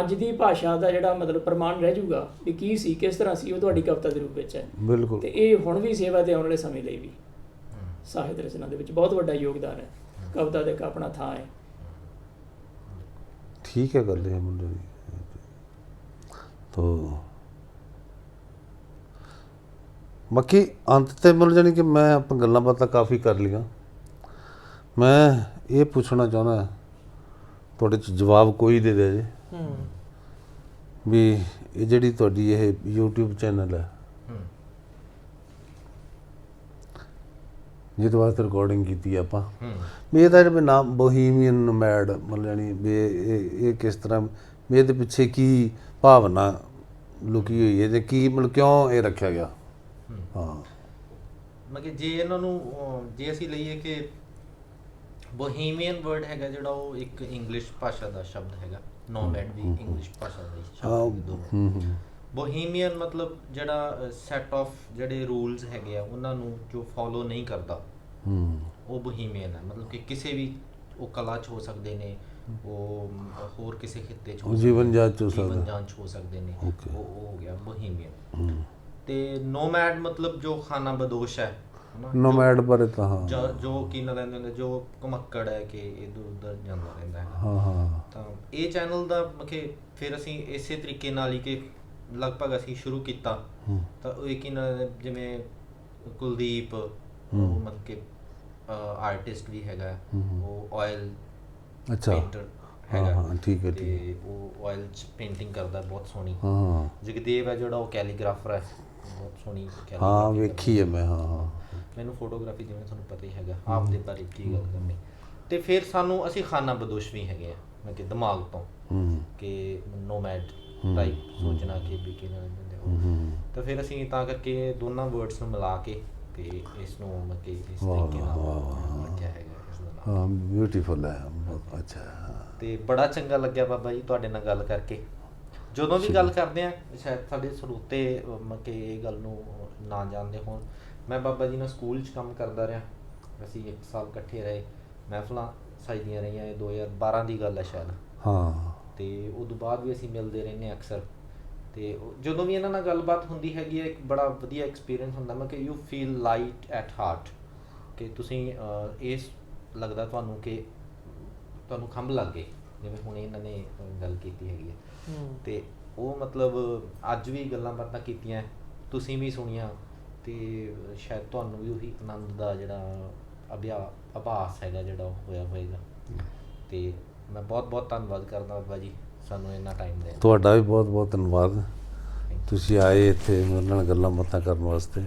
ਅੱਜ ਦੀ ਭਾਸ਼ਾ ਦਾ ਜਿਹੜਾ ਮਤਲਬ ਪ੍ਰਮਾਣ ਰਹਿ ਜਾਊਗਾ ਵੀ ਕੀ ਸੀ, ਕਿਸ ਤਰ੍ਹਾਂ ਸੀ, ਉਹ ਤੁਹਾਡੀ ਕਵਿਤਾ ਦੇ ਰੂਪ ਵਿੱਚ ਹੈ। ਬਿਲਕੁਲ। ਤੇ ਇਹ ਹੁਣ ਵੀ ਸੇਵਾ ਤੇ ਆਉਣ ਵਾਲੇ ਸਮੇਂ ਲਈ ਵੀ ਸਾਹਿਤ ਰਚਨਾ ਦੇ ਵਿੱਚ ਬਹੁਤ ਵੱਡਾ ਯੋਗਦਾਨ ਹੈ। ਕਵਿਤਾ ਦਾ ਇੱਕ ਆਪਣਾ ਥਾਂ ਹੈ। ਠੀਕ ਹੈ ਗੱਲ ਇਹ ਮੁੰਡੇ ਦੀ। ਤੋ ਬਾਕੀ ਅੰਤ ਤੇ ਮਿਲ ਜਾਣੀ ਕਿ ਮੈਂ ਆਪਾਂ ਗੱਲਾਂ ਬਾਤਾਂ ਕਾਫੀ ਕਰ ਲਈਆਂ। ਮੈਂ ਇਹ ਪੁੱਛਣਾ ਚਾਹੁੰਦਾ, ਤੁਹਾਡੇ 'ਚ ਜਵਾਬ ਕੋਈ ਦੇ ਦੇ ਜੇ, ਵੀ ਇਹ ਜਿਹੜੀ ਤੁਹਾਡੀ ਇਹ YouTube ਚੈਨਲ ਹੈ ਜਿਹਦੇ ਵਾਸਤੇ ਰਿਕਾਰਡਿੰਗ ਕੀਤੀ ਆਪਾਂ, ਵੀ ਇਹਦਾ ਜਿਹੜਾ ਨਾਮ ਬੋਹੀਮੀਅਨ ਨੋਮੈਡ ਮਤਲਬ ਜਾਣੀ ਵੀ ਇਹ ਕਿਸ ਤਰ੍ਹਾਂ, ਵੀ ਇਹਦੇ ਪਿੱਛੇ ਕੀ ਭਾਵਨਾ ਲੁਕੀ ਹੋਈ ਹੈ ਤੇ ਕੀ ਮਤਲਬ ਕਿਉਂ ਇਹ ਰੱਖਿਆ ਗਿਆ? ਹਾਂ ਮਤਲਬ ਜੇ ਇਹਨਾਂ ਨੂੰ ਜੇ ਅਸੀਂ ਲਈਏ ਕਿ ਬੋਹੀਮੀਅਨ ਵਰਡ ਹੈਗਾ ਜਿਹੜਾ, ਉਹ ਇੱਕ ਇੰਗਲਿਸ਼ ਭਾਸ਼ਾ ਦਾ ਸ਼ਬਦ ਹੈਗਾ। ਨੋਮੈਡ ਵੀ ਇੰਗਲਿਸ਼ ਭਾਸ਼ਾ ਦਾ ਹੀ ਸ਼ਬਦ ਹੈ। ਬੋਹੀਮੀਅਨ ਮਤਲਬ ਜਿਹੜਾ ਸੈਟ ਆਫ ਜਿਹੜੇ ਰੂਲਸ ਹੈਗੇ ਆ ਉਹਨਾਂ ਨੂੰ ਜੋ ਫੋਲੋ ਨਹੀਂ ਕਰਦਾ, ਉਹ ਬੋਹੀਮੀਅਨ ਹੈ। ਮਤਲਬ ਕਿ ਕਿਸੇ ਵੀ, ਉਹ ਕਲਾ 'ਚ ਹੋ ਸਕਦੇ ਨੇ, ਉਹ ਹੋਰ ਕਿਸੇ ਖਿੱਤੇ 'ਚ ਜੀਵਨ ਜਾਂਚ 'ਚ ਹੋ ਸਕਦੇ ਨੇ, ਉਹ ਹੋ ਗਿਆ ਬੋਹੀਮੀਅਨ। ਤੇ ਨੋਮੈਡ ਮਤਲਬ ਜੋ ਖਾਨਾ ਬਦੋਸ਼ ਹੈ, ਨੋਮੈਡ ਬਾਰੇ ਤਾਂ ਹਾਂ ਜੋ ਕੀ ਨਾ ਲੈਂਦੇ ਹੁੰਦੇ, ਜੋ ਘੁਮੱਕੜ ਹੈ ਕਿ ਇੱਧਰ ਉੱਧਰ ਜਾਂਦਾ ਰਹਿੰਦਾ ਹੈ। ਹਾਂ ਤਾਂ ਇਹ ਚੈਨਲ ਦਾ ਕਿ ਫਿਰ ਅਸੀਂ ਇਸੇ ਤਰੀਕੇ ਨਾਲ ਹੀ ਕਿ ਲਗਭਗ ਅਸੀਂ ਸ਼ੁਰੂ ਕੀਤਾ। ਤਾਂ ਉਹ ਯਕੀਨ ਜਿਵੇਂ ਕੁਲਦੀਪ, ਉਹ ਮਤਲਬ ਕਿ ਆਰਟਿਸਟ ਵੀ ਹੈਗਾ, ਉਹ ਆਇਲ ਪੇਂਟਰ ਹੈਗਾ। ਹਾਂ ਠੀਕ ਹੈ। ਤੇ ਉਹ ਆਇਲ 'ਚ ਪੇਂਟਿੰਗ ਕਰਦਾ ਬਹੁਤ ਸੋਹਣੀ। ਹਾਂ ਜਗਦੇਵ ਹੈ ਜਿਹੜਾ, ਉਹ ਕੈਲੀਗ੍ਰਾਫਰ ਹੈ, ਬਹੁਤ ਸੋਹਣੀ ਹਾਂ ਵੇਖੀ ਹੈ ਮੈਂ। ਹਾਂ ਮੈਨੂੰ ਫੋਟੋਗ੍ਰਾਫੀ ਜਿਵੇਂ ਤੁਹਾਨੂੰ ਪਤਾ ਹੀ ਹੈਗਾ, ਆਪ ਦੇ ਬਾਰੇ ਕੀ ਗੱਲ ਕਰਨੀ। ਤੇ ਫਿਰ ਸਾਨੂੰ ਅਸੀਂ ਖਾਨਾ ਬਦੋਸ਼ ਵੀ ਹੈਗੇ ਆ, ਮਤਲਬ ਕਿ ਦਿਮਾਗ ਤੋਂ ਕਿ ਨੋਮੈਡ ਟਾਈਪ ਸੋਚਣਾ ਕਿ ਵੀ ਕਿਹਨਾਂ ਦਿੰਦੇ। ਤਾਂ ਫਿਰ ਅਸੀਂ ਤਾਂ ਕਰਕੇ ਦੋਨਾਂ ਵਰਡਸ ਨੂੰ ਮਿਲਾ ਕੇ ਤੇ ਇਸ ਨੂੰ ਮਤਲਬ ਕਿ ਇਸ ਤਰੀਕੇ ਨਾਲ ਰੱਖਿਆ ਹੈਗਾ ਇਸ ਦਾ ਨਾਮ। ਹਾਂ ਬਿਊਟੀਫੁਲ ਹੈ। ਅੱਛਾ ਤੇ ਬੜਾ ਚੰਗਾ ਲੱਗਿਆ ਬਾਬਾ ਜੀ ਤੁਹਾਡੇ ਨਾਲ ਗੱਲ ਕਰਕੇ। ਜਦੋਂ ਵੀ ਗੱਲ ਕਰਦੇ ਆ, ਸ਼ਾਇਦ ਸਾਡੇ ਸਰੋਤੇ ਮਤਲਬ ਕਿ ਇਹ ਗੱਲ ਨੂੰ ਨਾ ਜਾਣਦੇ ਹੋਣ, ਮੈਂ ਬਾਬਾ ਜੀ ਨਾਲ ਸਕੂਲ 'ਚ ਕੰਮ ਕਰਦਾ ਰਿਹਾ। ਅਸੀਂ 1 ਸਾਲ ਇਕੱਠੇ ਰਹੇ, ਮਹਿਫਲਾਂ ਸਜਦੀਆਂ ਰਹੀਆਂ। ਇਹ 2012 ਦੀ ਗੱਲ ਹੈ ਸ਼ਾਇਦ। ਹਾਂ ਤੇ ਉਦੋਂ ਬਾਅਦ ਵੀ ਅਸੀਂ ਮਿਲਦੇ ਰਹਿੰਦੇ ਅਕਸਰ। ਤੇ ਜਦੋਂ ਵੀ ਇਹਨਾਂ ਨਾਲ ਗੱਲਬਾਤ ਹੁੰਦੀ ਹੈਗੀ ਹੈ, ਇੱਕ ਬੜਾ ਵਧੀਆ ਐਕਸਪੀਰੀਅੰਸ ਹੁੰਦਾ। ਮੈਂ ਕਿ you feel light at heart, ਕਿ ਤੁਸੀਂ ਇਸ ਲੱਗਦਾ ਤੁਹਾਨੂੰ ਕਿ ਤੁਹਾਨੂੰ ਖੰਭ ਲੱਗ ਗਏ, ਜਿਵੇਂ ਹੁਣ ਇਹਨਾਂ ਨੇ ਗੱਲ ਕੀਤੀ ਹੈਗੀ ਹੈ। ਤੇ ਉਹ ਮਤਲਬ ਅੱਜ ਵੀ ਗੱਲਾਂ ਬਾਤਾਂ ਕੀਤੀਆਂ, ਤੁਸੀਂ ਵੀ ਸੁਣੀਆਂ, ਤੇ ਸ਼ਾਇਦ ਤੁਹਾਨੂੰ ਵੀ ਉਹੀ ਆਨੰਦ ਦਾ ਜਿਹੜਾ ਆਭਾਸ ਹੈਗਾ ਜਿਹੜਾ ਉਹ ਹੋਇਆ ਹੋਏਗਾ। ਤੇ ਮੈਂ ਬਹੁਤ ਬਹੁਤ ਧੰਨਵਾਦ ਕਰਦਾ ਬਾਬਾ ਜੀ ਸਾਨੂੰ ਇੰਨਾ ਟਾਈਮ ਦੇਣ। ਤੁਹਾਡਾ ਵੀ ਬਹੁਤ ਬਹੁਤ ਧੰਨਵਾਦ, ਤੁਸੀਂ ਆਏ ਇੱਥੇ ਮੇਰੇ ਨਾਲ ਗੱਲਾਂ ਬਾਤਾਂ ਕਰਨ ਵਾਸਤੇ।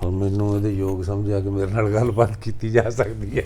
ਔਰ ਮੈਨੂੰ ਇਹਦੇ ਯੋਗ ਸਮਝਿਆ ਕਿ ਮੇਰੇ ਨਾਲ ਗੱਲਬਾਤ ਕੀਤੀ ਜਾ ਸਕਦੀ ਹੈ।